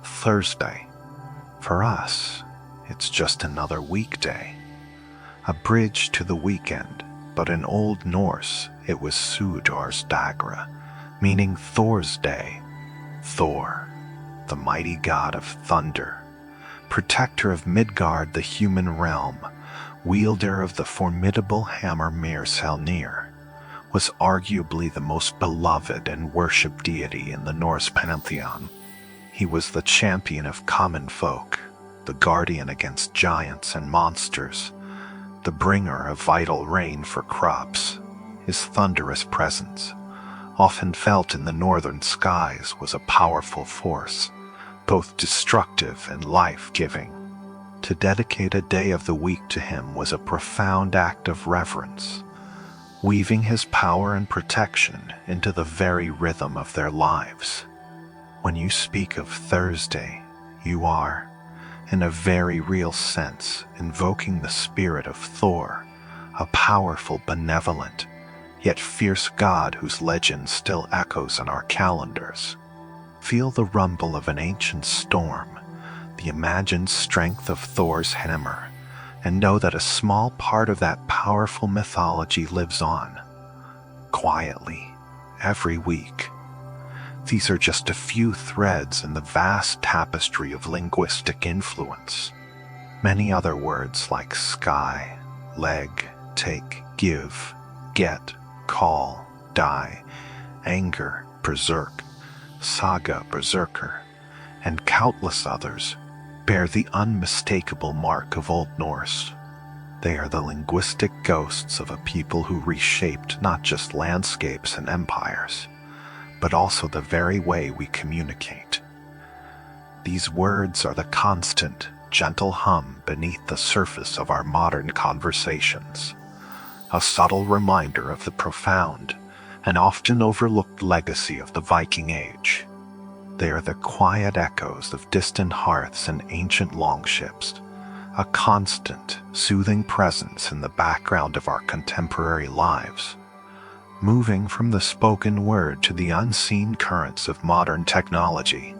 Thursday. For us, it's just another weekday, a bridge to the weekend, but in Old Norse it was Suðursdagur, meaning Thor's Day. Thor, the mighty god of thunder, protector of Midgard the human realm, wielder of the formidable hammer Myrselnir, was arguably the most beloved and worshipped deity in the Norse pantheon. He was the champion of common folk, the guardian against giants and monsters, the bringer of vital rain for crops. His thunderous presence, often felt in the northern skies, was a powerful force, both destructive and life-giving. To dedicate a day of the week to him was a profound act of reverence, weaving his power and protection into the very rhythm of their lives. When you speak of Thursday, you are, in a very real sense, invoking the spirit of Thor, a powerful, benevolent, yet fierce god whose legend still echoes in our calendars. Feel the rumble of an ancient storm, the imagined strength of Thor's hammer, and know that a small part of that powerful mythology lives on, quietly, every week. These are just a few threads in the vast tapestry of linguistic influence. Many other words like sky, leg, take, give, get, call, die, anger, berserk, saga, berserker, and countless others bear the unmistakable mark of Old Norse. They are the linguistic ghosts of a people who reshaped not just landscapes and empires, but also the very way we communicate. These words are the constant, gentle hum beneath the surface of our modern conversations, a subtle reminder of the profound and often overlooked legacy of the Viking Age. They are the quiet echoes of distant hearths and ancient longships, a constant, soothing presence in the background of our contemporary lives. Moving from the spoken word to the unseen currents of modern technology,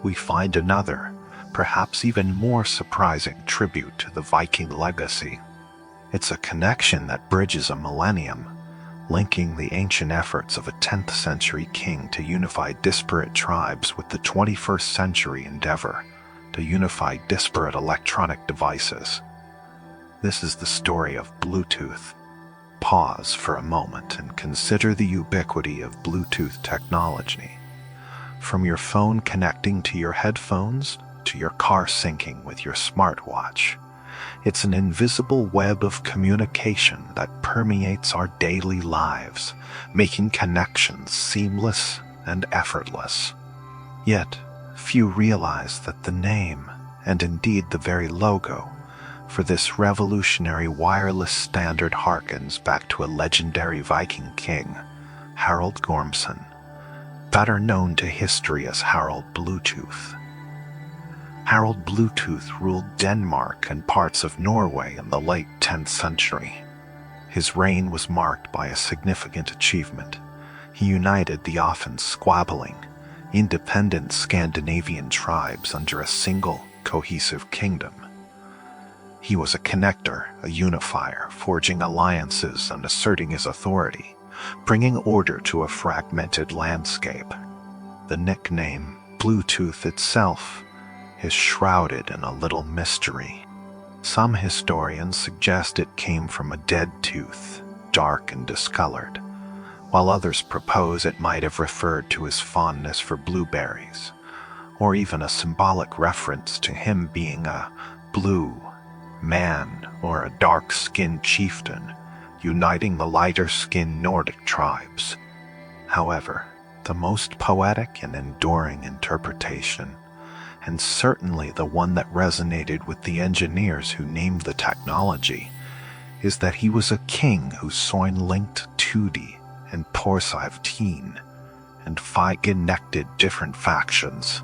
we find another, perhaps even more surprising tribute to the Viking legacy. It's a connection that bridges a millennium, linking the ancient efforts of a 10th century king to unify disparate tribes with the 21st century endeavor to unify disparate electronic devices. This is the story of Bluetooth. Pause for a moment and consider the ubiquity of Bluetooth technology. From your phone connecting to your headphones to your car syncing with your smartwatch, it's an invisible web of communication that permeates our daily lives, making connections seamless and effortless. Yet, few realize that the name, and indeed the very logo, for this revolutionary wireless standard harkens back to a legendary Viking king, Harald Gormson, better known to history as Harald Bluetooth. Harald Bluetooth ruled Denmark and parts of Norway in the late 10th century. His reign was marked by a significant achievement. He united the often squabbling, independent Scandinavian tribes under a single, cohesive kingdom. He was a connector, a unifier, forging alliances and asserting his authority, bringing order to a fragmented landscape. The nickname Bluetooth itself is shrouded in a little mystery. Some historians suggest it came from a dead tooth, dark and discolored, while others propose it might have referred to his fondness for blueberries, or even a symbolic reference to him being a blue man or a dark-skinned chieftain, uniting the lighter-skinned Nordic tribes. However, the most poetic and enduring interpretation, and certainly the one that resonated with the engineers who named the technology, is that he was a king who linked Tudi and Porsivteen and connected different factions.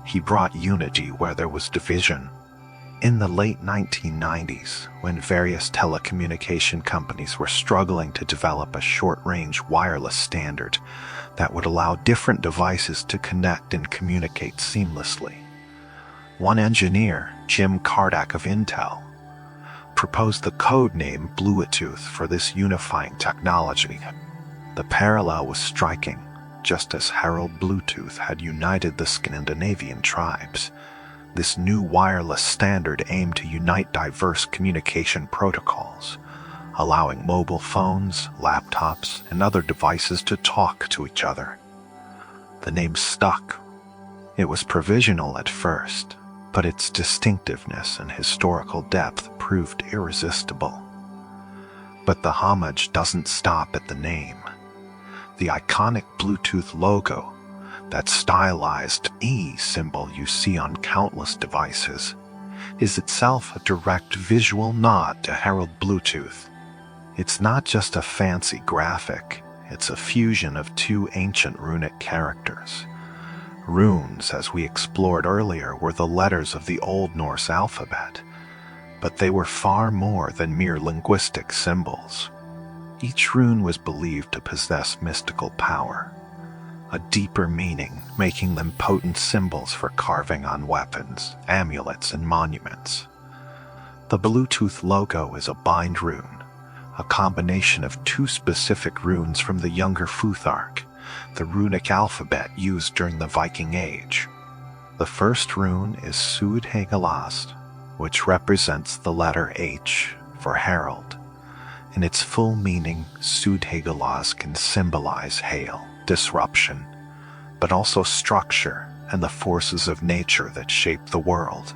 He brought unity where there was division. In the late 1990s, when various telecommunication companies were struggling to develop a short-range wireless standard that would allow different devices to connect and communicate seamlessly, one engineer, Jim Kardak of Intel, proposed the code name Bluetooth for this unifying technology. The parallel was striking. Just as Harald Bluetooth had united the Scandinavian tribes, this new wireless standard aimed to unite diverse communication protocols, allowing mobile phones, laptops, and other devices to talk to each other. The name stuck. It was provisional at first, but its distinctiveness and historical depth proved irresistible. But the homage doesn't stop at the name. The iconic Bluetooth logo, that stylized E symbol you see on countless devices, is itself a direct visual nod to Harald Bluetooth. It's not just a fancy graphic, it's a fusion of two ancient runic characters. Runes, as we explored earlier, were the letters of the Old Norse alphabet, but they were far more than mere linguistic symbols. Each rune was believed to possess mystical power, a deeper meaning, making them potent symbols for carving on weapons, amulets, and monuments. The Bluetooth logo is a bind rune, a combination of two specific runes from the Younger Futhark, the runic alphabet used during the Viking Age. The first rune is Sudhagalast, which represents the letter H for Harald. In its full meaning, Sudhagelas can symbolize hail, disruption, but also structure and the forces of nature that shape the world.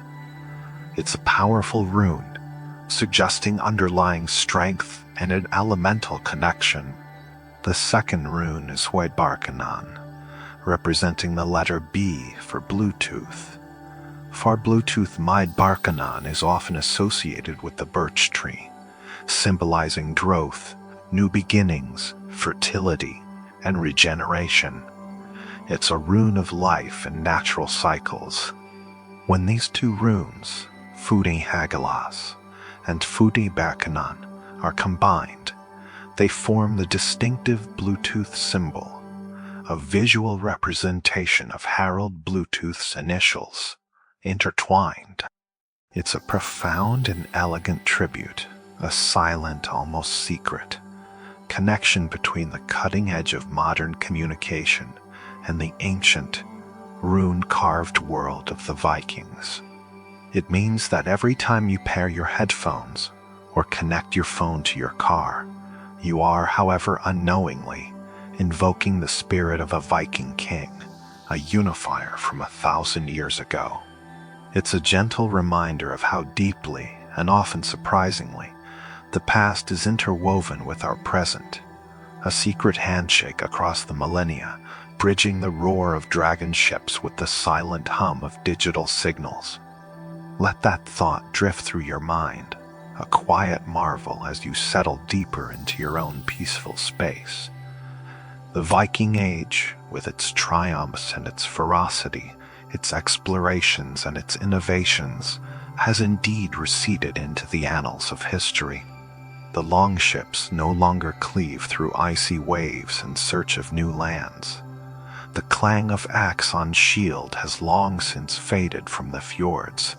It's a powerful rune, suggesting underlying strength and an elemental connection. The second rune is Huaybarkanan, representing the letter B for Bluetooth. For Bluetooth, Maidbarkanan is often associated with the birch tree, symbolizing growth, new beginnings, fertility, and regeneration. It's a rune of life and natural cycles. When these two runes, Fudi Hagelas and Fudi Barkanan, are combined, they form the distinctive Bluetooth symbol, a visual representation of Harold Bluetooth's initials, intertwined. It's a profound and elegant tribute, a silent, almost secret, connection between the cutting edge of modern communication and the ancient, rune-carved world of the Vikings. It means that every time you pair your headphones or connect your phone to your car, you are, however unknowingly, invoking the spirit of a Viking king, a unifier from 1,000 years ago. It's a gentle reminder of how deeply, and often surprisingly, the past is interwoven with our present, a secret handshake across the millennia, bridging the roar of dragon ships with the silent hum of digital signals. Let that thought drift through your mind, a quiet marvel as you settle deeper into your own peaceful space. The Viking Age, with its triumphs and its ferocity, its explorations and its innovations, has indeed receded into the annals of history. The Longships no longer cleave through icy waves in search of new lands. The clang of axe on shield has long since faded from the fjords,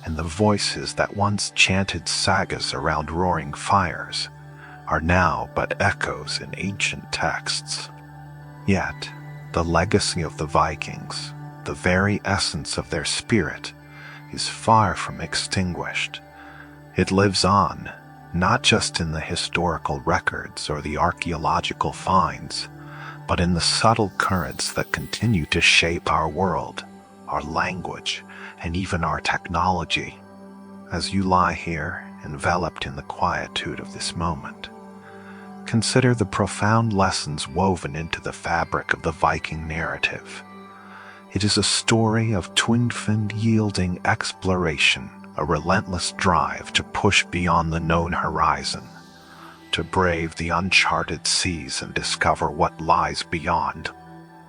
and the voices that once chanted sagas around roaring fires are now but echoes in ancient texts. Yet, the legacy of the Vikings, the very essence of their spirit, is far from extinguished. It lives on, not just in the historical records or the archaeological finds, but in the subtle currents that continue to shape our world, our language, and even our technology. As you lie here, enveloped in the quietude of this moment, consider the profound lessons woven into the fabric of the Viking narrative. It is a story of twin-fin-yielding exploration, a relentless drive to push beyond the known horizon, to brave the uncharted seas and discover what lies beyond.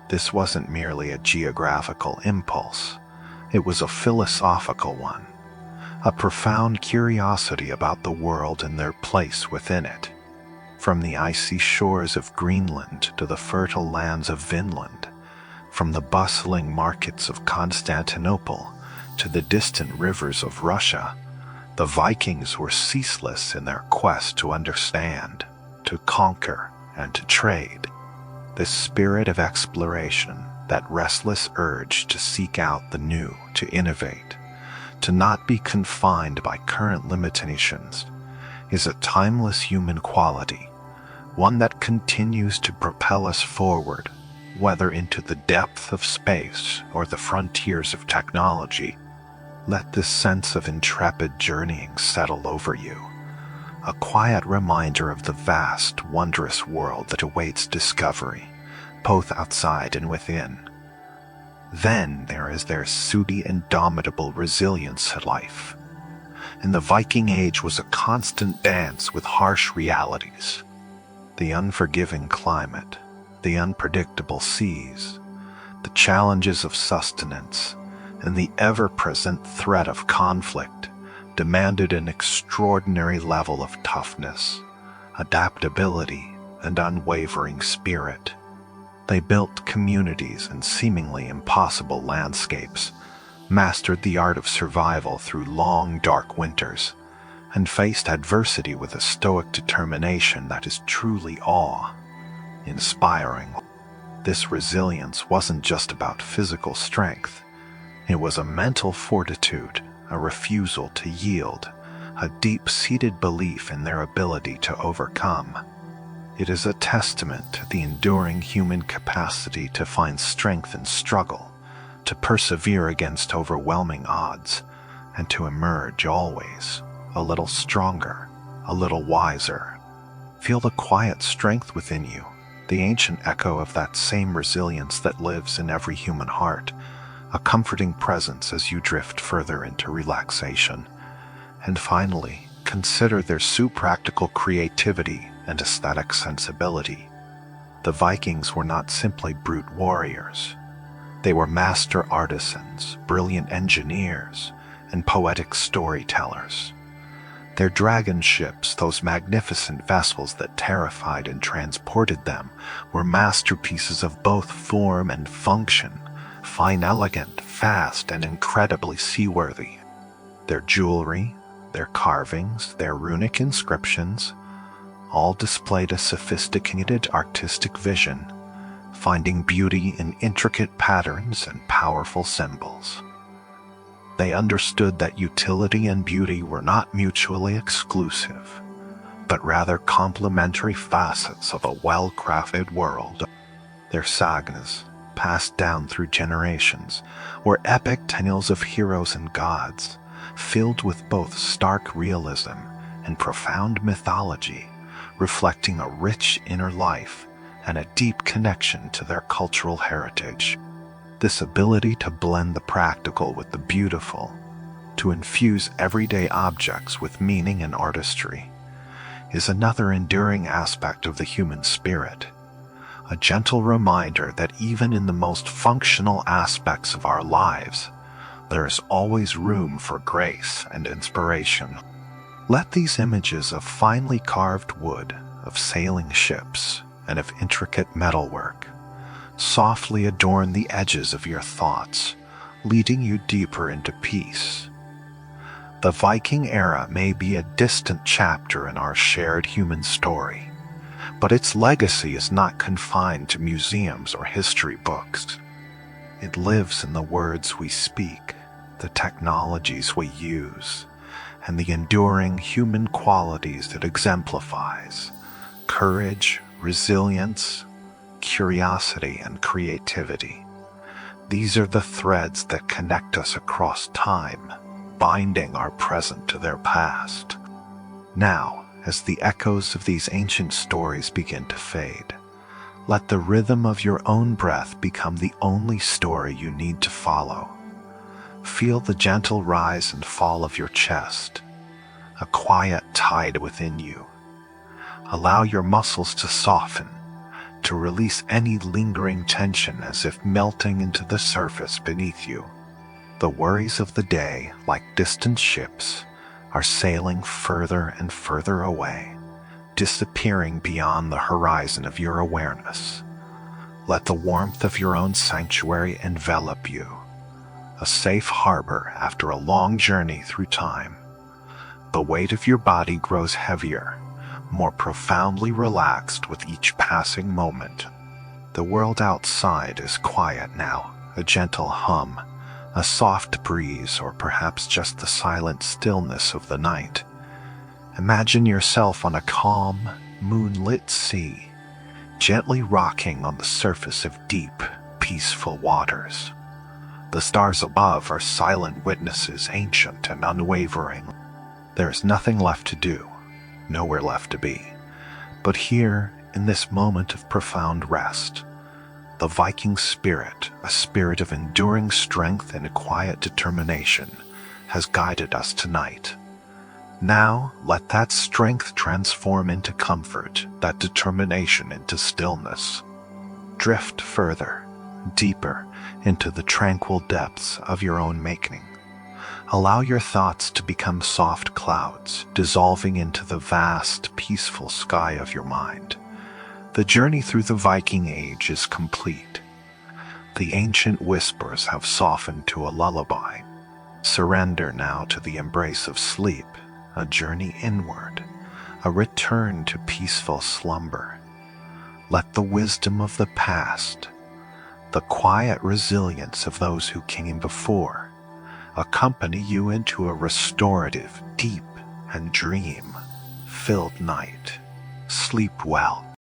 This wasn't merely a geographical impulse. It was a philosophical one, a profound curiosity about the world and their place within it. From the icy shores of Greenland to the fertile lands of Vinland, from the bustling markets of Constantinople to the distant rivers of Russia, the Vikings were ceaseless in their quest to understand, to conquer, and to trade. This spirit of exploration, that restless urge to seek out the new, to innovate, to not be confined by current limitations, is a timeless human quality, one that continues to propel us forward, whether into the depth of space or the frontiers of technology. Let this sense of intrepid journeying settle over you, a quiet reminder of the vast, wondrous world that awaits discovery, both outside and within. Then there is their sooty, indomitable resilience to life. And the Viking Age was a constant dance with harsh realities. The unforgiving climate, the unpredictable seas, the challenges of sustenance, and the ever-present threat of conflict demanded an extraordinary level of toughness, adaptability, and unwavering spirit. They built communities in seemingly impossible landscapes, mastered the art of survival through long, dark winters, and faced adversity with a stoic determination that is truly awe-inspiring. This resilience wasn't just about physical strength. It was a mental fortitude, a refusal to yield, a deep-seated belief in their ability to overcome. It is a testament to the enduring human capacity to find strength in struggle, to persevere against overwhelming odds, and to emerge always a little stronger, a little wiser. Feel the quiet strength within you, the ancient echo of that same resilience that lives in every human heart, a comforting presence as you drift further into relaxation. And finally, consider their practical creativity and aesthetic sensibility. The Vikings were not simply brute warriors. They were master artisans, brilliant engineers, and poetic storytellers. Their dragon ships, those magnificent vessels that terrified and transported them, were masterpieces of both form and function, fine, elegant, fast, and incredibly seaworthy. Their jewelry, their carvings, their runic inscriptions, all displayed a sophisticated artistic vision, finding beauty in intricate patterns and powerful symbols. They understood that utility and beauty were not mutually exclusive, but rather complementary facets of a well-crafted world. Their sagas, passed down through generations, were epic tales of heroes and gods, filled with both stark realism and profound mythology, reflecting a rich inner life and a deep connection to their cultural heritage. This ability to blend the practical with the beautiful, to infuse everyday objects with meaning and artistry, is another enduring aspect of the human spirit, a gentle reminder that even in the most functional aspects of our lives, there is always room for grace and inspiration. Let these images of finely carved wood, of sailing ships, and of intricate metalwork softly adorn the edges of your thoughts, leading you deeper into peace. The Viking era may be a distant chapter in our shared human story, but its legacy is not confined to museums or history books. It lives in the words we speak, the technologies we use, and the enduring human qualities it exemplifies: courage, resilience, curiosity, and creativity. These are the threads that connect us across time, binding our present to their past. Now, as the echoes of these ancient stories begin to fade, let the rhythm of your own breath become the only story you need to follow. Feel the gentle rise and fall of your chest, a quiet tide within you. Allow your muscles to soften, to release any lingering tension as if melting into the surface beneath you. The worries of the day, like distant ships, are sailing further and further away, disappearing beyond the horizon of your awareness. Let the warmth of your own sanctuary envelop you, a safe harbor after a long journey through time. The weight of your body grows heavier, more profoundly relaxed with each passing moment. The world outside is quiet now, a gentle hum, a soft breeze, or perhaps just the silent stillness of the night. Imagine yourself on a calm, moonlit sea, gently rocking on the surface of deep, peaceful waters. The stars above are silent witnesses, ancient and unwavering. There is nothing left to do, nowhere left to be. But here, in this moment of profound rest, the Viking spirit, a spirit of enduring strength and quiet determination, has guided us tonight. Now, let that strength transform into comfort, that determination into stillness. Drift further, deeper, into the tranquil depths of your own making. Allow your thoughts to become soft clouds, dissolving into the vast, peaceful sky of your mind. The journey through the Viking Age is complete. The ancient whispers have softened to a lullaby. Surrender now to the embrace of sleep, a journey inward, a return to peaceful slumber. Let the wisdom of the past, the quiet resilience of those who came before, accompany you into a restorative, deep, and dream-filled night. Sleep well.